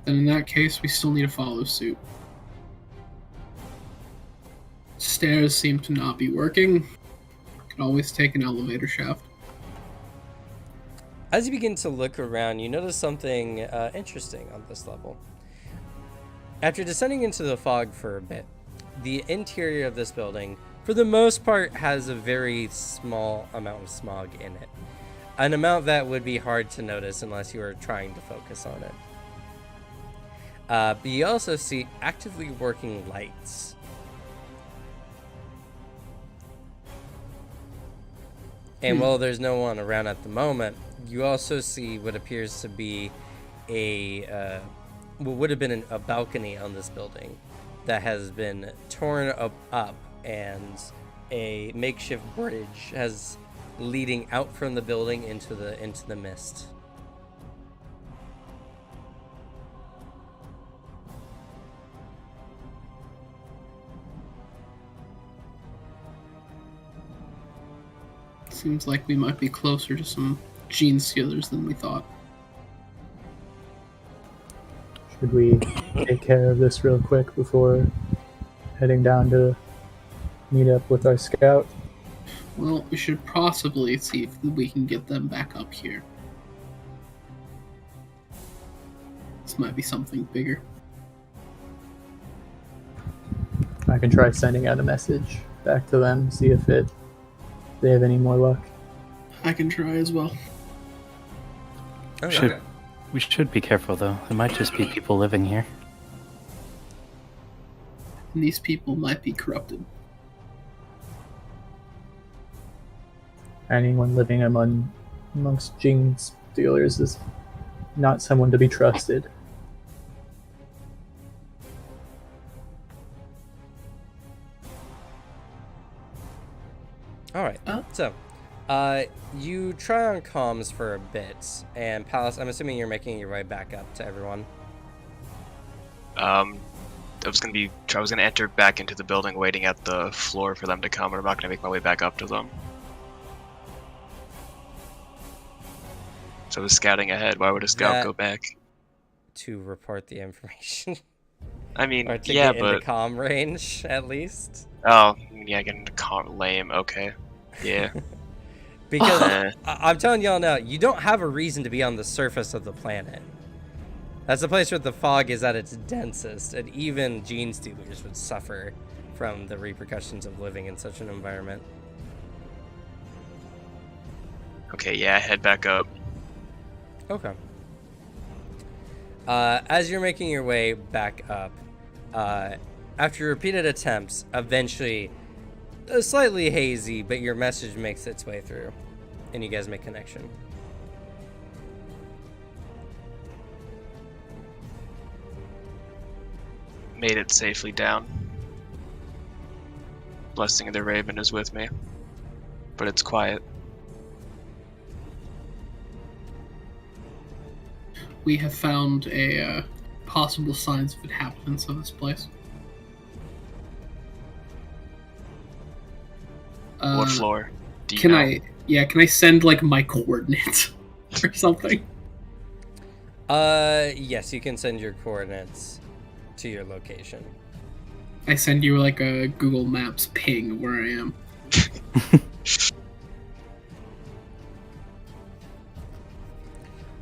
Then in that case, we still need to follow suit. Stairs seem to not be working. Could always take an elevator shaft. As you begin to look around, you notice something interesting on this level. After descending into the fog for a bit, the interior of this building, for the most part, has a very small amount of smog in it. An amount that would be hard to notice unless you were trying to focus on it. But you also see actively working lights. And while there's no one around at the moment, you also see what appears to be what would have been a balcony on this building that has been torn up, and a makeshift bridge has leading out from the building into the mist. Seems like we might be closer to some gene stealers than we thought. Should we take care of this real quick before heading down to meet up with our scout? Well, we should possibly see if we can get them back up here. This might be something bigger. I can try sending out a message back to them, see if they have any more luck. I can try as well. Okay. We should be careful, though. There might just be people living here. And these people might be corrupted. Anyone living amongst gene stealers is not someone to be trusted. All right. So, you try on comms for a bit, and Palace, I'm assuming you're making your way back up to everyone. I was gonna enter back into the building, waiting at the floor for them to come, and I'm not gonna make my way back up to them. So I was scouting ahead. Why would a scout go back? To report the information. I mean, Or to yeah, get but into comm range, at least. oh, yeah, get into lame. Okay, yeah. Because I'm telling y'all now, you don't have a reason to be on the surface of the planet. That's the place where the fog is at its densest, and even gene stealers would suffer from the repercussions of living in such an environment. Okay, yeah, head back up. Okay. As you're making your way back up, after repeated attempts, eventually, slightly hazy, but your message makes its way through, and you guys make connection. Made it safely down. Blessing of the Raven is with me, but it's quiet. We have found a possible signs of inhabitants of this place. What floor? Do you Can know? can I send like my coordinates or something? Yes, you can send your coordinates to your location. I send you like a Google Maps ping of where I am.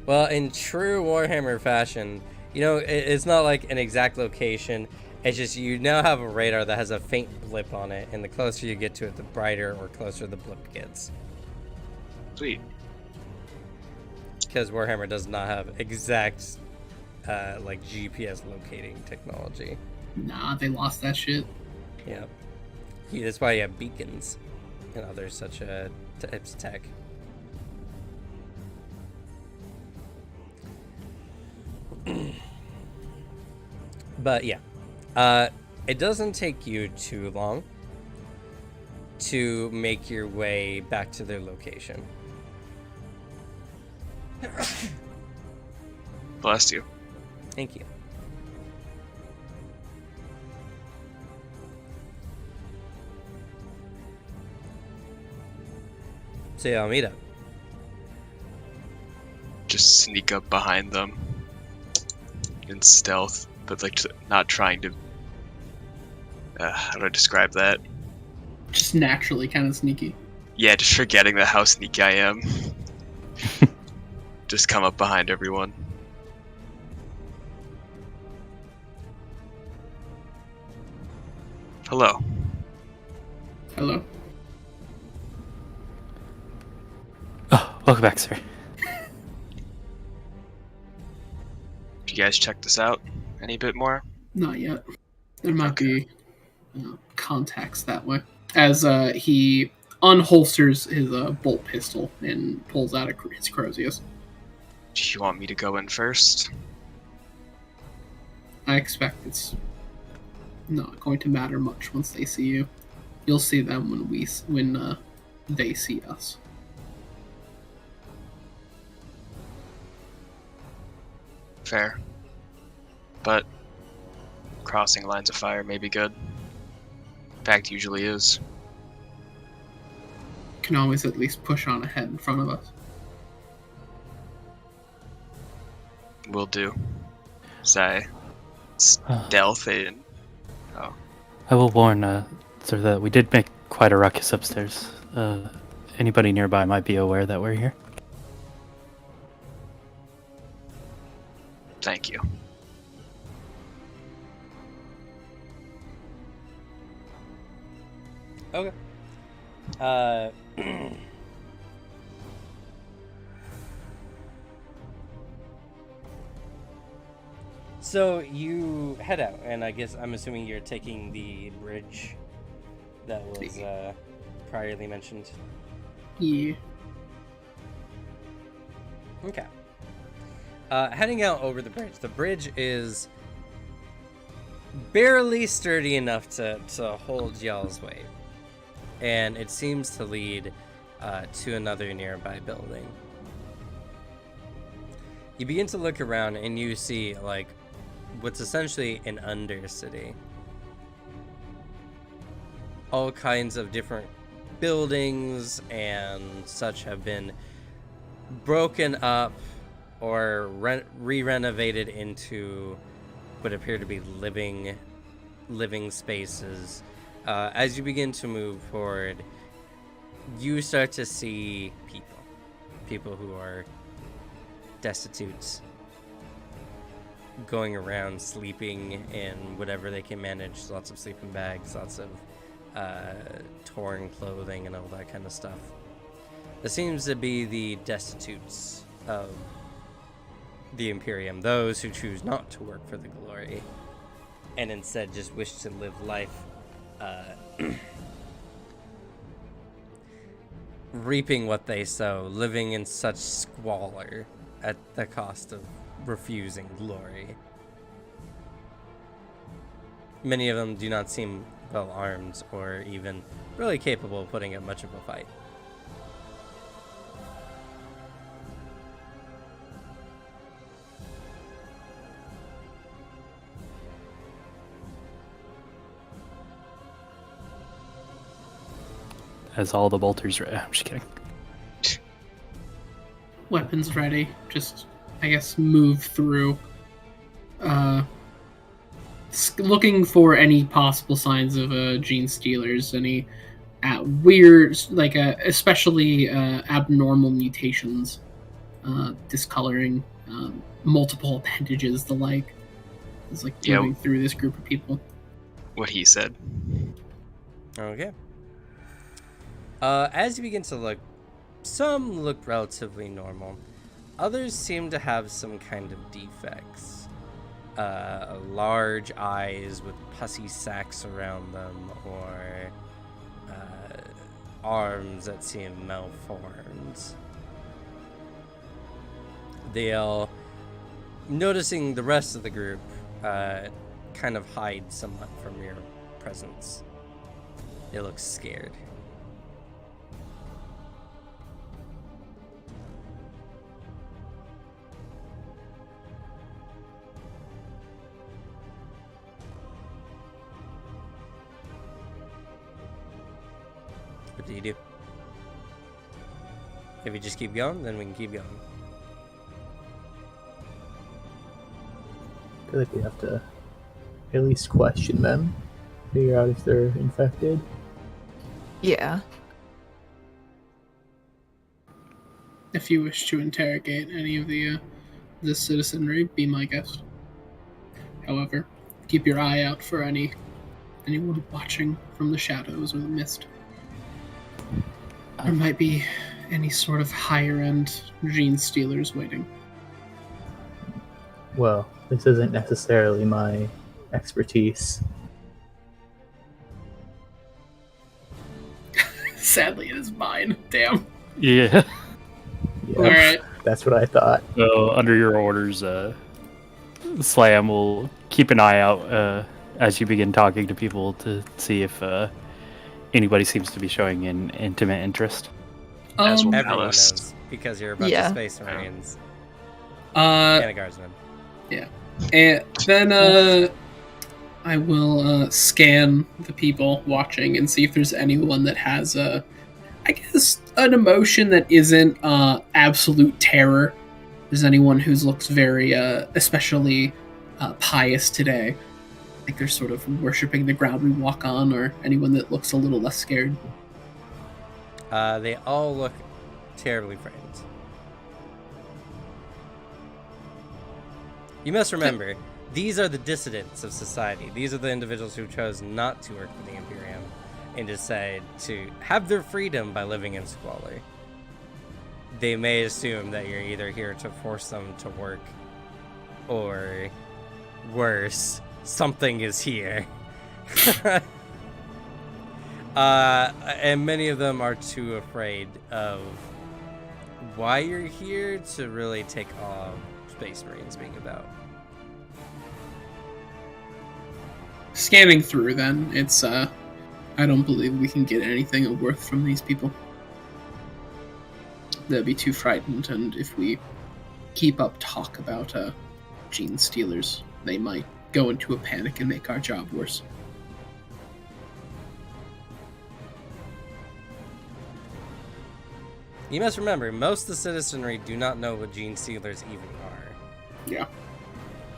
Well, in true Warhammer fashion, you know, it's not like an exact location. It's just you now have a radar that has a faint blip on it, and the closer you get to it, the brighter or closer the blip gets. Sweet. Because Warhammer does not have exact, like, GPS locating technology. Nah, they lost that shit. Yeah. That's why you have beacons and other such types of tech. But yeah, it doesn't take you too long to make your way back to their location. Bless you. Thank you. So yeah, I'll meet up. Just sneak up behind them in stealth, but like not trying to. How do I describe that? Just naturally kind of sneaky. Yeah, just forgetting how sneaky I am. Just come up behind everyone. Hello. Hello. Oh, welcome back, sir. Did you guys check this out any bit more? Not yet. There might be contacts that way. As he unholsters his bolt pistol and pulls out his Crozius. Do you want me to go in first? I expect it's not going to matter much once they see you. You'll see them when they see us. Fair. But crossing lines of fire may be good. In fact, usually is. Can always at least push on ahead in front of us. Will do. Say, stealth and I will warn, sir, that we did make quite a ruckus upstairs. Anybody nearby might be aware that we're here. thank you. Okay. So you head out, and I guess I'm assuming you're taking the bridge that was priorly mentioned. Yeah. Okay. Heading out over the bridge. The bridge is barely sturdy enough to hold y'all's weight. And it seems to lead to another nearby building. You begin to look around and you see, like, what's essentially an undercity. All kinds of different buildings and such have been broken up or re-renovated into what appear to be living spaces. As you begin to move forward, you start to see people who are destitute, going around sleeping in whatever they can manage. Lots of sleeping bags, lots of torn clothing and all that kind of stuff. This seems to be the destitutes of the Imperium, those who choose not to work for the glory and instead just wish to live life reaping what they sow, living in such squalor at the cost of refusing glory. Many of them do not seem well armed or even really capable of putting up much of a fight. As all the bolters ready. I'm just kidding. Weapons ready. Just, I guess, move through. Looking for any possible signs of gene stealers, any weird, like especially abnormal mutations, discoloring, multiple appendages, the like. It's like moving through this group of people. What he said. Okay. As you begin to look, some look relatively normal. Others seem to have some kind of defects. Large eyes with pussy sacs around them, or arms that seem malformed. They'll, noticing the rest of the group, kind of hide somewhat from your presence. They look scared. What do you do? If you just keep going, then we can keep going. I feel like we have to at least question them, figure out if they're infected. Yeah. If you wish to interrogate any of the citizenry, be my guest. However, keep your eye out for any Anyone watching from the shadows or the mist? There might be any sort of higher-end gene stealers waiting. Well, this isn't necessarily my expertise. Sadly, it is mine. Damn. Yeah. Yeah, All right. that's what I thought. So under your orders, Slam will keep an eye out as you begin talking to people to see if anybody seems to be showing an intimate interest. As well. Everyone Alice. knows, because you're a bunch Yeah. of Space Marines Uh, and a Guardsman. and then I will scan the people watching and see if there's anyone that has I guess an emotion that isn't absolute terror. If there's anyone who looks very especially pious today, like they're sort of worshiping the ground we walk on, or anyone that looks a little less scared. They all look terribly frightened. You must remember, these are the dissidents of society. These are the individuals who chose not to work for the Imperium and decide to have their freedom by living in squalor. They may assume that you're either here to force them to work, or worse, something is here. And many of them are too afraid of why you're here to really take awe of Space Marines being about. Scanning through, then it's I don't believe we can get anything of worth from these people. They'll be too frightened, and if we keep up talk about gene stealers, they might go into a panic and make our job worse. You must remember, most of the citizenry do not know what gene stealers even are. Yeah.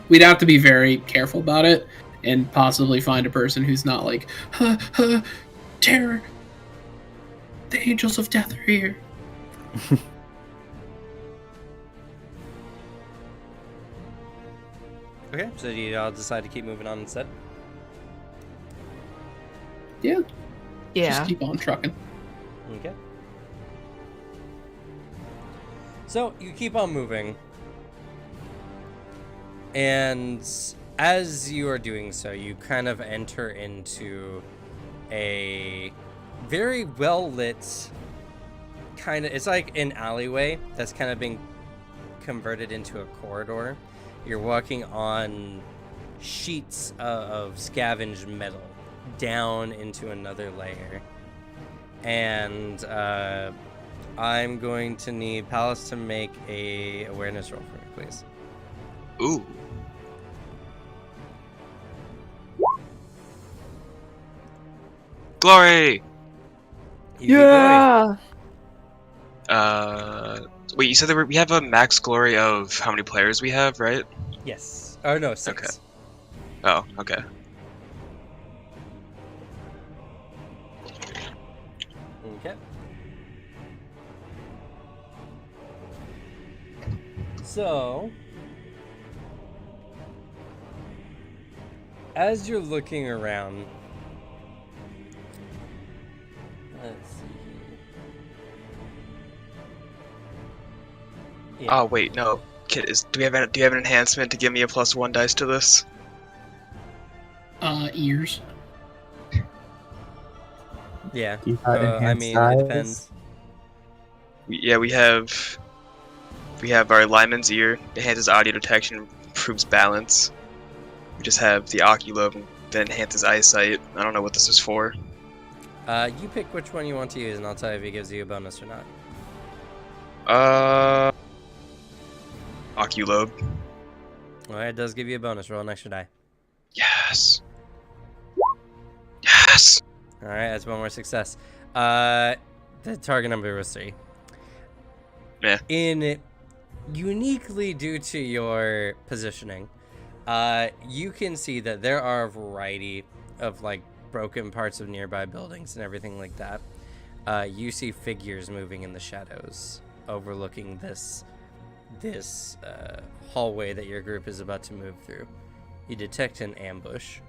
We'd have to be very careful about it, and possibly find a person who's not like, terror, the angels of death are here. Okay, so do you all decide to keep moving on instead? Yeah, Yeah. just keep on trucking. Okay. So you keep on moving, and as you are doing so, you kind of enter into a very well lit kind of, it's like an alleyway that's kind of being converted into a corridor. You're walking on sheets of scavenged metal down into another layer, and I'm going to need Palace to make a awareness roll for me, please. Ooh. Glory! You get glory. Wait, you said we have a max glory of how many players we have, right? Yes. Oh no, 6. Okay. Oh, okay. Okay. So, as you're looking around, let's see here. Yeah. Oh wait, no. Kid, do you have an enhancement to give me a +1 dice to this? Ears. Yeah. Do you got I enhanced mean, eyes? it depends. Yeah, we have our lineman's ear, enhances audio detection, improves balance. We just have the oculobe that enhances eyesight. I don't know what this is for. You pick which one you want to use, and I'll tell you if it gives you a bonus or not. Oculobe. Alright, it does give you a bonus. Roll an extra die. Yes. Yes. Alright, that's one more success. The target number was 3. Yeah. Uniquely due to your positioning, you can see that there are a variety of like broken parts of nearby buildings and everything like that. You see figures moving in the shadows, overlooking this hallway that your group is about to move through. You detect an ambush.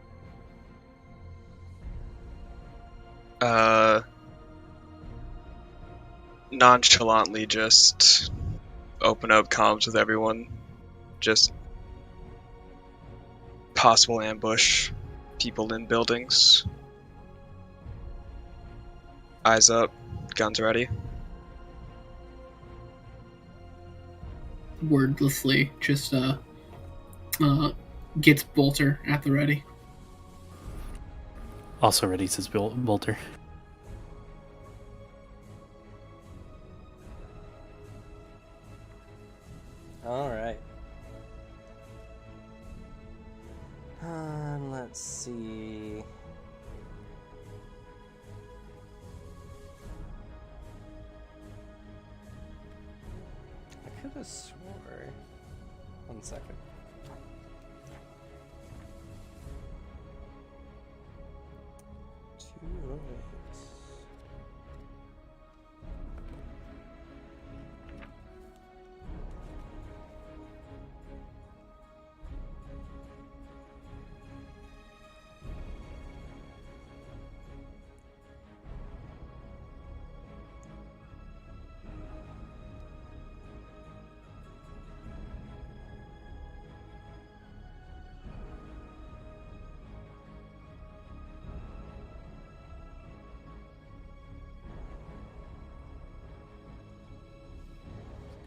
nonchalantly just open up comms with everyone. Just possible ambush, people in buildings. Eyes up, guns ready. Wordlessly, just gets Bolter at the ready. Also ready, says Bolter. All right. Let's see. I could have swore. 1 second. Two.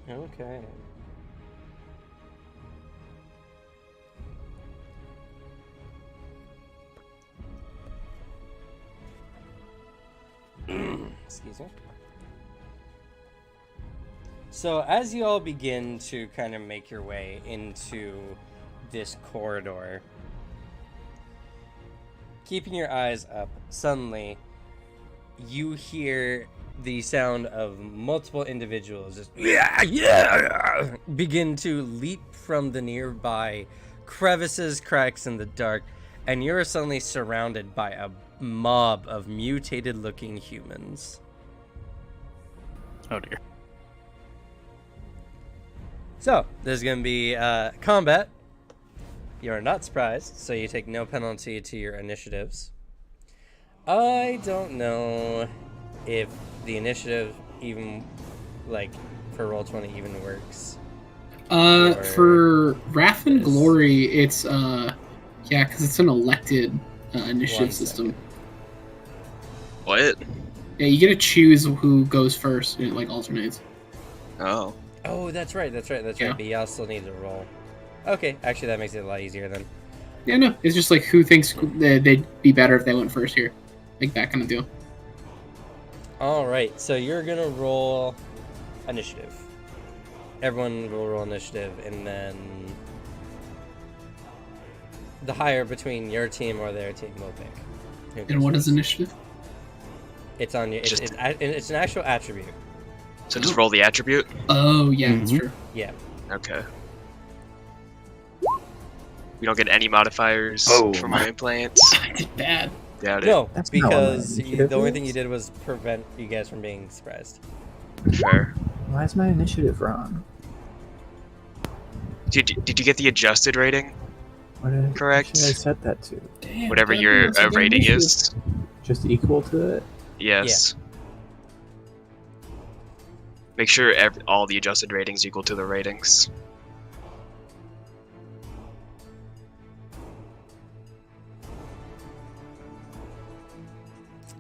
Okay. Excuse me. So as you all begin to kind of make your way into this corridor, keeping your eyes up, suddenly you hear the sound of multiple individuals just begin to leap from the nearby crevices, cracks in the dark, and you're suddenly surrounded by a mob of mutated looking humans. Oh dear. So there's going to be combat. You're not surprised, so you take no penalty to your initiatives. I don't know if the initiative even, like, for Roll20 even works. For Wrath and this. Glory, it's yeah, because it's an elected initiative 1 system. second. What? Yeah, you get to choose who goes first, and it like alternates. Oh. Oh, that's right. Yeah. But y'all still need to roll. Okay, actually that makes it a lot easier then. Yeah, no, it's just like who thinks they'd be better if they went first here, like that kind of deal. All right, so you're gonna roll initiative. Everyone will roll initiative, and then the higher between your team or their team will pick. Who And goes what is first. initiative? It's on you. It's an actual attribute. So just roll the attribute? Oh, yeah, that's Mhm. true. Yeah. Okay. We don't get any modifiers Boom. from our implants. I did bad. Doubt it. No, That's not what because my the initiative only thing is. you did was prevent you guys from being surprised. Fair. Why is my initiative wrong? Did you get the adjusted rating? What Correct. should I set that to? Damn, Whatever that your was a good rating initiative. is? Just equal to it? Yes. Make sure all the adjusted ratings equal to the ratings.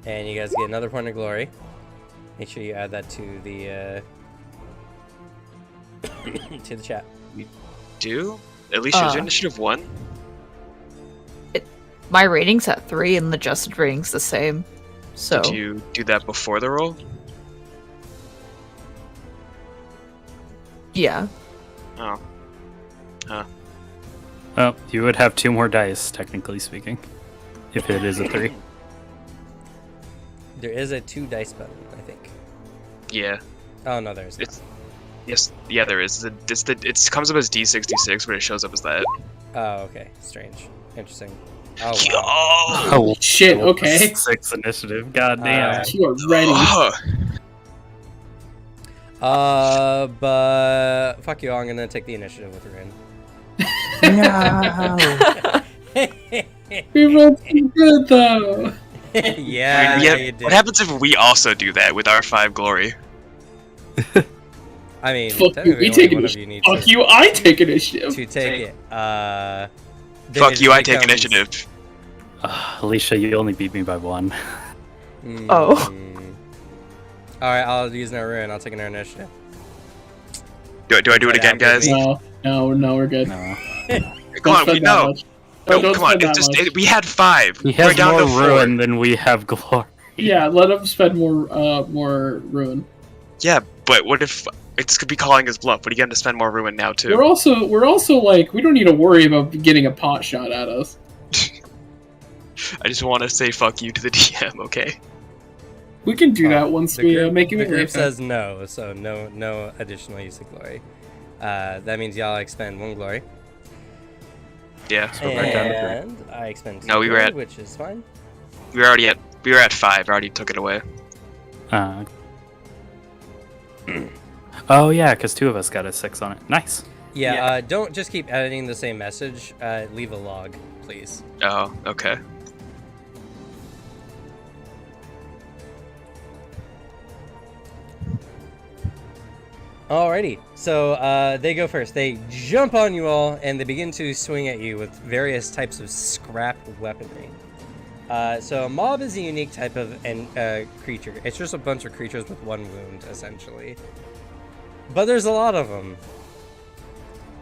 And you guys get another point of glory. Make sure you add that to the to the chat. Do? Alicia, is your Uh. initiative 1? My rating's at 3 and the adjusted rating's the same. So Did you do that before the roll? yeah. Oh. Oh, you would have 2 more dice, technically speaking, if it is a 3. There is a 2 dice button, I think. Yeah. Oh no, there's not. It's yes. Yeah, there is. It comes up as D66, but it shows up as that. Oh, okay. Strange. Interesting. Oh, wow. Yo! Oh, Shit, okay. 6 initiative. God damn. You are ready. But fuck you all, I'm gonna take the initiative with Rin. No! We rolled too good, though. Yeah, I mean, yeah, you did. what happens if we also do that with our 5 glory? I mean, Fuck you, technically we only take one of you initiative. needs Fuck you, I take initiative. to take it. Then Fuck it you, I take becomes- initiative. Alicia, you only beat me by 1. Oh. Alright, I'll use no ruin. I'll take another initiative. Do I do it Get again, out, guys? baby. No, we're good. No. Come on, Don't we spend that know. much. No, Don't come on. spend It's that just much. we had 5. He We're has down more to 4. ruin than we have glory. Yeah, let him spend more ruin. Yeah, but what if it's could be calling his bluff? But he getting to spend more ruin now too. We're also like, we don't need to worry about getting a pot shot at us. I just want to say fuck you to the DM, okay? We can do that once The we group, make him the a group effect. says no, so no additional use of glory. That means y'all expend 1 glory. Yeah. So we're back down to 3. And I expend 2 No, we were glory, at- which is fine. We were at 5. I already took it away. Oh yeah, because 2 of us got a 6 on it. Nice. Yeah, don't just keep editing the same message. Leave a log, please. Oh, okay. Alrighty, so they go first. They jump on you all, and they begin to swing at you with various types of scrap weaponry. So a mob is a unique type of creature. It's just a bunch of creatures with 1 wound, essentially. But there's a lot of them.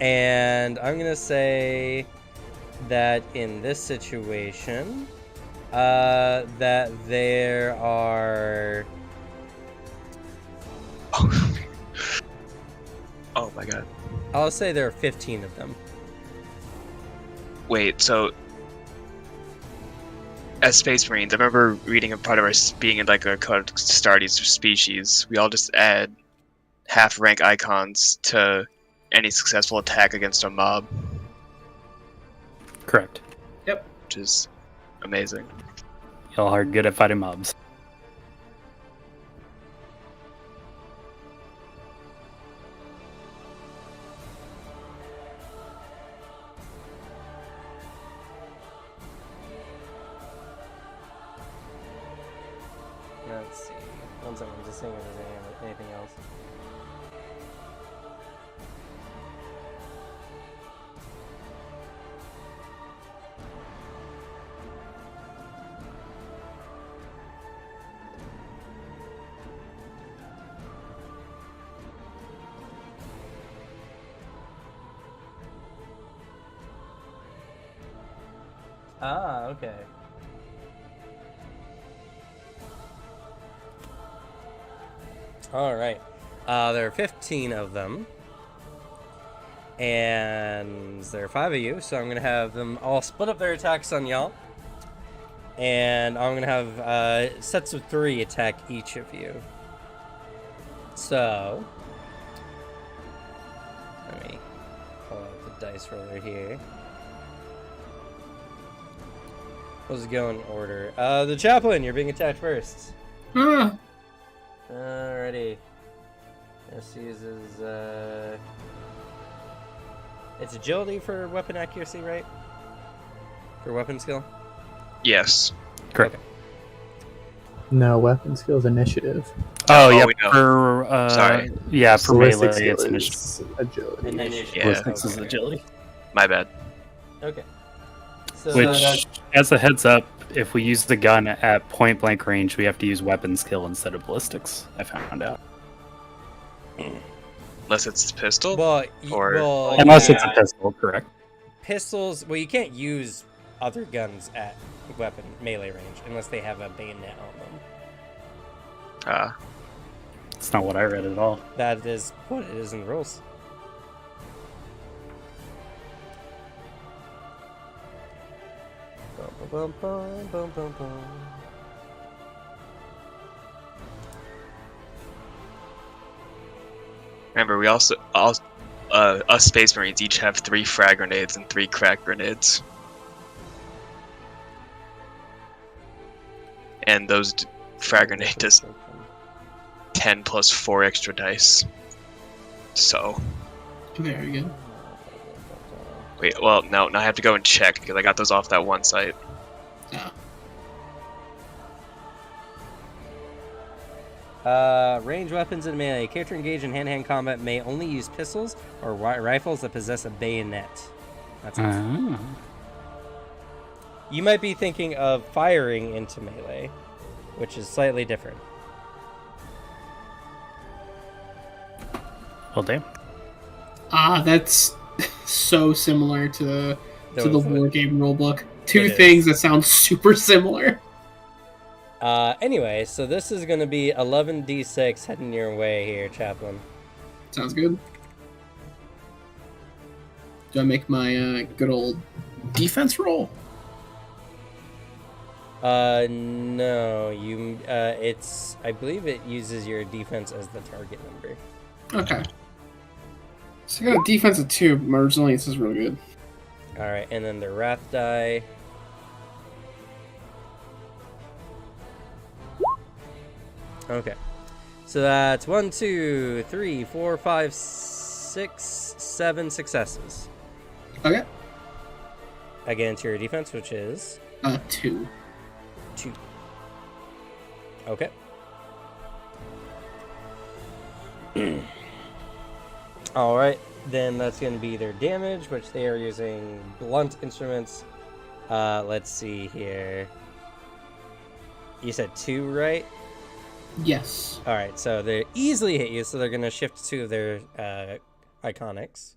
And I'm going to say that in this situation, that there are... Oh my god. I'll say there are 15 of them. Wait, so as Space Marines, I remember reading a part of our being in like a code Astartes species. We all just add half rank icons to any successful attack against a mob, Correct. which is amazing. Y'all are good at fighting mobs. Let's see. One second, I'm just seeing if there's anything else. Ah, okay. All right. There are 15 of them. And there are 5 of you, so I'm going to have them all split up their attacks on y'all. And I'm going to have sets of 3 attack each of you. So, let me pull out the dice roller here. Let's go in order. The chaplain, you're being attacked first. Ah, Alrighty. This uses, it's agility for weapon accuracy, right? For weapon skill? Yes. Correct. Okay. No, weapon skills initiative. Oh, Oh, yeah. we know. For Sorry. Yeah, for Ballistic melee, skill it's is initiative. agility. Initiative. Yeah. Ballistics is Okay. agility. My bad. Okay. So Which, as a heads up, if we use the gun at point blank range, we have to use weapon skill instead of ballistics. I found out. Unless it's pistol. well, or- Unless it's yeah, a pistol, correct? pistols. Well, you can't use other guns at weapon melee range unless they have a bayonet on them. Ah. It's not what I read at all. That is what it is in the rules. Bum, bum, bum, bum, bum, bum. Remember, we also us Space Marines each have 3 frag grenades and 3 crack grenades. And those frag grenade does 10 plus 4 extra dice. So, very good. wait, well, no, I have to go and check because I got those off that one site. Yeah. Range weapons in melee. Character engaged in hand-to-hand combat may only use pistols or rifles that possess a bayonet. That's it. You might be thinking of firing into melee, which is slightly different. Well, damn. That's so similar to the war game rulebook. Two It things is. that sound super similar. Anyway, so this is going to be 11d6 heading your way here, Chaplain. Sounds good. Do I make my good old defense roll? No, you, I believe it uses your defense as the target number. Okay. So I got a defense of 2, but my resilience is really good. Alright, and then the wrath die. Okay. So that's 1, 2, 3, 4, 5, 6, 7 successes. Okay. Against your defense, which is 2. 2. Okay. Alright, then that's going to be their damage, which they are using blunt instruments. Let's see here. You said 2, right? Yes. Alright, so they easily hit you, so they're going to shift 2 of their iconics.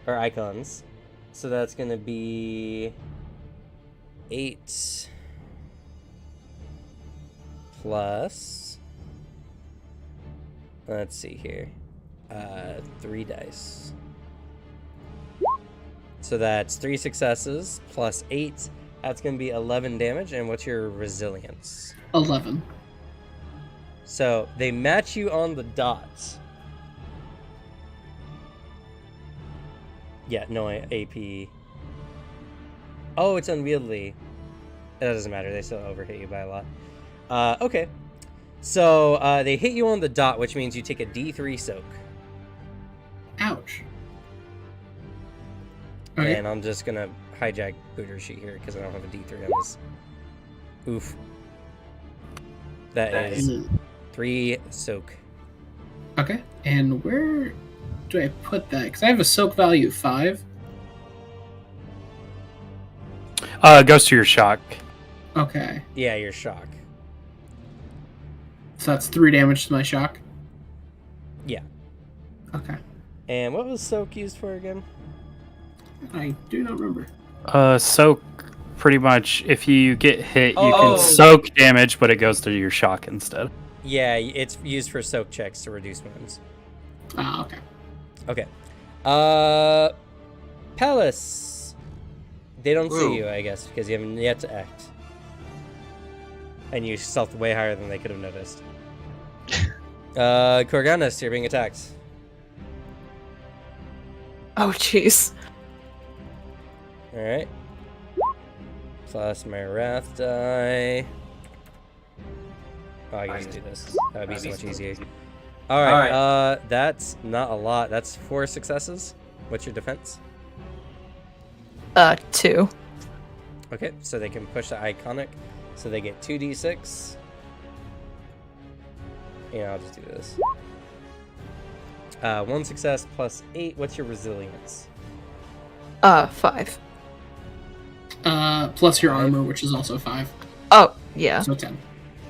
Or icons. So that's going to be 8 plus, let's see here, 3 dice. So that's 3 successes plus 8. That's going to be 11 damage. And what's your resilience? 11. So they match you on the dots. Yeah, no AP. Oh, it's unwieldy. That doesn't matter. They still overhit you by a lot. Okay. So they hit you on the dot, which means you take a D3 soak. Ouch. Okay. And I'm just gonna hijack Booter's sheet here because I don't have a D3 on this. Oof. That is 3 soak. Okay. And where do I put that? Because I have a soak value of 5. Goes to your shock. Okay. Yeah, your shock. So that's 3 damage to my shock? Yeah. Okay. And what was soak used for again? I do not remember. Soak, pretty much, if you get hit, you Oh. can soak damage, but it goes to your shock instead. Yeah, it's used for soak checks to reduce wounds. Ah, okay. Okay. Palace. They don't Ooh. see you, I guess, because you haven't yet to act. And you stealthed way higher than they could have noticed. Korganis, you're being attacked. Oh, jeez. Alright. Plus my wrath die. Oh, I can just do this. That would be so much easier. Alright, that's not a lot. That's 4 successes. What's your defense? 2. Okay, so they can push the iconic. So they get 2d6. Yeah, I'll just do this. 1 success plus 8. What's your resilience? 5. Plus your armor, which is also 5. Oh, yeah. So 10.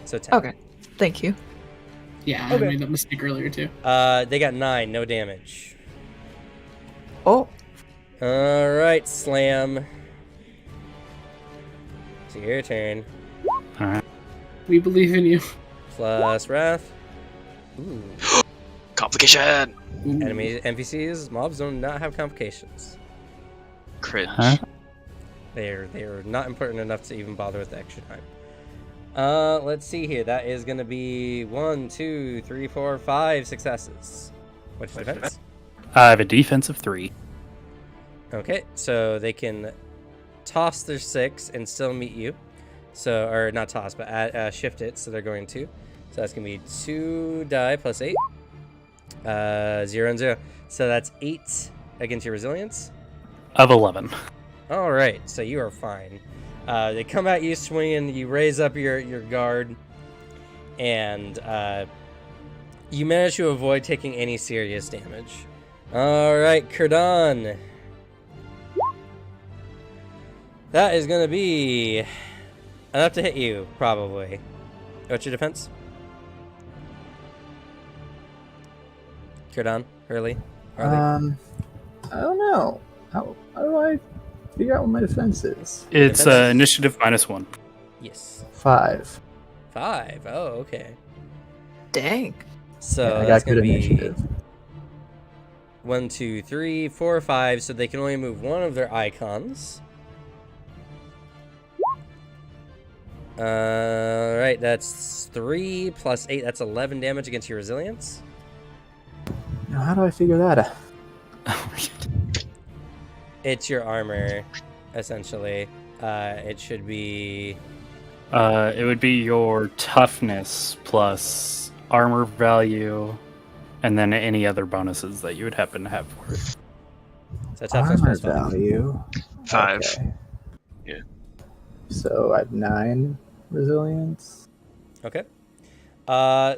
So 10. Okay. Thank you. Yeah, I Okay. made that mistake earlier too. They got 9, no damage. Oh. Alright, Slam. It's your turn. Alright. We believe in you. Plus Wrath. Ooh. Complication! Ooh. Enemies, NPCs, mobs do not have complications. Cringe. Huh? They're not important enough to even bother with the extra time. Let's see here. That is gonna be 1, 2, 3, 4, 5 successes. What's your defense? I have a defense of 3. Okay, so they can toss their 6 and still meet you. So, or not toss, but shift it. So they're going to. So that's gonna be 2 die plus 8. 0 and 0. So that's 8 against your resilience. Of 11. All right, so you are fine. They come at you swinging. You raise up your guard, and you manage to avoid taking any serious damage. All right, Kurdan. That is gonna be enough to hit you, probably. What's your defense? Kurdan, Hurley, Harley. I don't know. How do I figure out what my defense is? It's Defense? initiative -1. Yes. 5. 5. Oh, okay. Dang. So Yeah, I that's got good gonna be initiative. 1, 2, 3, 4, 5. So they can only move one of their icons. Alright, that's 3 plus 8. That's 11 damage against your resilience. Now, how do I figure that out? Oh my god. It's your armor, essentially. It should be... It would be your toughness plus armor value, and then any other bonuses that you would happen to have for it. So toughness Armor plus 5. value. 5. Okay. Yeah. So I have 9 resilience. Okay.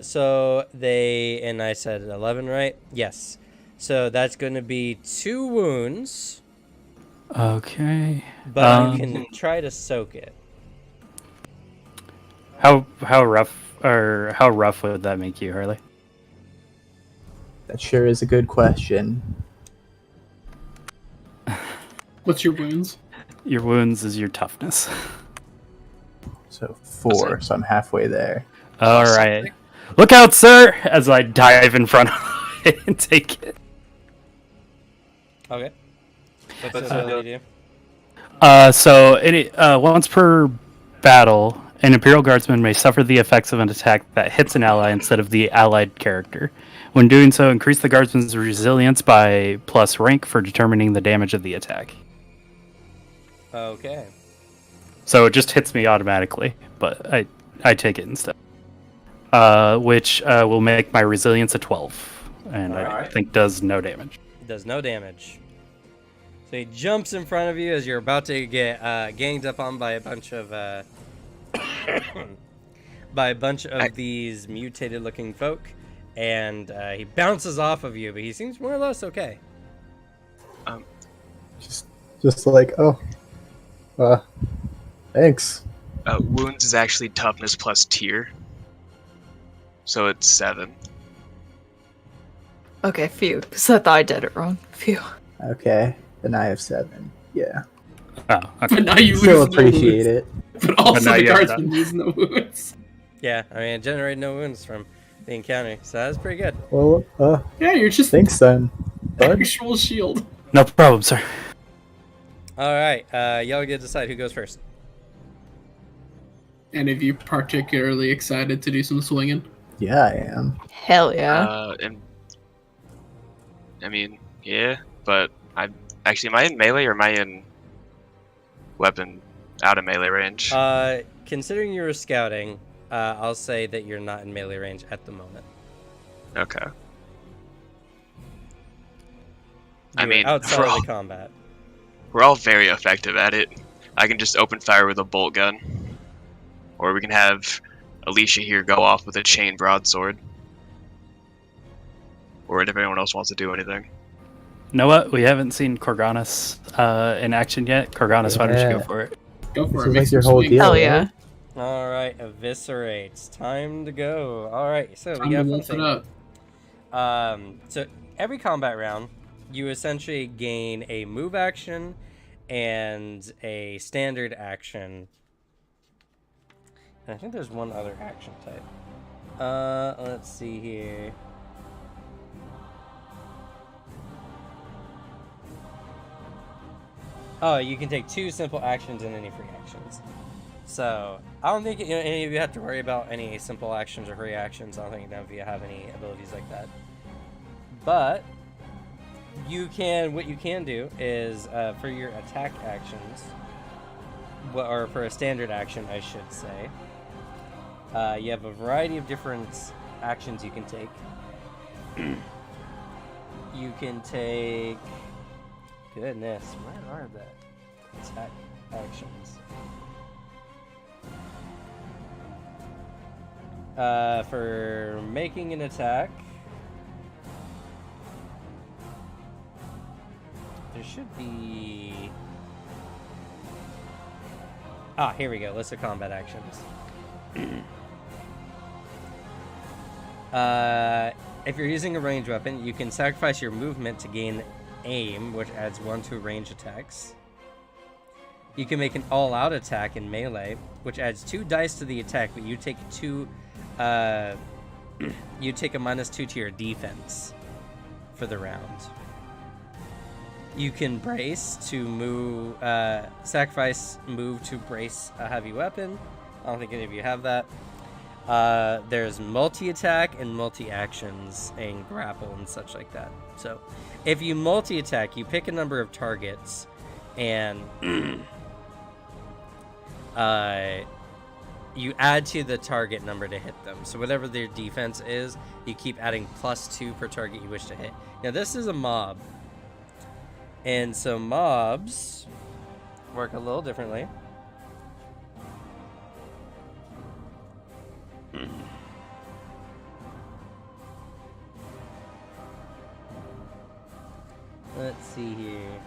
So they... And I said 11, right? Yes. So that's going to be 2 wounds. Okay. But you can try to soak it. How rough would that make you, Harley? That sure is a good question. What's your wounds? Your wounds is your toughness. So 4, so I'm halfway there. All right. Look out, sir! As I dive in front of it and take it. Okay. What's the ability do? Once per battle, an Imperial Guardsman may suffer the effects of an attack that hits an ally instead of the allied character. When doing so, increase the Guardsman's resilience by plus rank for determining the damage of the attack. Okay. So it just hits me automatically, but I take it instead. Which will make my resilience a 12, and I think does no damage. Does no damage. So he jumps in front of you as you're about to get ganged up on by a bunch of these mutated-looking folk, and he bounces off of you, but he seems more or less okay. Just like, thanks. Wounds is actually toughness plus tier. So it's 7. Okay, phew. Because I thought I did it wrong. Phew. Okay, then I have 7. Yeah. Oh, okay. But now you Still lose no appreciate wounds. it. But also now the you have guardsman lose no wounds. Yeah, I mean, it generated no wounds from the encounter, so that's pretty good. Well, Yeah, you're just thanks then, bud. actual shield. No problem, sir. All right, y'all get to decide who goes first. Any of you particularly excited to do some swinging? Yeah, I am. Hell yeah. I mean, yeah, but am I in melee or am I in weapon out of melee range? Considering you were scouting, I'll say that you're not in melee range at the moment. Okay. You're outside of the combat. We're all very effective at it. I can just open fire with a bolt gun. Or we can have Alicia here go off with a chain broadsword. Or if anyone else wants to do anything. Know what? We haven't seen Korganis in action yet. Korganis, why don't you go for it? Go for This it. is Make like your some whole swing. deal. Hell right? yeah. All right, eviscerates. Time to go. All right, so Time we to got wolf it up. So every combat round, you essentially gain a move action and a standard action. And I think there's one other action type. Let's see here. Oh, you can take 2 simple actions and any free actions. So I don't think any of you have to worry about any simple actions or free actions. I don't think none of you have any abilities like that. But what you can do is for your attack actions, or for a standard action, I should say. You have a variety of different actions you can take. You can take... Goodness, where are the attack actions? For making an attack, there should be... Ah, here we go. List of combat actions. If you're using a ranged weapon, you can sacrifice your movement to gain aim, which adds 1 to range attacks. You can make an all-out attack in melee, which adds 2 dice to the attack, but you take 2... you take a -2 to your defense for the round. You can brace to move... sacrifice move to brace a heavy weapon. I don't think any of you have that. There's multi-attack and multi-actions and grapple and such like that. So, if you multi-attack, you pick a number of targets and you add to the target number to hit them. So whatever their defense is, you keep adding +2 per target you wish to hit. Now this is a mob. And so mobs work a little differently. Let's see here.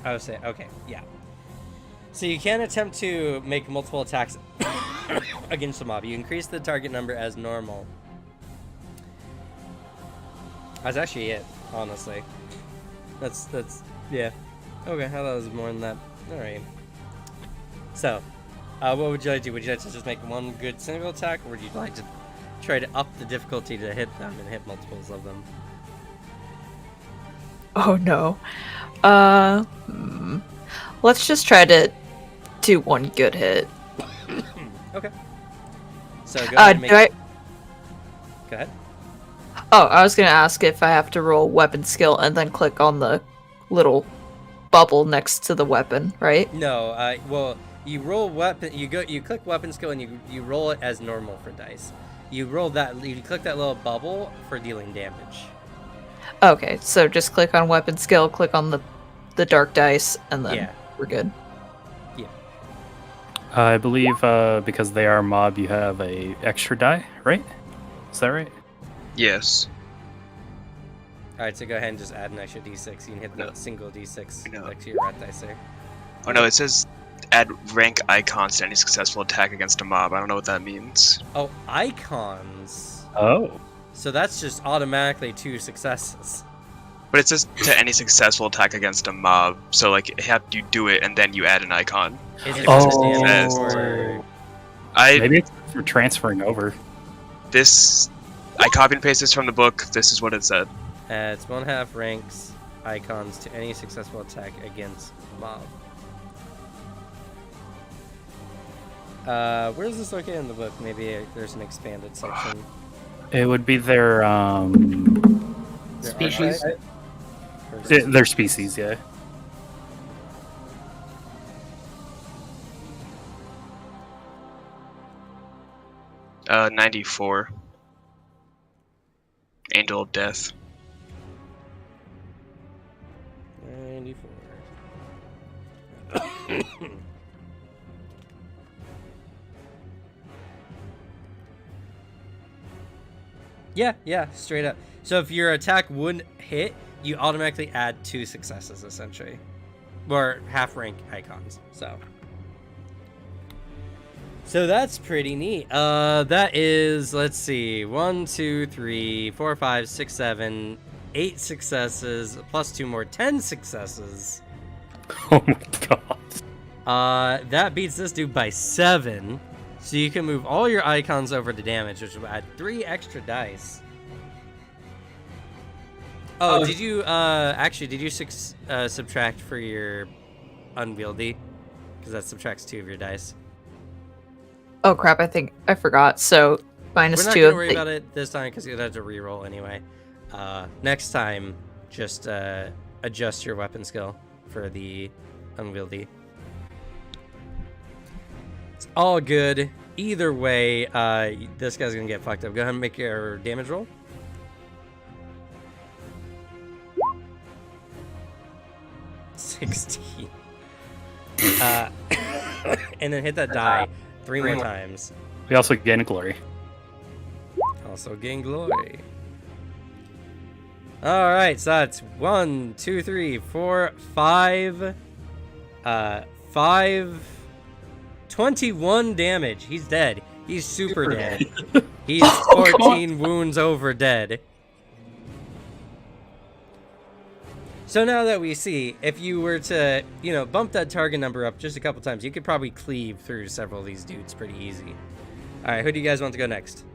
I was saying, okay, yeah. So you can attempt to make multiple attacks against a mob. You increase the target number as normal. That's actually it, honestly. That's, yeah. Okay, I thought it was more than that. Alright. So, what would you like to do? Would you like to just make one good single attack, or would you like to try to up the difficulty to hit them and hit multiples of them? Oh no. Let's just try to do one good hit. Okay. So go ahead and make... Go ahead. Oh, I was gonna ask if I have to roll weapon skill and then click on the little bubble next to the weapon, right? No, well, you roll weapon, you click weapon skill and you roll it as normal for dice. You roll that, you click that little bubble for dealing damage. Okay, so just click on weapon skill, click on the dark dice, and then we're good. Yeah. I believe because they are mob, you have a extra die, right? Is that right? Yes. Alright, so go ahead and just add an extra d6. You can hit the single d6 next to your rat dice there. Oh no, it says add rank icons to any successful attack against a mob. I don't know what that means. Oh, icons. Oh. So that's just automatically 2 successes. But it says to any successful attack against a mob. So like you do it and then you add an icon. Is it Oh. Maybe it's for transferring over. I copy and paste this from the book. This is what it said. Adds 1/2 ranks icons to any successful attack against mob. Where is this located in the book? Maybe there's an expanded section. It would be their Species. their species, yeah. Uh, 94. Angel of Death. 94. Yeah, straight up. So if your attack wouldn't hit, you automatically add 2 successes, essentially. Or half rank icons, So that's pretty neat. That is, let's see, 1, 2, 3, 4, 5, 6, 7, 8 successes, plus 2 more, 10 successes. Oh my god. That beats this dude by 7. So you can move all your icons over to damage, which will add 3 extra dice. Oh, did you, did you subtract for your unwieldy? Because that subtracts 2 of your dice. Oh crap, I think I forgot. So, -2. We're not going to worry about it this time because you'll have to reroll anyway. Next time, just adjust your weapon skill for the unwieldy. all good. Either way, this guy's gonna get fucked up. Go ahead and make your damage roll. $16. And then hit that die 3 more times. We also gain a glory. Also gain glory. Alright, so that's 1, 2, 3, 4, 5. 21 damage. He's dead. He's super dead. He's 14 wounds over dead. So now that we see, if you were to, bump that target number up just a couple times, you could probably cleave through several of these dudes pretty easy. Alright, who do you guys want to go next?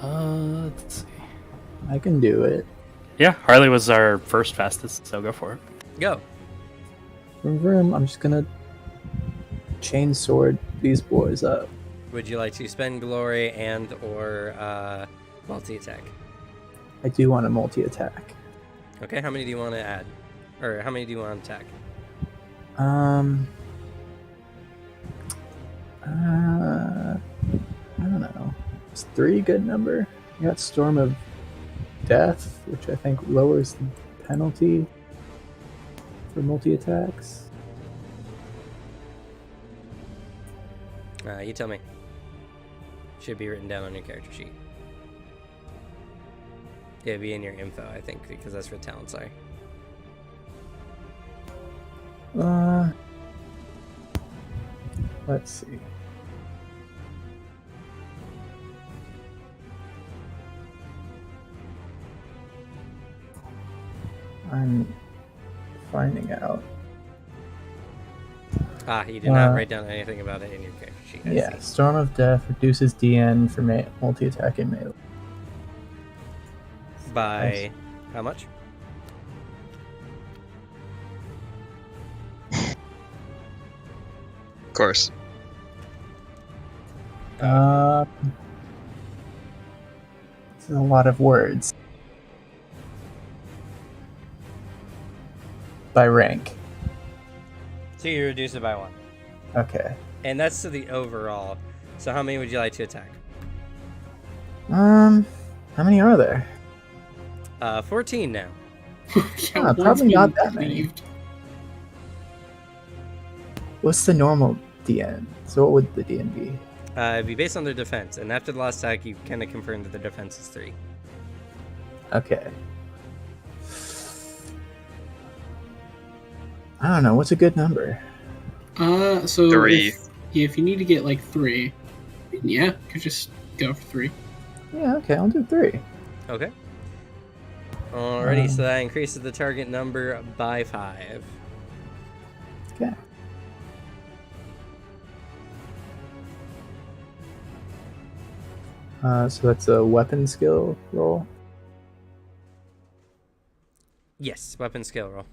Let's see. I can do it. Yeah, Harley was our first fastest, so go for it. Go. Vroom, vroom. I'm just gonna chain sword these boys up. Would you like to spend glory and or multi-attack? I do want a multi-attack. Okay, how many do you want to add? Or how many do you want to attack? I don't know. Is 3 a good number? You got Storm of Death, which I think lowers the penalty for multi-attacks. You tell me. Should be written down on your character sheet. Yeah, be in your info, I think, because that's for talent, sorry. Let's see. I'm finding out. You did not write down anything about it in your character sheet. I see. Storm of Death reduces DN for multi-attack and melee. By how much? Of course. This is a lot of words. By rank. So you reduce it by 1. Okay. And that's to the overall. So how many would you like to attack? How many are there? 14 now. Probably not that many. What's the normal DN? So what would the DN be? It'd be based on their defense, and after the last attack, you kind of confirmed that their defense is 3. Okay. I don't know. What's a good number? So 3. If you need to get like 3, yeah, you could just go for 3. Yeah, okay, I'll do 3. Okay. Alrighty, so that increases the target number by 5. Okay. So that's a weapon skill roll? Yes, weapon skill roll.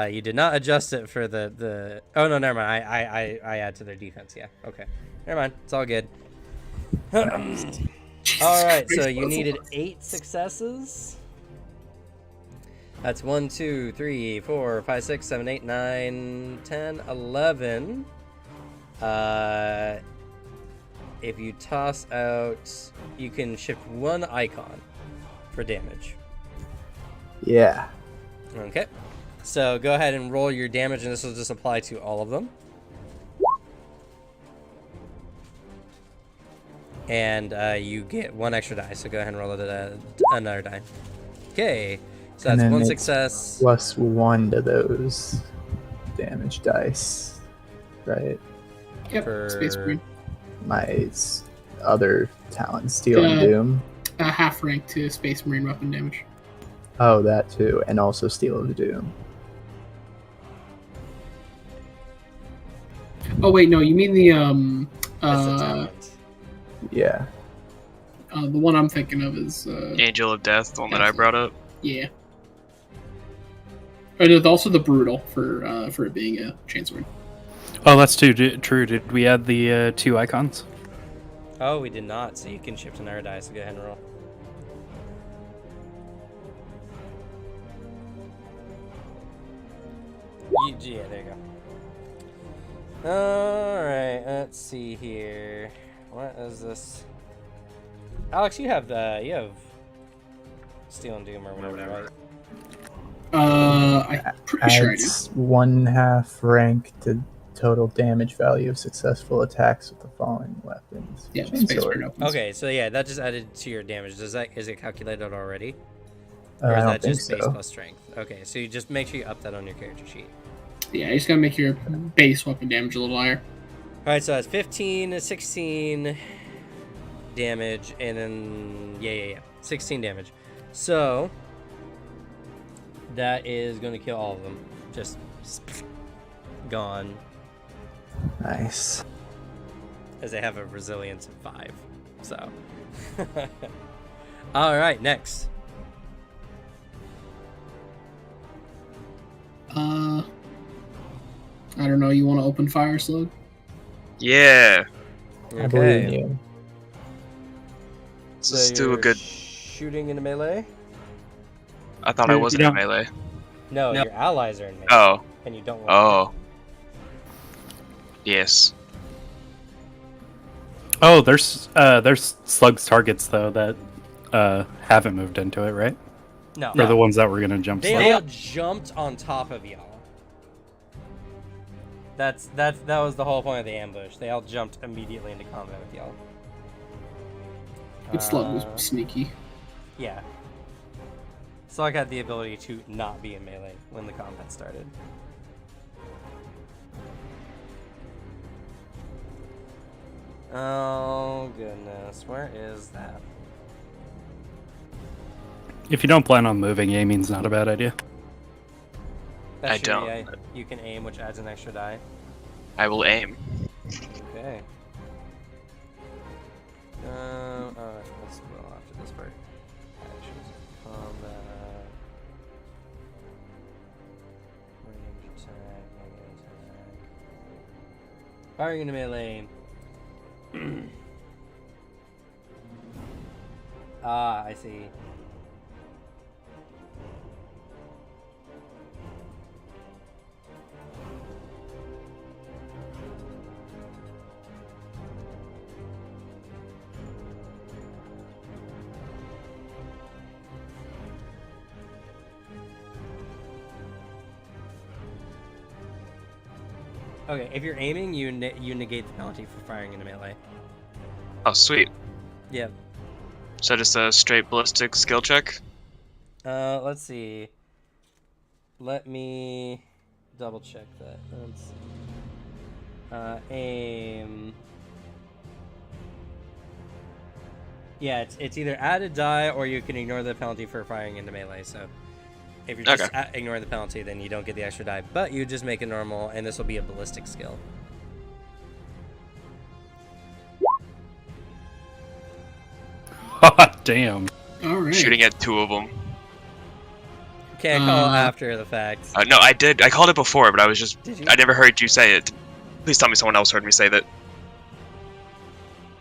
You did not adjust it for the. Oh no, never mind. I add to their defense. Yeah. Okay. Never mind. It's all good. All right. So you needed 8 successes. That's 1, 2, 3, 4, 5, 6, 7, 8, 9, 10, 11. If you toss out, you can shift 1 icon for damage. Yeah. Okay. So go ahead and roll your damage, and this will just apply to all of them. And you get 1 extra die, so go ahead and roll another die. Okay, so that's 1 success. Plus 1 to those damage dice, right? Yep, Space Marine. My other talent, Steel and Doom. Half rank to Space Marine weapon damage. Oh, that too, and also Steel of Doom. Oh wait, no, you mean the That's the talent. Yeah. The one I'm thinking of is Angel of Death, the one that I brought up. Yeah. And also the brutal for it being a chainsword. Oh, that's true. Did we add the 2 icons? Oh, we did not, so you can shift another die, so go ahead and roll. Yeah, there you go. Alright, let's see here. What is this? Alex, you have Steel and Doom or whatever, right? I'm pretty sure I do. Adds 1/2 rank to total damage value of successful attacks with the following weapons. Yeah, the Chainsword. space bird opens. Okay, so yeah, that just added to your damage. Is it calculated already? I Or is don't that think just base so. plus strength? Okay, so you just make sure you up that on your character sheet. Yeah, you just gotta make your base weapon damage a little higher. Alright, so that's 15, 16 damage, and then, yeah. 16 damage. So, that is going to kill all of them. Just gone. Nice. As they have a resilience of 5. So. Alright, next. I don't know, you want to open fire, Slug? Yeah. I believe in Okay. you. Let's So just do a you're good. shooting into melee? I thought I wasn't Yeah. in melee. No, No. your allies are in melee. Oh. And you don't want Oh. Yes. Oh, there's slugs targets though that haven't moved into it, right? No. Or the ones that were gonna jump They slug. all jumped on top of y'all. That was the whole point of the ambush. They all jumped immediately into combat with y'all. But Slug was sneaky. Yeah. Slug had the ability to not be in melee when the combat started. Oh goodness, where is that? If you don't plan on moving, aiming's not a bad idea. That I should don't. Be you can aim, which adds an extra die. I will aim. Okay. Alright, let's go after this part. Actions, combat, range attack, melee attack. Firing into melee. Ah, I see. Okay, if you're aiming, you negate the penalty for firing into melee. Oh, sweet. Yep. So just a straight ballistic skill check? Let's see. Let me double check that. Let's see. Aim. Yeah, it's either add a die or you can ignore the penalty for firing into melee. So if you're just ignoring the penalty, then you don't get the extra die. But you just make it normal, and this will be a ballistic skill. Damn. Alright. Shooting at 2 of them. Can't call after the fact. No, I did. I called it before, but I was just. Did you? I never heard you say it. Please tell me someone else heard me say that.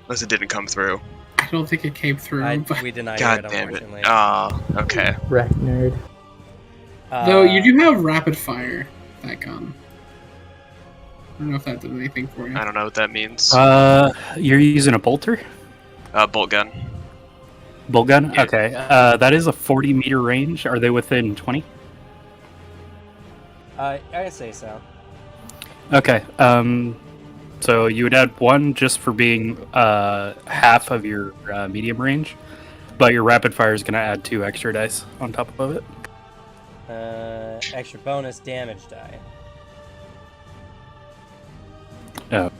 Unless it didn't come through. I don't think it came through. But... We deny God it, damn it. unfortunately. Oh, okay. Wreck nerd. Though you do have rapid fire, that gun. I don't know if that did anything for you. I don't know what that means. You're using a bolter? Bolt gun. Bolt gun? Yeah. Okay. That is a 40-meter range. Are they within 20? I'd say so. Okay. So you would add 1 just for being half of your medium range, but your rapid fire is going to add 2 extra dice on top of it. Extra bonus damage die. Oh.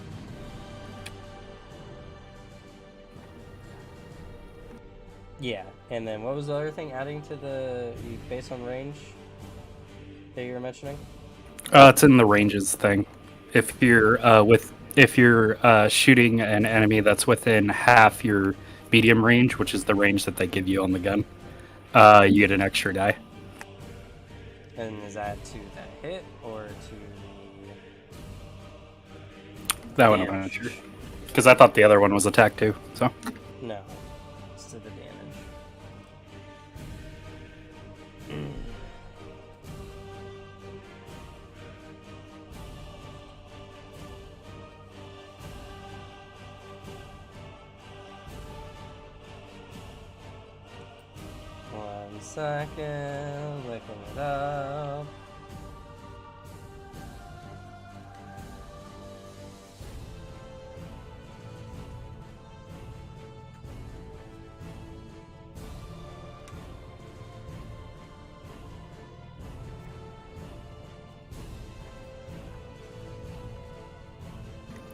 Yeah, and then what was the other thing adding to the based on range that you were mentioning? It's in the ranges thing. If you're shooting an enemy that's within half your medium range, which is the range that they give you on the gun, you get an extra die. And is that to the hit or to That one I'm not sure. Because I thought the other one was attack too. So no? It's to the damage. second. Looking it up.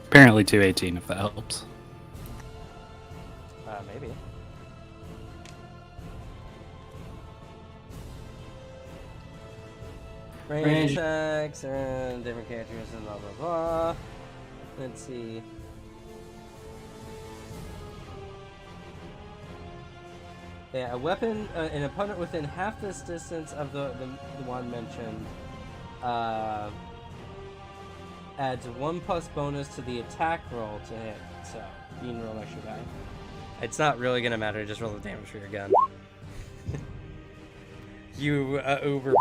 Apparently 218, if that helps. Maybe. Range attacks and different characters and blah blah blah. Let's see. Yeah, a weapon, an opponent within half this distance of the one mentioned, adds 1+ bonus to the attack roll to hit. So you can roll an extra die. It's not really gonna matter. Just roll the damage for your gun. You uber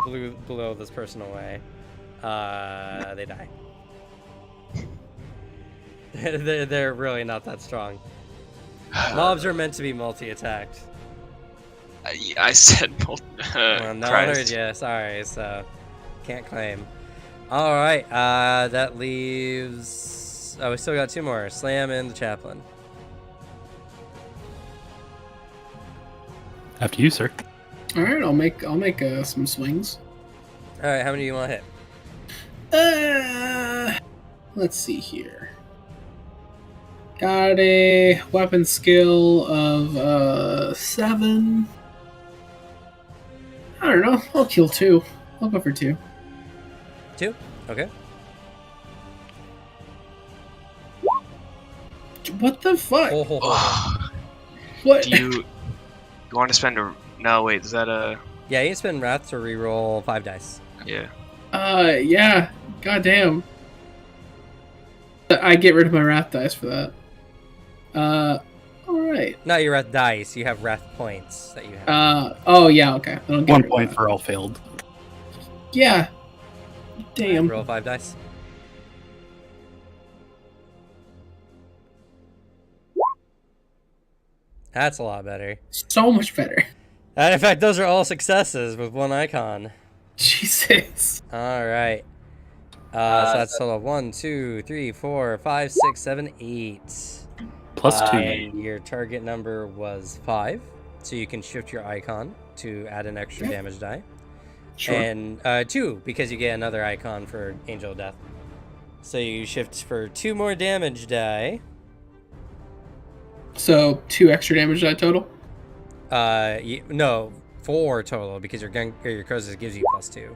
blow this person away. They die. They're really not that strong. Mobs are meant to be multi-attacked. I said Well, no one heard you. Sorry, so can't claim. All right, that leaves. Oh, we still got 2 more. Slam and the chaplain. After you, sir. All right, I'll make some swings. All right, how many do you want to hit? Let's see here. Got a weapon skill of 7. I don't know. I'll kill 2. I'll go for 2. 2? Okay. What the fuck? Oh, What? do you want to spend a? No, wait. Is that a? Yeah, you can spend Wrath to reroll 5 dice. Yeah. Yeah. Goddamn. I get rid of my wrath dice for that. Alright. Not your Wrath dice, you have Wrath points that you have. Oh yeah, okay. I don't get 1 rid of point that. for all failed. Yeah. Damn. Roll 5 dice. That's a lot better. So much better. And in fact, those are all successes with 1 icon. Jesus. Alright. So that's total of 1, 2, 3, 4, 5, 6, 7, 8. Plus 2. And your target number was 5. So you can shift your icon to add an extra damage die. Sure. And 2, because you get another icon for Angel of Death. So you shift for 2 more damage die. So 2 extra damage die total? No, 4 total, because your gun or your Crozus gives you +2.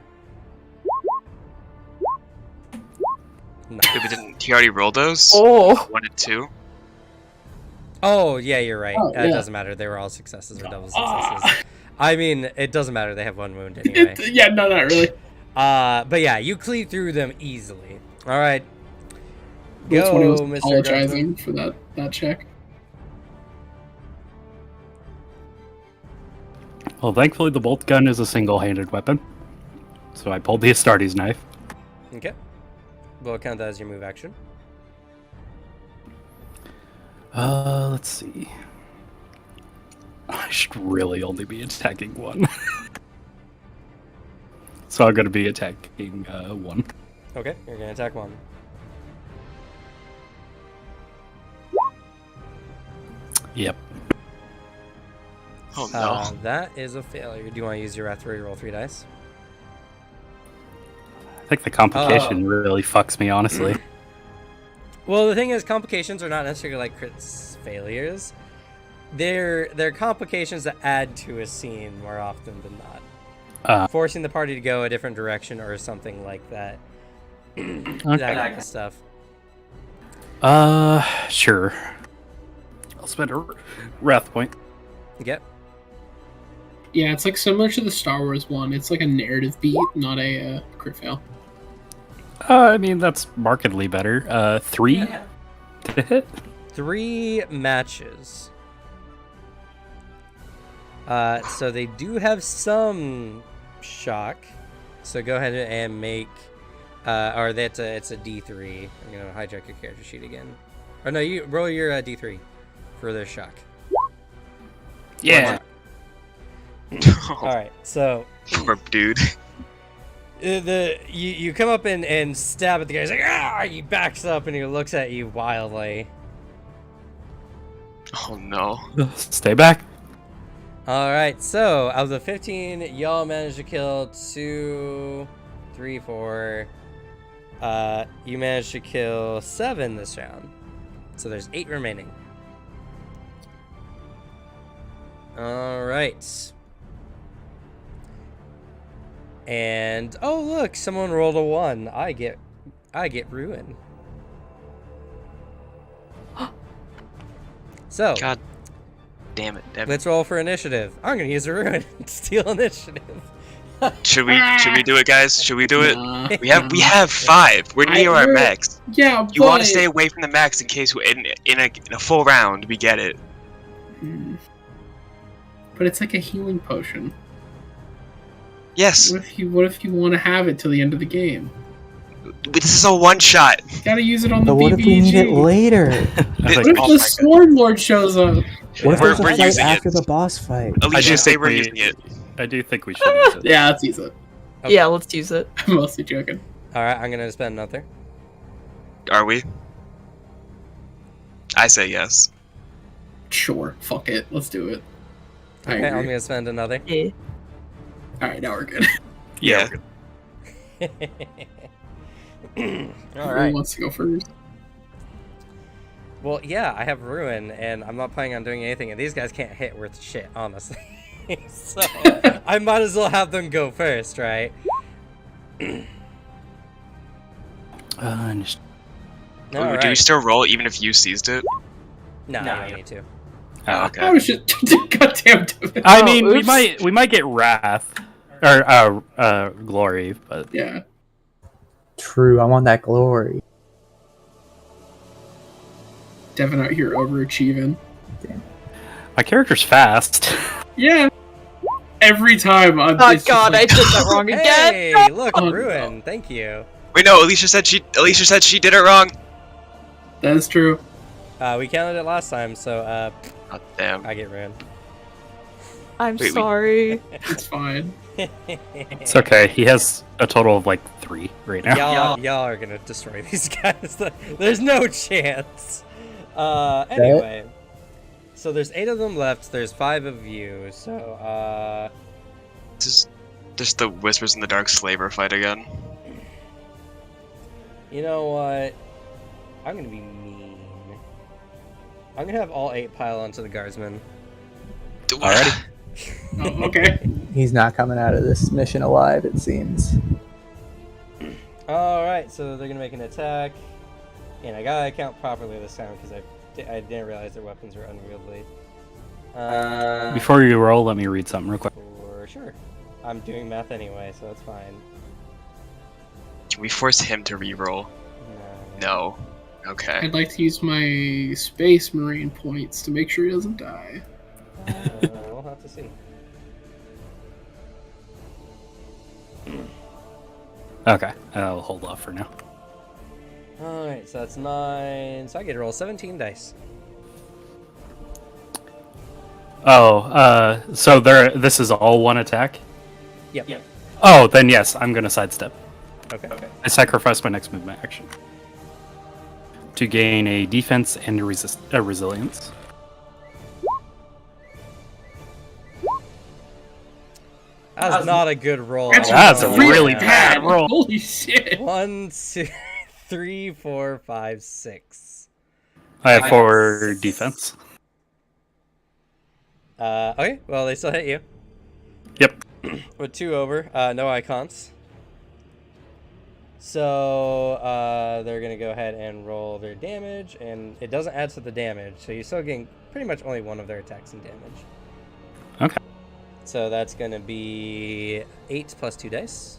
Nice. But didn't he already roll those? Oh. 1 and 2. Oh, yeah, you're right. Oh, It yeah. doesn't matter. They were all successes or double successes. I mean, it doesn't matter. They have 1 wound anyway. Yeah, no, not really. But yeah, you cleave through them easily. All right. That's Go, when he was Mr. apologizing for that check. Well, thankfully the bolt gun is a single-handed weapon. So I pulled the Astartes knife. Okay. We'll count that as your move action. Let's see. I should really only be attacking 1. So I'm going to be attacking 1. Okay, you're gonna attack 1. Yep. Oh no. That is a failure. Do you want to use your Wrath to reroll 3 dice? I think the complication really fucks me, honestly. Well, the thing is, complications are not necessarily like crits failures. They're complications that add to a scene more often than not. Forcing the party to go a different direction or something like that. That kind of stuff. Sure. I'll spend a wrath point. Yep. Yeah, it's like similar to the Star Wars one. It's like a narrative beat, not a crit fail. I mean, that's markedly better. 3 to hit. 3 matches. So they do have some shock. So go ahead and make, or that's it's a D3. I'm gonna hijack your character sheet again. Or no, you roll your D3 for their shock. Yeah. All right, so Poor dude. you come up and stab at the guy. He's like, ah! He backs up and he looks at you wildly. Oh no. Stay back. All right, so out of the 15, y'all managed to kill 2, 3, 4. You managed to kill 7 this round, so there's 8 remaining. All right. And oh look, someone rolled a 1. I get ruin. So God damn it, Devin. let's roll for initiative. I'm gonna use a ruin to steal initiative. Should we do it, guys? Should we do it? Nah. We have 5. We're near our we're- max. Yeah, You want to stay away from the max in case in a full round we get it. But it's like a healing potion. Yes. What if you want to have it till the end of the game? This is a one shot. You gotta use it on the But what if we need it BBG. later? What if Oh the my Sword Lord shows up? What if We're- there's a we're fight using after it. the boss fight? Alicia, do say think we're we- using it. I do think we should use it. Yeah, let's use it. Okay. Yeah, let's use it. I'm mostly joking. All right, I'm gonna spend another. Are we? I say yes. Sure, fuck it, let's do it. I Okay, I'm agree. gonna spend another. Yeah. All right, now we're good. Yeah. All Who right. wants to go first? Well, yeah, I have ruin, and I'm not planning on doing anything, and these guys can't hit worth shit, honestly. So I might as well have them go first, right? Just- All Do we right. still roll even if you seized it? No, No. you don't need to. Oh, okay. I was just goddamn. I Oh, mean, oops. we might get wrath or glory, but Yeah. True, I want that glory. Devin out here overachieving. my character's fast. Yeah. Every time I'm. Oh it's just god, I like- did that wrong again. Hey, look, Oh, no. ruin. Thank you. Wait, no. Alicia said she did it wrong. That is true. We counted it last time, so Oh, damn. I get ruin. I'm Wait, we- sorry. It's fine. It's okay. He has a total of like 3 right now. Y'all are gonna destroy these guys. There's no chance. Anyway, so there's 8 of them left. There's 5 of you. So This is just the Whispers in the Dark Slaver fight again. you know what? I'm gonna be mean. I'm gonna have all 8 pile onto the guardsmen. Alrighty. Oh, okay. He's not coming out of this mission alive, it seems. All right, so they're gonna make an attack, and I gotta count properly this time because I didn't realize their weapons were unwieldy. Before you roll, let me read something real quick. For sure, I'm doing math anyway, so that's fine. Can we force him to reroll? No. Okay. I'd like to use my Space Marine points to make sure he doesn't die. We'll have to see. Okay, I'll hold off for now. All right, so that's 9. So I get to roll 17 dice. Oh, so this is all one attack? Yep. Oh, then yes, I'm gonna sidestep. Okay. I sacrifice my next movement action to gain a defense and a resilience. That's not a good roll. That's a really bad roll. Holy shit! 1, 2, 3, 4, 5, 6. I have 4 defense. Okay, well they still hit you. Yep. With 2 over, no icons. So they're gonna go ahead and roll their damage, and it doesn't add to the damage, so you're still getting pretty much only one of their attacks and damage. Okay. So that's gonna be 8 plus 2 dice.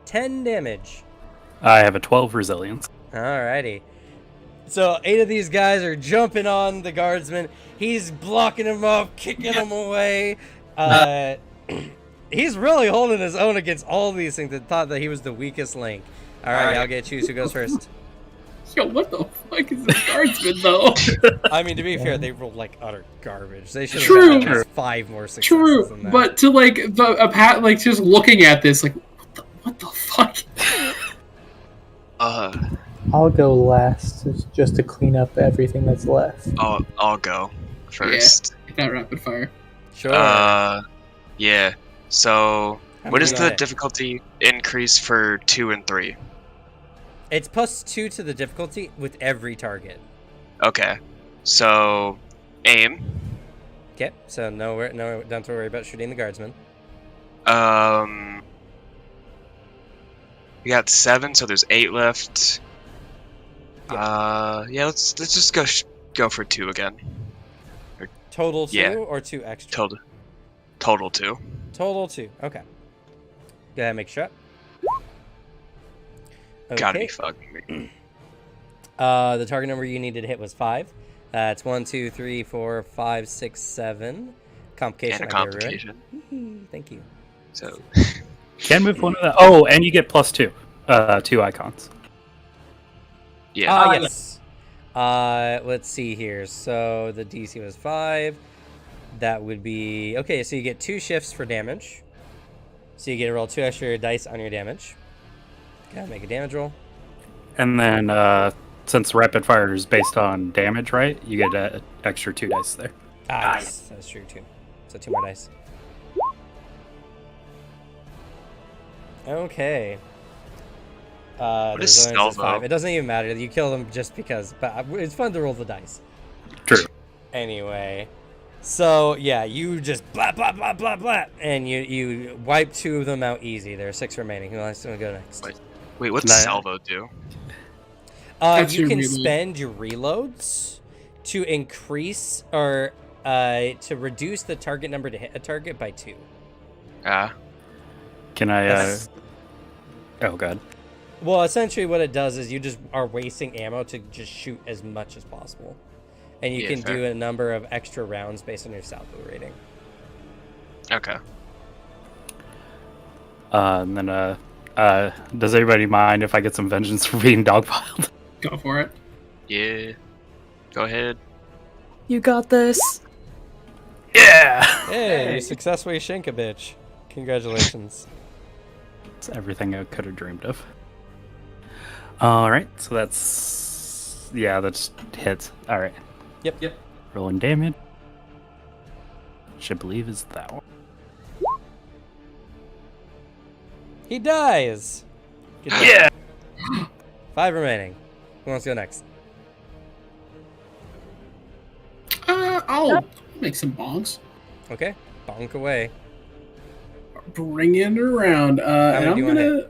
10 damage. I have a 12 resilience. Alrighty. So 8 of these guys are jumping on the guardsman. He's blocking him up, kicking him away. He's really holding his own against all these things that thought that he was the weakest link. Alright, I'll get choose who goes first. Yo, what the fuck is this guardsman though? I mean, to be fair, they rolled like utter garbage. They should True. have had 5 more successes True, than that. but to like like just looking at this, like what the fuck? I'll go last just to clean up everything that's left. I'll go first. Get that rapid fire. Sure. Yeah. So, How what many is you the got? difficulty increase for 2 and 3? It's +2 to the difficulty with every target. Okay. So, aim. Okay, so no, don't have to worry about shooting the guardsman. We got 7, so there's 8 left. Yeah. Yeah. Let's just go for 2 again. Total 2 Yeah. or 2 extra? Total 2. Total 2. Okay. Go ahead, make sure. Okay. Gotta be fucking me. The target number you needed to hit was 5. That's 1, 2, 3, 4, 5, 6, 7. Complication. And a I get rid. complication. Thank you. So, Can move one of that. Oh, and you get +2. 2 icons. yeah. Yes. Let's see here. So the DC was 5. That would be okay. So you get 2 shifts for damage. So you get to roll 2 extra dice on your damage. Gotta make a damage roll. And then, since rapid fire is based on damage, right? You get an extra 2 dice there. Yes, that's true too. So 2 more dice. Okay. is there's only just salvo? 5. It doesn't even matter. You kill them just because, but it's fun to roll the dice. True. Anyway, so yeah, you just blah blah blah blah blah, and you wipe 2 of them out easy. There are 6 remaining. Who wants to go next? Wait, what's Nah. salvo do? That's You your can reload. spend your reloads to increase or to reduce the target number to hit a target by 2. Can I, Yes. Oh, God. Well, essentially what it does is you just are wasting ammo to just shoot as much as possible. And you Yeah, can fair. do a number of extra rounds based on your salvo rating. Okay. And then, does anybody mind if I get some vengeance for being dogpiled? Go for it. Yeah. Go ahead. You got this. Yeah! Hey, you successfully shank a bitch. Congratulations. It's everything I could have dreamed of. Alright, so that's... Yeah, that's hits. Alright. Yep. Rolling damage. Which I believe is that one. He dies! Good job. Yeah! 5 remaining. Who wants to go next? I'll make some bongs. Okay, bonk away. Bring it around. And many I'm do you wanna gonna.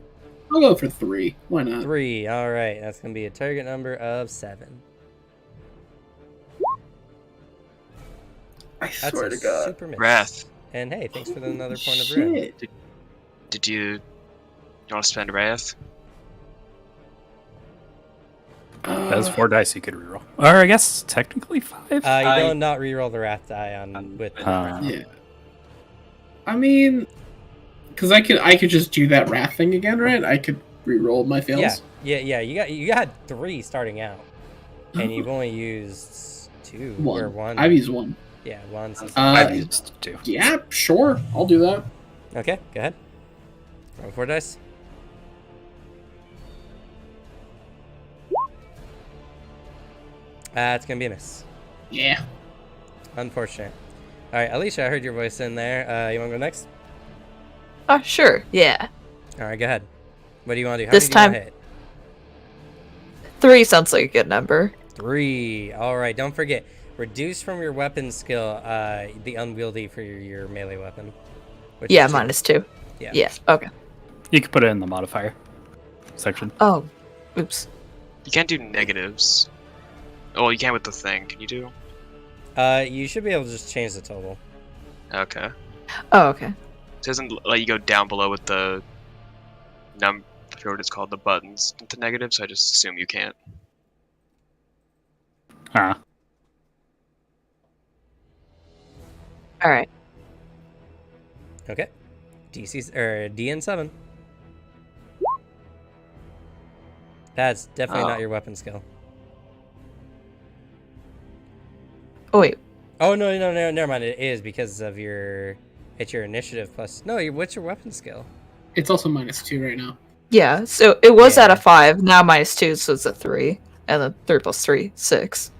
I'll go for 3. Why not? 3. Alright, that's going to be a target number of 7. I That's swear a to God. super miss. Wrath. And hey, thanks for another point of Shit. ruin. Did you want to spend Wrath? That's 4 dice you could reroll. Or I guess technically 5? You don't not reroll the wrath die on with the Yeah. I mean, because I could just do that wrath thing again, right? I could re-roll my fails. Yeah. You got 3 starting out, and you've only used 2 or 1. I've used 1. Yeah, 1. So I've used 2. Yeah, sure. I'll do that. okay, go ahead. Roll 4 dice. It's gonna be a miss. Yeah. Unfortunate. All right, Alicia, I heard your voice in there. You want to go next? Sure. Yeah. All right, go ahead. What do you want to do? How This many do you wanna time- 3 sounds like a good number. 3. All right, don't forget. Reduce from your weapon skill the unwieldy for your melee weapon. Which Yeah, is 2. -2. Yeah. Yeah. Okay. You could put it in the modifier section. Oh. Oops. You can't do negatives. Oh, you can with the thing. Can you do? You should be able to just change the total. Okay. Oh, okay. It doesn't let you go down below with the I forget what it's called, the buttons to negative, so I just assume you can't. Huh. All right. Okay. DN7. That's definitely Oh. not your weapon skill. Oh wait, Oh no, never mind. It is because of it's your initiative plus. No, what's your weapon skill? It's also -2 right now. yeah. So it was at Yeah. a 5, now -2, so it's a 3, and then 3 plus 3, 6.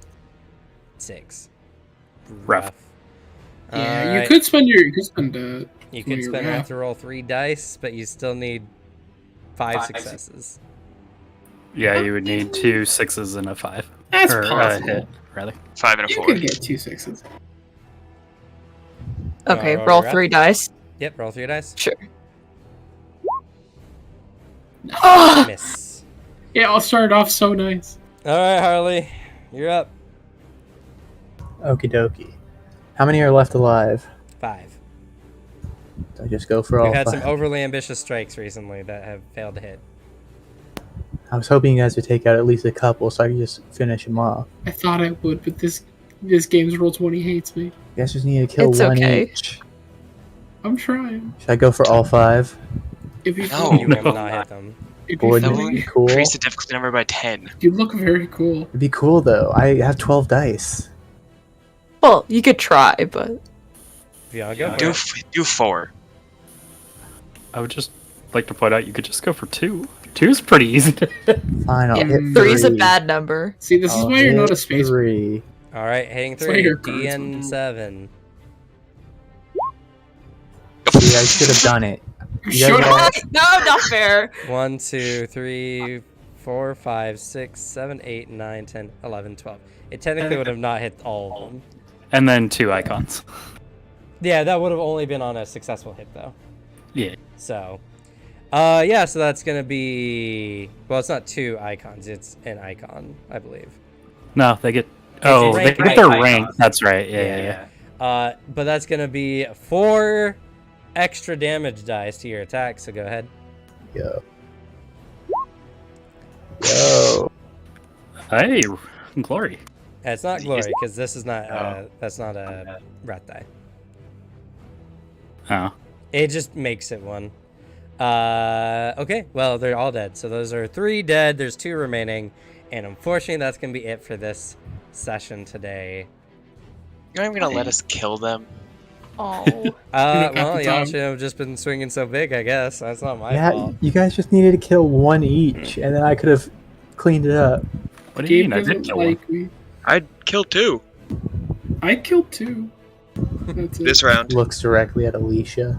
6. Rough. Yeah, you Alright. could spend your You some could of your spend wrath. have to roll 3 dice, but you still need 5 successes. Yeah, you would need 2 6s and a 5. That's or possible. a hit, rather. 5 and a You 4. could get 2 6s. Okay, roll roll your 3 dice. Yep, roll 3 dice. Sure. No. Oh! Miss. Yeah, I'll start off so nice. Alright, Harley. You're up. Okie dokie. How many are left alive? 5. Do I just go for all We've had 5? some overly ambitious strikes recently that have failed to hit. I was hoping you guys would take out at least a couple so I could just finish them off. I thought I would, but this game's Roll20 hates me. You guys just need to kill It's one okay. each. I'm trying. Should I go for all 5? If you No. You will not hit them. it'd be Would That it would funny. be cool? Increase the difficulty number by 10. You look very cool. It'd be cool though. I have 12 dice. Well, you could try, but If you want to go for Do, it. do 4. I would just like to point out you could just go for 2. 2 is pretty easy to hit. Fine, I'll Yeah, hit 3. 3's a bad number. See, this is I'll why you're not a hit space. 3. Alright, hitting That's why 3. your cards DN7. See, I should have done it. You Shut guys up. all- No, not fair. 1, 2, 3, 4, 5, 6, 7, 8, 9, 10, 11, 12. It technically would have not hit all of them. And then 2 icons. Yeah, that would have only been on a successful hit, though. Yeah. So, yeah, so that's gonna be. Well, it's not 2 icons, it's an icon, I believe. No, they get. Oh, they rank get their icons. rank. That's right. Yeah. But that's gonna be 4 extra damage dice to your attack, so go ahead. Yo. Yo. Hey, glory. It's not glory, because this is not, that's not a rat die. Oh. It just makes it 1. Okay, well, they're all dead. So those are 3 dead, there's 2 remaining, and unfortunately that's gonna be it for this session today. You're not even gonna let us kill them. Oh. Half Well, the y'all time. should have just been swinging so big, I guess. That's not my Yeah, fault. you guys just needed to kill 1 each, and then I could have cleaned it up. What do you Gabe mean? I doesn't did kill one. like me. I'd kill 2 I killed 2. That's it. this round. Looks directly at Alicia.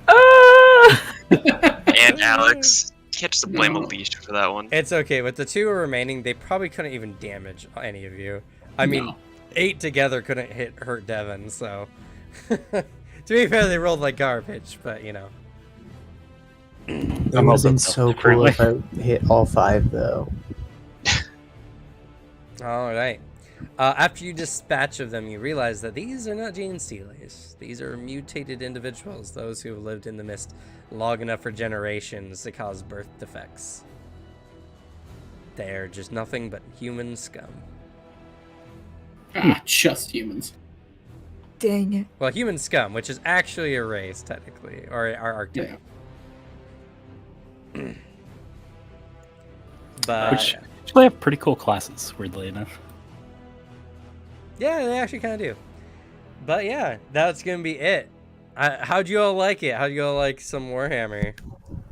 Ah! And Alex. Can't just blame No. Alicia for that one. It's okay. With the 2 remaining, they probably couldn't even damage any of you. I mean, No. 8 together couldn't hurt Devin, so... to be fair, they rolled like garbage, but, you know. It I'm would have also been so cool if I hit all 5, though. Alright. After you dispatch of them, you realize that these are not gene stealers. These are mutated individuals, those who have lived in the mist long enough for generations to cause birth defects. They are just nothing but human scum. Just humans. Dang it. Well, human scum, which is actually a race, technically, or our archetype. Yeah. But Which actually have pretty cool classes, weirdly enough. yeah, they actually kind of do. But yeah, that's gonna be it. How'd you all like it? How'd you all like some Warhammer?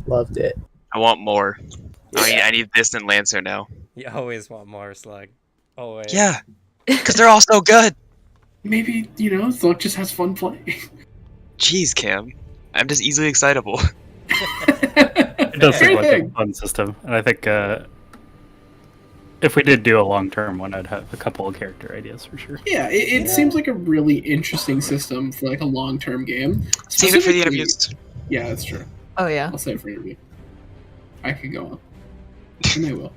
Loved it. I want more. I need this and Lancer now. You always want more, Slug. Always. Yeah, because they're all so good. Maybe, Zluk just has fun playing. Jeez, Cam. I'm just easily excitable. It does seem like a Everything. fun system, and I think if we did do a long-term one, I'd have a couple of character ideas for sure. Yeah, it seems like a really interesting system for like a long-term game. Save it for the Specifically- interviews. Yeah, that's true. Oh yeah. I'll save it for interview. I could go on. And I will.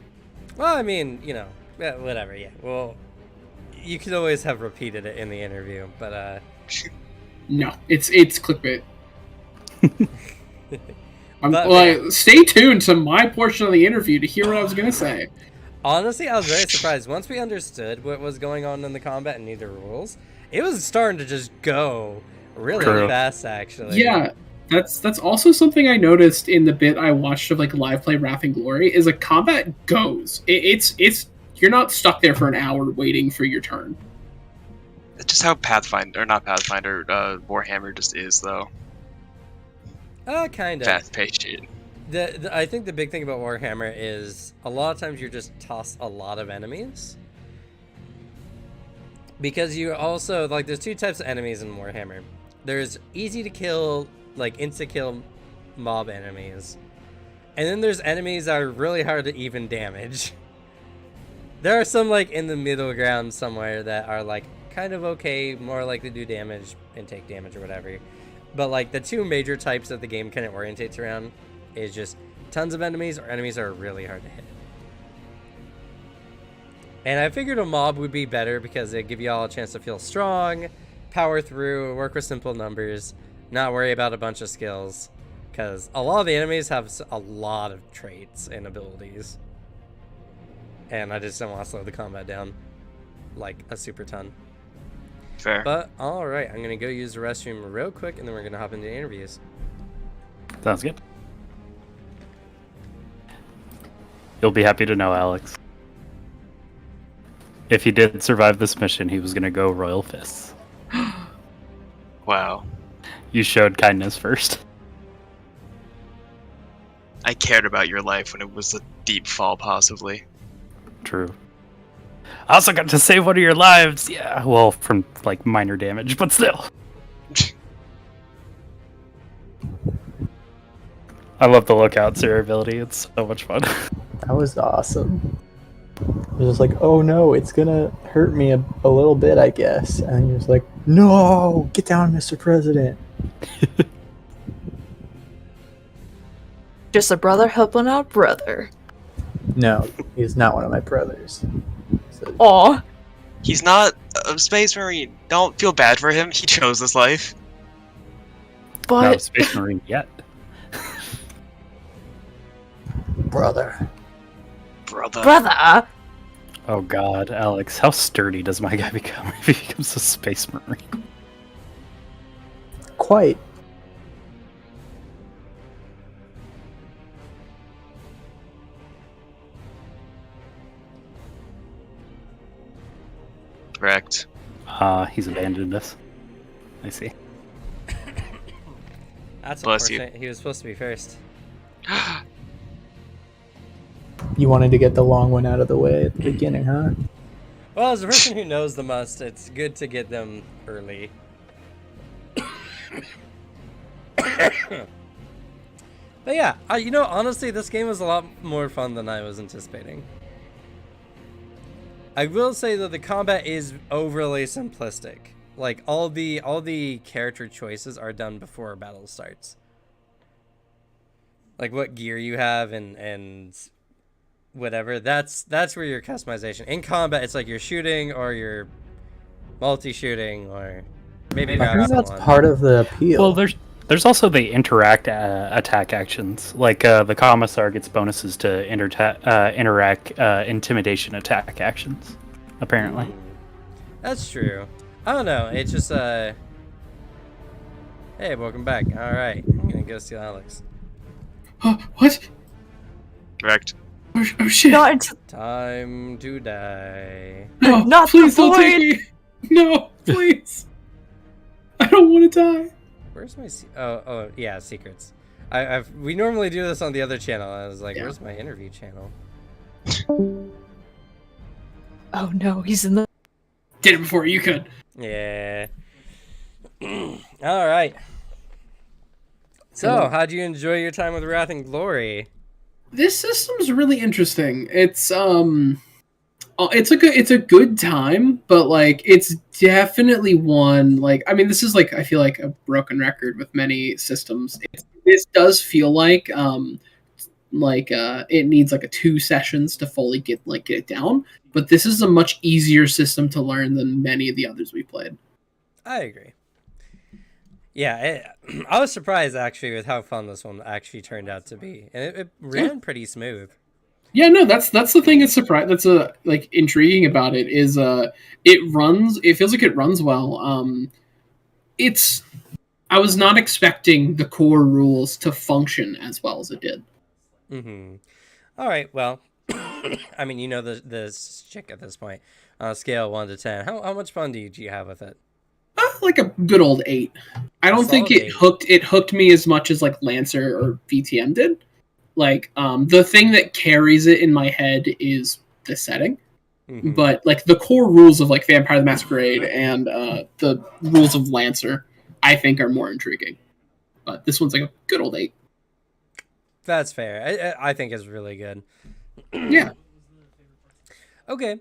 Well, I mean, whatever. Yeah. Well, you could always have repeated it in the interview, but No, it's clickbait. But- Stay tuned to my portion of the interview to hear what I was gonna say. honestly, I was very surprised. Once we understood what was going on in the combat and knew the rules, it was starting to just go really True. fast, actually. Yeah, that's also something I noticed in the bit I watched of like live play Wrath and Glory is like combat goes. It's you're not stuck there for an hour waiting for your turn. just how Pathfinder, or not Pathfinder, Warhammer just is, though. Kind of. Fast-paced shit. I think the big thing about Warhammer is a lot of times you're just tossed a lot of enemies. Because you also, like, there's two types of enemies in Warhammer. There's easy to kill, like, insta-kill mob enemies. And then there's enemies that are really hard to even damage. There are some, like, in the middle ground somewhere that are, like, kind of okay, more likely to do damage and take damage or whatever. But, like, the two major types that the game kind of orientates around is just tons of enemies or enemies that are really hard to hit. And I figured a mob would be better because it'd give you all a chance to feel strong, power through, work with simple numbers, not worry about a bunch of skills. Because a lot of the enemies have a lot of traits and abilities. And I just don't want to slow the combat down like a super ton. Fair. But, alright, I'm going to go use the restroom real quick and then we're going to hop into the interviews. Sounds good. You'll be happy to know, Alex. If he did survive this mission, he was going to go Royal Fists. Wow. You showed kindness first. I cared about your life when it was a deep fall, possibly. True. I also got to save one of your lives. Yeah, well, from, like, minor damage, but still. I love the lookout ability. It's so much fun. That was awesome. It was just like, oh no, it's gonna hurt me a little bit, I guess. And he was like, no, get down, Mr. President. Just a brother helping out brother. No, he's not one of my brothers. So, Aw. He's not a space marine. Don't feel bad for him. He chose this life. Not a But Space Marine yet. brother. brother, Oh god, Alex, how sturdy does my guy become if he becomes a Space Marine? Quite. Correct. He's abandoned us. I see. That's Bless you. unfortunate. He was supposed to be first. You wanted to get the long one out of the way at the beginning, huh? Well, as a person who knows the most, it's good to get them early. But yeah, you know, honestly, this game was a lot more fun than I was anticipating. I will say that the combat is overly simplistic. Like all the character choices are done before a battle starts. Like what gear you have and whatever. That's where your customization. In combat, it's like you're shooting or you're multi-shooting or maybe I grab think that's someone. part of the appeal. Well, there's also the interact attack actions. Like the commissar gets bonuses to interact intimidation attack actions. Apparently. That's true. I don't know. It's just hey, welcome back. All right, I'm gonna go steal Alex. What? Correct. Oh shit! not into Time to die. No, not please the don't take me. No, please. I don't want to die. Where's my oh yeah, secrets. We normally do this on the other channel. I was like, Yeah. where's my interview channel? Oh no, he's in the Did it before you could. Yeah. All right. So, how'd you enjoy your time with Wrath and Glory? This system's really interesting. It's a good time, but like it's definitely one like I mean this is like I feel like a broken record with many systems. This does feel like it needs like 2 sessions to fully get it down, but this is a much easier system to learn than many of the others we played. I agree. Yeah, I was surprised actually with how fun this one actually turned out to be, and it ran pretty smooth. Yeah, no, that's the thing that's like intriguing about it is it feels like it runs well. I was not expecting the core rules to function as well as it did. Mm-hmm. All right, well, I mean, you know the chick at this point. On a scale of 1 to 10, how much fun did you have with it? Like a good old 8. I don't think solid it 8. hooked me as much as like Lancer or VTM did. Like the thing that carries it in my head is the setting. Mhm. But like the core rules of like Vampire the Masquerade and the rules of Lancer, I think are more intriguing. But this one's like a good old 8. That's fair. I think it's really good. Yeah. Okay.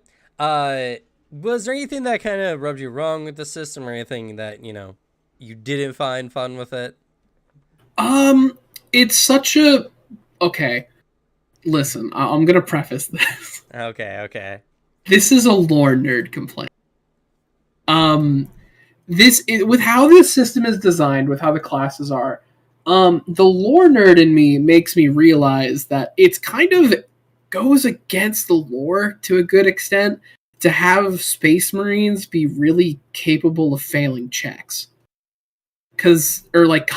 Was there anything that kind of rubbed you wrong with the system, or anything that you didn't find fun with it? It's such a okay. Listen, I'm gonna preface this. Okay. This is a lore nerd complaint. With how this system is designed, with how the classes are, the lore nerd in me makes me realize that it's kind of goes against the lore to a good extent to have Space Marines be really capable of failing checks. Or like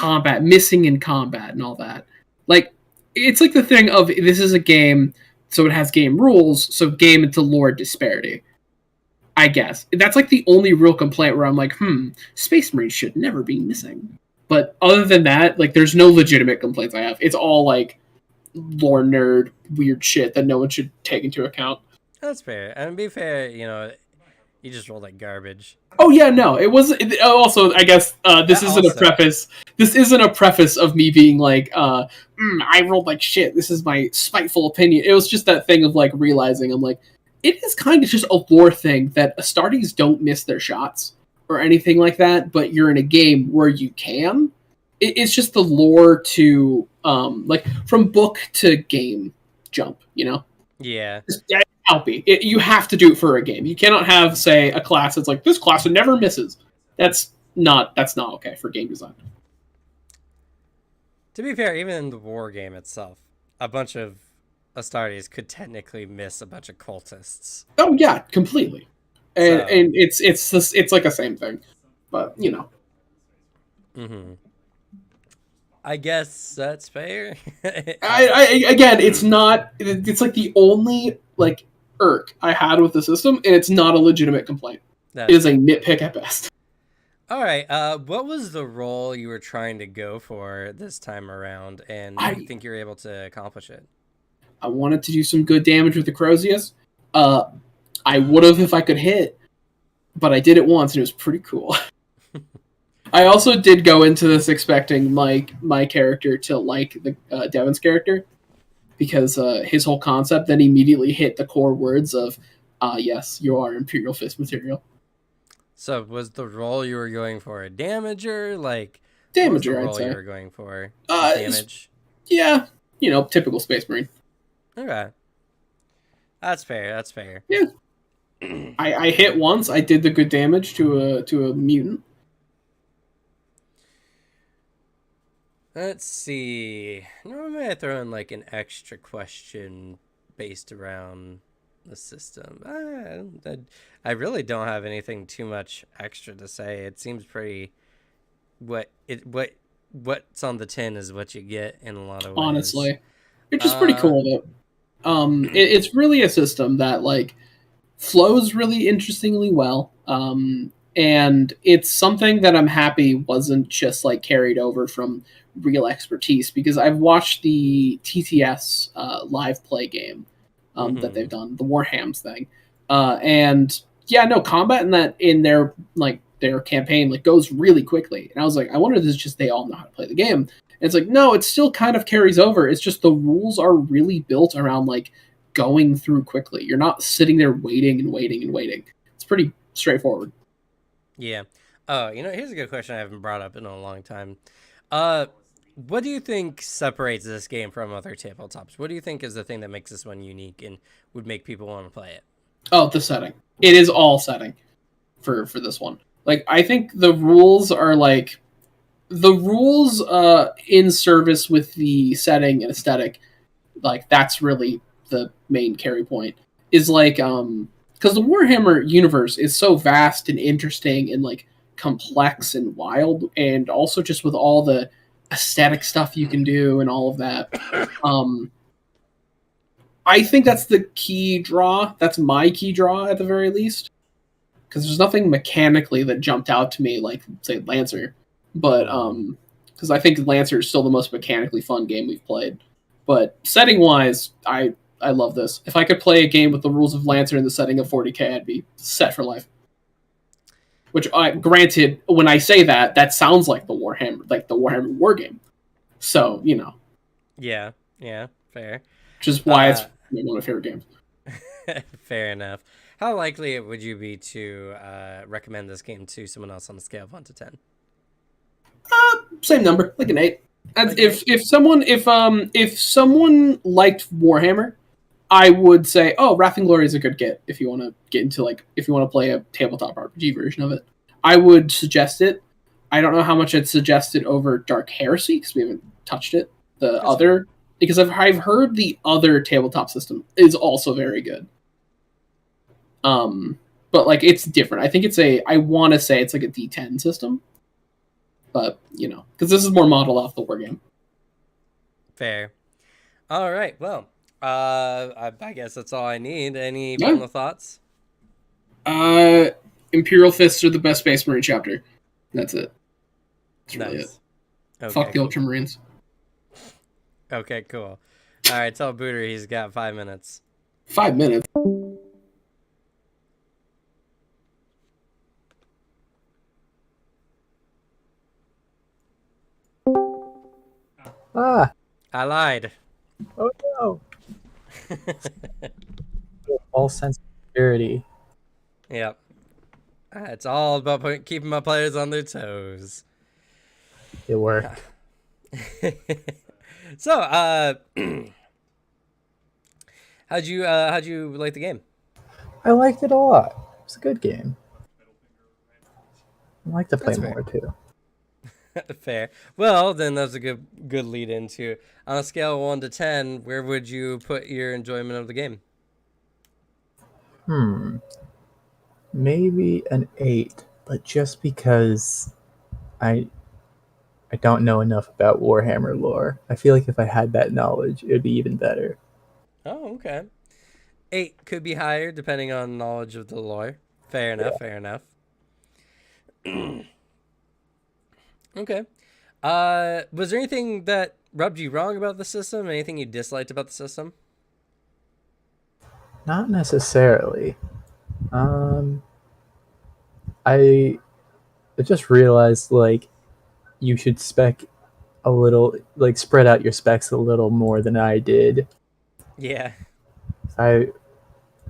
missing in combat and all that. Like, it's like the thing of, this is a game, so it has game rules, so game into lore disparity. I guess. That's like the only real complaint where I'm like, Space Marines should never be missing. But other than that, like, there's no legitimate complaints I have. It's all like lore nerd weird shit that no one should take into account. That's fair. And to be fair, you just rolled like garbage. Oh yeah, no, it was. Also, I guess this isn't a preface. This isn't a preface of me being like, I rolled like shit. This is my spiteful opinion. It was just that thing of like realizing I'm like, it is kind of just a lore thing that Astartes don't miss their shots or anything like that. But you're in a game where you can. It's just the lore to like from book to game jump. Yeah. You have to do it for a game. You cannot have, say, a class that's like, this class never misses. That's not okay for game design. To be fair, even in the war game itself, a bunch of Astartes could technically miss a bunch of cultists. Oh yeah, completely. And it's like the same thing, but Mm-hmm. I guess that's fair. Again, it's not. It's like the only like irk I had with the system, and it's not a legitimate complaint. It is a nitpick at best. All right. What was the role you were trying to go for this time around, and do you think you were able to accomplish it? I wanted to do some good damage with the Crozius. I would have if I could hit, but I did it once, and it was pretty cool. I also did go into this expecting my character to like the Devin's character, because his whole concept then immediately hit the core words of, yes, you are Imperial Fist material. So was the role you were going for a damager? Like, damager, what was the I'd role say. you were going for? Damage? Yeah, typical Space Marine. Okay. That's fair. Yeah. I hit once, I did the good damage to a mutant. Let's see. Normally I throw in like an extra question based around the system. I really don't have anything too much extra to say. It seems pretty. What's on the tin is what you get in a lot of ways. Honestly, it's just pretty cool though. It's really a system that like flows really interestingly well. And it's something that I'm happy wasn't just like carried over from real expertise, because I've watched the TTS live play game that they've done, the Warhams thing, and yeah, no, combat in their campaign like goes really quickly, and I was like, I wonder if this is just they all know how to play the game. And it's like, no, it still kind of carries over. It's just the rules are really built around like going through quickly. You're not sitting there waiting. It's pretty straightforward. Yeah. Oh, here's a good question I haven't brought up in a long time. What do you think separates this game from other tabletops? What do you think is the thing that makes this one unique and would make people want to play it? Oh, the setting. It is all setting for this one. Like, I think the rules are like in service with the setting and aesthetic. Like, that's really the main carry point. Is like because the Warhammer universe is so vast and interesting and like complex and wild, and also just with all the aesthetic stuff you can do and all of that. I think that's the key draw. That's my key draw at the very least. because there's nothing mechanically that jumped out to me like say Lancer, but because I think Lancer is still the most mechanically fun game we've played. But setting wise, I love this. If I could play a game with the rules of Lancer in the setting of 40k, I'd be set for life. Which, granted, when I say that, that sounds like the Warhammer war game. So Yeah, fair. Which is why it's one of my favorite games. Fair enough. How likely would you be to recommend this game to someone else on a scale of 1 to 10? Same number, like an 8. If someone liked Warhammer, I would say, oh, Wrath and Glory is a good get if you want to get into if you want to play a tabletop RPG version of it. I would suggest it. I don't know how much I'd suggest it over Dark Heresy because we haven't touched it. Because I've heard the other tabletop system is also very good. But it's different. I think I want to say it's like a D10 system. But, because this is more modeled off the war game. Fair. All right. Well, I guess that's all I need. Any final thoughts? Imperial Fists are the best Space Marine chapter. That's it. That's really it. Okay, fuck the Ultramarines. Okay, cool. All right, tell Booter he's got 5 minutes. 5 minutes? Ah! I lied. Oh no! False sense of security. Yep. It's all about keeping my players on their toes. It worked. So, how'd you like the game? I liked it a lot. It's a good game. I'd like to play That's more too. Fair. Well, then that's a good lead into, on a scale of 1 to 10, where would you put your enjoyment of the game? Maybe an 8, but just because I don't know enough about Warhammer lore. I feel like if I had that knowledge, it would be even better. Oh, okay. 8 could be higher depending on knowledge of the lore. Fair enough. Fair enough. Okay. Was there anything that rubbed you wrong about the system? Anything you disliked about the system? Not necessarily. I just realized you should spec a little, spread out your specs a little more than I did. Yeah. I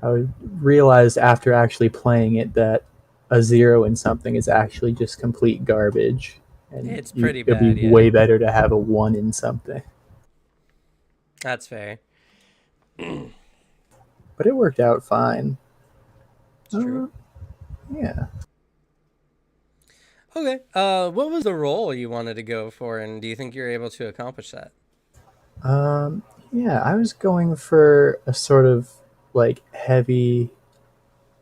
realized after actually playing it that a 0 in something is actually just complete garbage. And it's pretty bad. It'd be way better to have a 1 in something. That's fair. But it worked out fine. It's true. Yeah. Okay. What was the role you wanted to go for, and do you think you're able to accomplish that? Yeah, I was going for a sort of heavy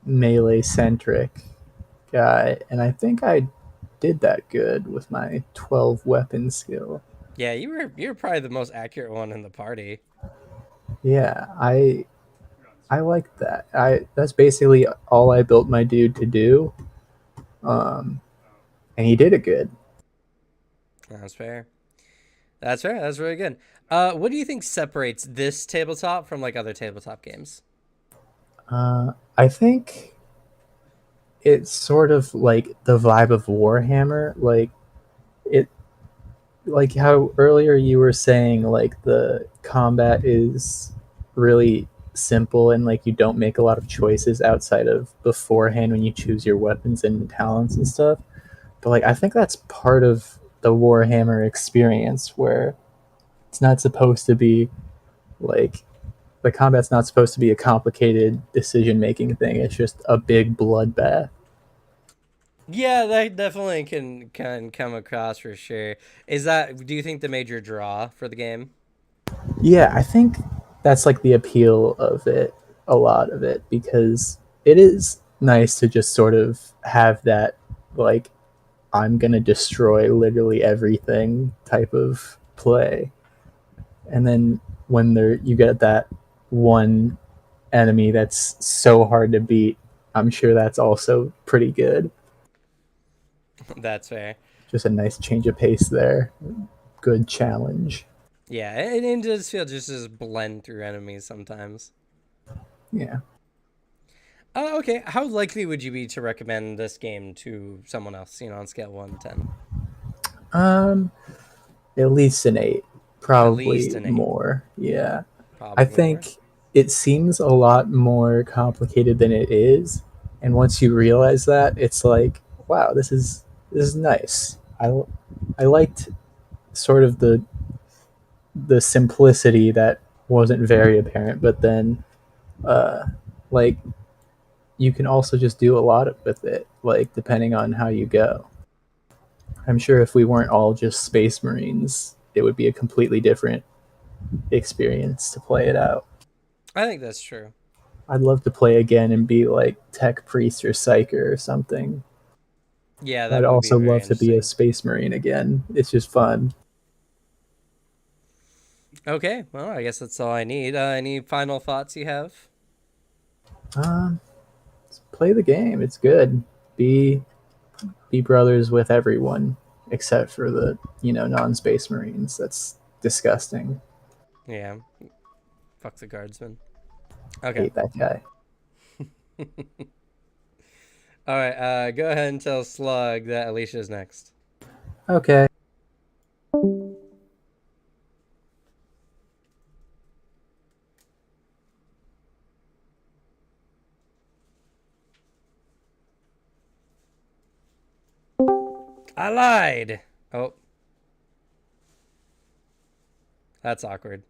melee-centric guy, and I think I did that good with my 12 weapon skill. Yeah, you were probably the most accurate one in the party. Yeah, I liked that. That's basically all I built my dude to do. And he did it good. That's fair. That's fair. That's really good. What do you think separates this tabletop from other tabletop games? I think it's sort of the vibe of Warhammer. How earlier you were saying the combat is really simple and you don't make a lot of choices outside of beforehand when you choose your weapons and talents and stuff. But I think that's part of the Warhammer experience where it's not supposed to be the combat's not supposed to be a complicated decision-making thing. It's just a big bloodbath. Yeah, that definitely can come across for sure. Do you think the major draw for the game? Yeah, I think that's the appeal of it, a lot of it, because it is nice to just sort of have that I'm gonna destroy literally everything type of play. And then when you get that one enemy that's so hard to beat, I'm sure that's also pretty good. That's fair. Just a nice change of pace there. Good challenge. Yeah, it does feel just blend through enemies sometimes. Yeah. Okay, how likely would you be to recommend this game to someone else, on scale 1 to 10? At least an 8. At least Probably an 8. more. Yeah. I Probably more. think it seems a lot more complicated than it is, and once you realize that, it's like, wow, this is nice. I liked sort of the simplicity that wasn't very apparent, but then uh like you can also just do a lot with it, like depending on how you go. I'm sure if we weren't all just space marines, it would be a completely different experience to play it out. I think that's true. I'd love to play again and be like tech priest or psyker or something. Yeah, I'd that would be also very love to be a interesting. space marine again. It's just fun. Okay, well, I guess that's all I need. Any final thoughts you have? Um, Play the game. It's good. Be brothers with everyone except for the non-space marines. That's disgusting. Yeah, fuck the guardsman. Okay. Hate that guy. All right, go ahead and tell Slug that Alicia's next. Okay. I lied! Oh. That's awkward.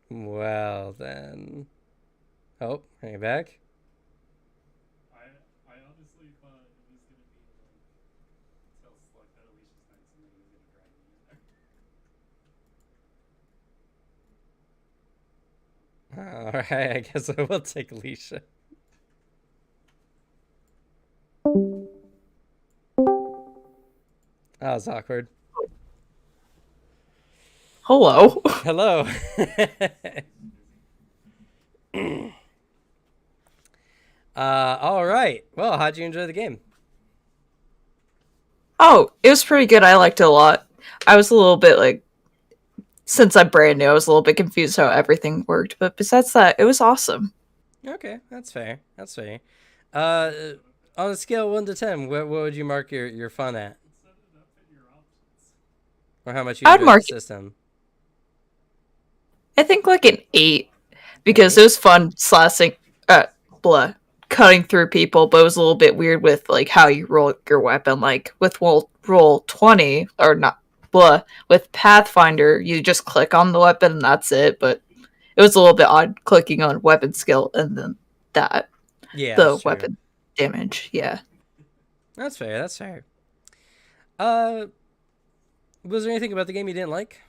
Well, then. Oh, are you back? I honestly thought it was gonna be like tell Slug that Alicia's next and then he was gonna drag me in there. Alright, I guess I will take Alicia. That was awkward. Hello. Hello. All right. Well, how'd you enjoy the game? Oh, it was pretty good. I liked it a lot. I was a little bit like, since I'm brand new, I was a little bit confused how everything worked. But besides that, it was awesome. Okay, that's fair. That's fair. Uh, on a scale of 1 to 10, what would you mark your fun at? Or how much you I'd enjoyed mark the system? I think like an 8 because it was fun slashing, cutting through people, but it was a little bit weird with like how you roll your weapon. Like with roll 20 or not, with Pathfinder, you just click on the weapon and that's it. But it was a little bit odd clicking on weapon skill and then that Yeah, the that's true. weapon damage. Yeah. That's fair. That's fair. Was there anything about the game you didn't like?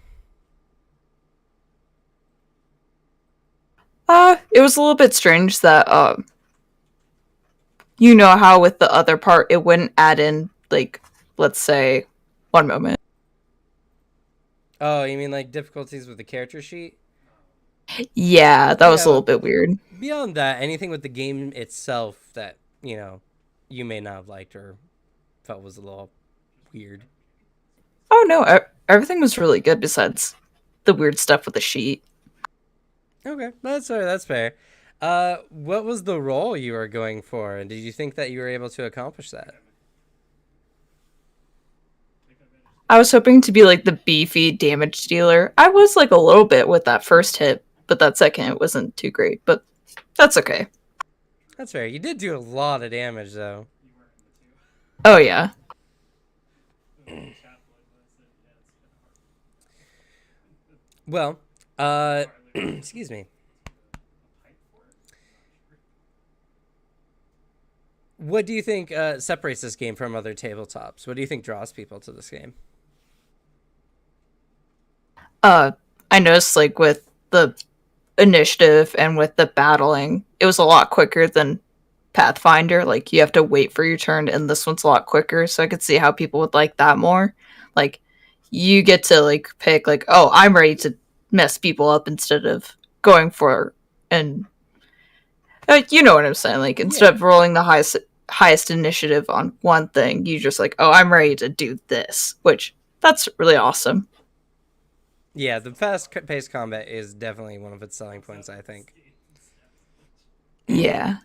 It was a little bit strange that you know how with the other part it wouldn't add in like, let's say, one moment. Oh, you mean like difficulties with the character sheet? Yeah, that was a Yeah. little bit weird. Beyond that, anything with the game itself that, you may not have liked or felt was a little weird? Oh no, everything was really good besides the weird stuff with the sheet. Okay, that's fair. That's fair. What was the role you were going for, and did you think that you were able to accomplish that? I was hoping to be like the beefy damage dealer. I was like a little bit with that first hit, but that second it wasn't too great. But that's okay. That's fair. You did do a lot of damage, though. Oh yeah. Well, excuse me. What do you think separates this game from other tabletops? What do you think draws people to this game? I noticed like with the initiative and with the battling, it was a lot quicker than Pathfinder. Like you have to wait for your turn, and this one's a lot quicker. So I could see how people would like that more. Like you get to like pick like, oh, I'm ready to mess people up instead of going for, and you know what I'm saying. Like instead of rolling the highest initiative on one thing, you just like, oh, I'm ready to do this, which that's really awesome. Yeah, the fast-paced combat is definitely one of its selling points, I think. Yeah.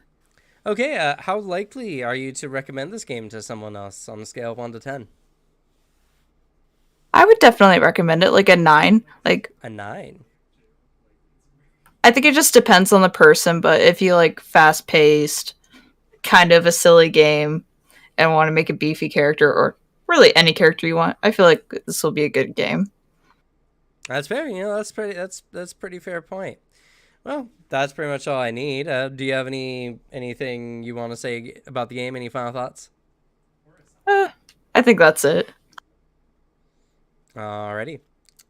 Okay, how likely are you to recommend this game to someone else on a scale of 1 to 10? I would definitely recommend it, like a 9. Like A 9. I think it just depends on the person, but if you like fast paced, kind of a silly game, and want to make a beefy character, or really any character you want, I feel like this will be a good game. That's fair. You know, that's pretty fair point. Well, that's pretty much all I need. Do you have anything you want to say about the game? Any final thoughts? I think that's it. Alrighty.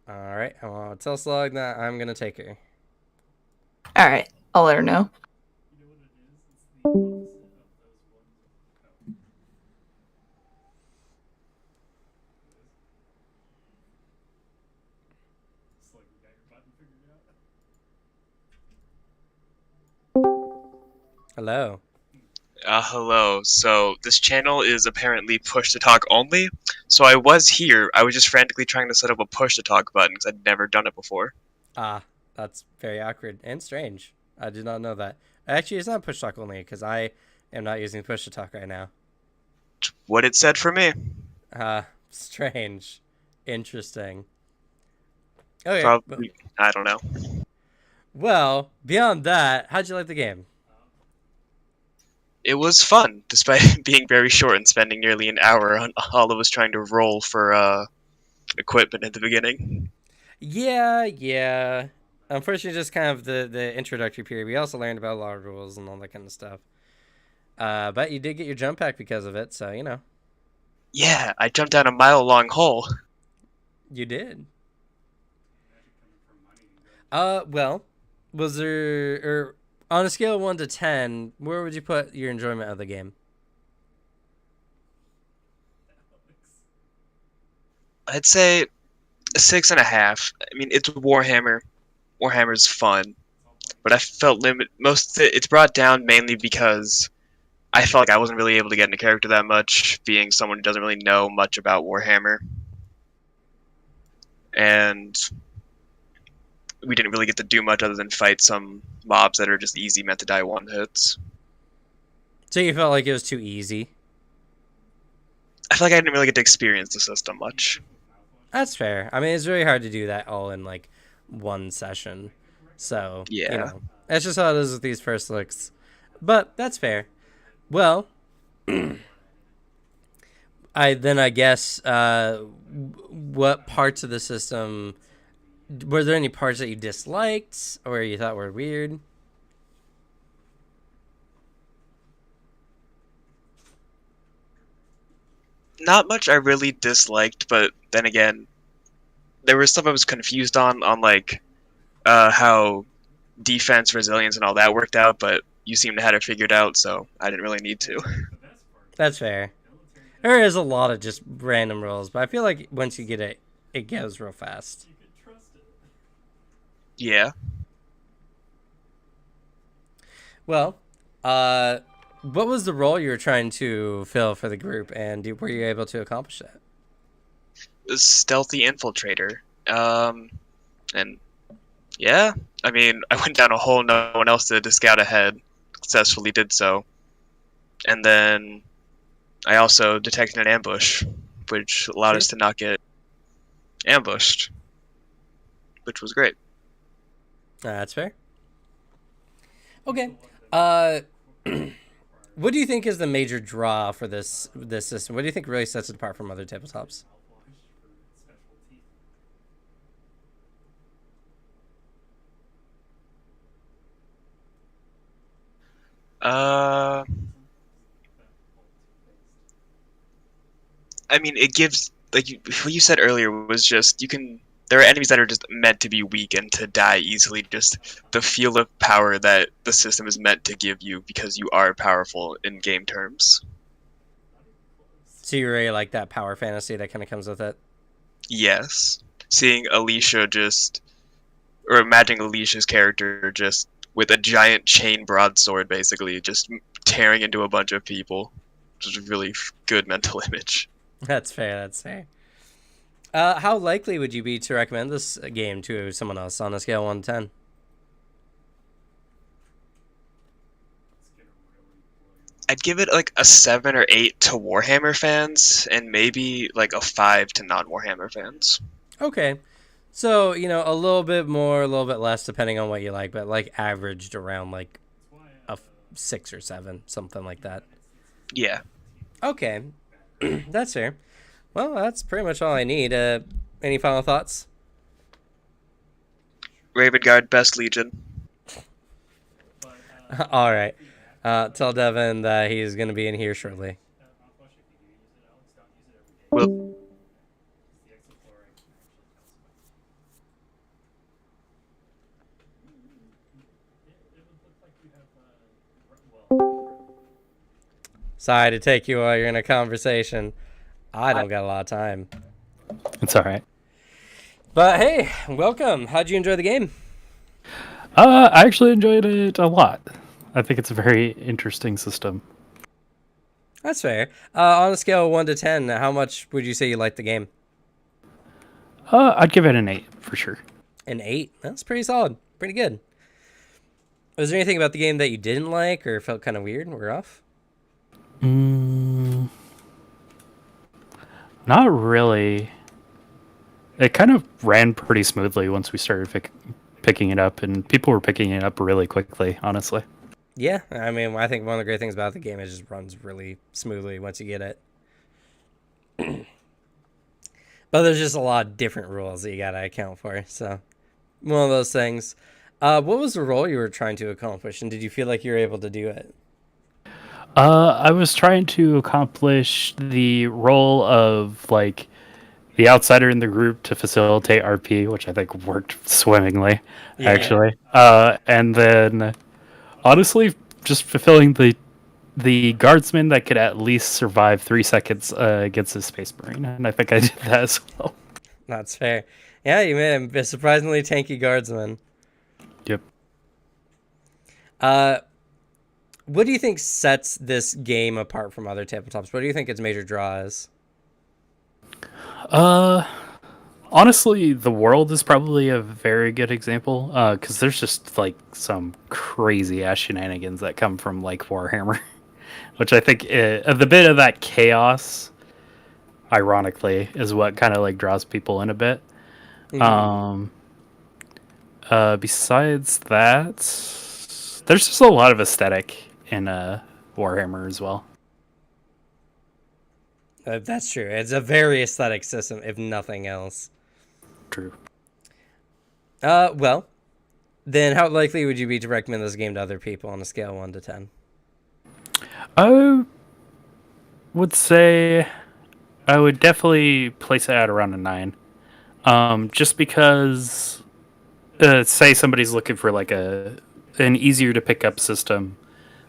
All right. I'll tell Slug that I'm gonna take her. All right, I'll let her know. Hello. Hello. So this channel is apparently push to talk only. So I was here. I was just frantically trying to set up a push to talk button because I'd never done it before. Ah, that's very awkward and strange. I did not know that. Actually, it's not push talk only because I am not using push to talk right now. What it said for me. Strange. Interesting. Okay. Probably. I don't know. Well, beyond that, how'd you like the game? It was fun, despite being very short and spending nearly an hour on all of us trying to roll for equipment at the beginning. Yeah. Unfortunately, just kind of the introductory period. We also learned about a lot of rules and all that kind of stuff. But you did get your jump pack because of it, so you know. Yeah, I jumped down a mile-long hole. You did. Well, was there, or on a scale of 1 to 10, where would you put your enjoyment of the game? I'd say 6.5. I mean, it's Warhammer. Warhammer's fun, but I felt it's brought down mainly because I felt like I wasn't really able to get into character that much, being someone who doesn't really know much about Warhammer. And we didn't really get to do much other than fight some mobs that are just easy, meant to die one hits. So you felt like it was too easy? I feel like I didn't really get to experience the system much. That's fair. I mean, it's really hard to do that all in like one session. So, Yeah. you know, that's just how it is with these first looks. But that's fair. Well, I guess what parts of the system, were there any parts that you disliked or you thought were weird? Not much I really disliked, but then again, there was stuff I was confused on like how defense, resilience, and all that worked out, but you seem to have it figured out, so I didn't really need to. That's fair. There is a lot of just random rolls, but I feel like once you get it, it goes real fast. Yeah. Well, what was the role you were trying to fill for the group, and were you able to accomplish that? Stealthy infiltrator. And yeah, I mean, I went down a hole no one else did to scout ahead. Successfully did so. And then I also detected an ambush, which allowed us to not get ambushed, which was great. That's fair. Okay. What do you think is the major draw for this system? What do you think really sets it apart from other tabletops? I mean, it gives, like what you said earlier was just, there are enemies that are just meant to be weak and to die easily. Just the feel of power that the system is meant to give you because you are powerful in game terms. So you really like that power fantasy that kind of comes with it? Yes. Seeing Alicia just or imagining Alicia's character just with a giant chain broadsword, basically just tearing into a bunch of people. Which is a really good mental image. That's fair. That's fair. How likely would you be to recommend this game to someone else on a scale of 1 to 10? I'd give it like a 7 or 8 to Warhammer fans, and maybe like a 5 to non-Warhammer fans. Okay. So, a little bit more, a little bit less, depending on what you like, but like averaged around like a 6 or 7, something like that. Yeah. Okay. That's fair. Well, that's pretty much all I need. Any final thoughts? Raven Guard, best Legion. All right. Tell Devin that he's going to be in here shortly. Will Sorry to take you while you're in a conversation. I don't got a lot of time. It's all right. But hey, welcome. How'd you enjoy the game? I actually enjoyed it a lot. I think it's a very interesting system. That's fair. On a scale of 1 to 10, how much would you say you liked the game? I'd give it an 8 for sure. An 8? That's pretty solid. Pretty good. Was there anything about the game that you didn't like or felt kind of weird or off? Not really. It kind of ran pretty smoothly once we started picking it up, and people were picking it up really quickly, honestly. Yeah, I mean, I think one of the great things about the game is it just runs really smoothly once you get it. But there's just a lot of different rules that you gotta account for, so one of those things. What was the role you were trying to accomplish, and did you feel like you were able to do it? I was trying to accomplish the role of, like, the outsider in the group to facilitate RP, which I think worked swimmingly, actually. And then, honestly, just fulfilling the guardsman that could at least survive 3 seconds against a space marine, and I think I did that as well. That's fair. Yeah, you made a surprisingly tanky guardsman. Yep. What do you think sets this game apart from other tabletops? What do you think its major draw is? Honestly, the world is probably a very good example, because there's just, like, some crazy ass shenanigans that come from, like, Warhammer, which I think the bit of that chaos, ironically, is what kind of, like, draws people in a bit. Mm-hmm. Besides that, there's just a lot of aesthetic in Warhammer as well. That's true. It's a very aesthetic system, if nothing else. True. Well, then how likely would you be to recommend this game to other people on a scale of 1 to 10? I would say I would definitely place it at around a 9. Just because, say somebody's looking for like an easier to pick up system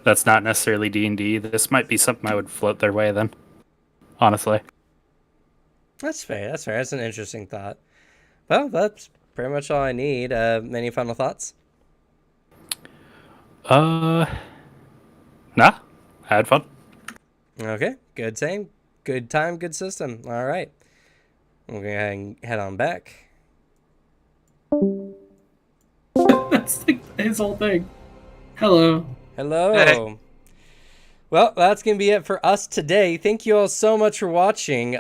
that's not necessarily D&D, this might be something I would float their way then. Honestly. That's fair. That's fair. That's an interesting thought. Well, that's pretty much all I need. Any final thoughts? Nah. I had fun. Okay. Good same. Good time. Good system. All right. We're going to head on back. That's like his whole thing. Hello. Hello. Hey. Well, that's going to be it for us today. Thank you all so much for watching.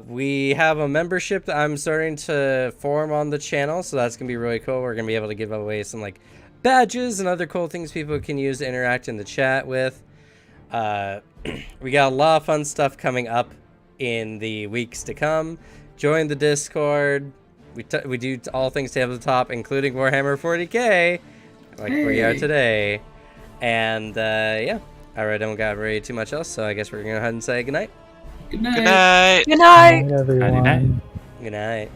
We have a membership that I'm starting to form on the channel, so that's going to be really cool. We're going to be able to give away some like badges and other cool things people can use to interact in the chat with. We got a lot of fun stuff coming up in the weeks to come. Join the Discord. We do all things tabletop, including Warhammer 40k, like we are today. And yeah. I really don't got really too much else, so I guess we're going to go ahead and say goodnight. Good night. Good night. Good night. Good night, everyone. Night. Good night.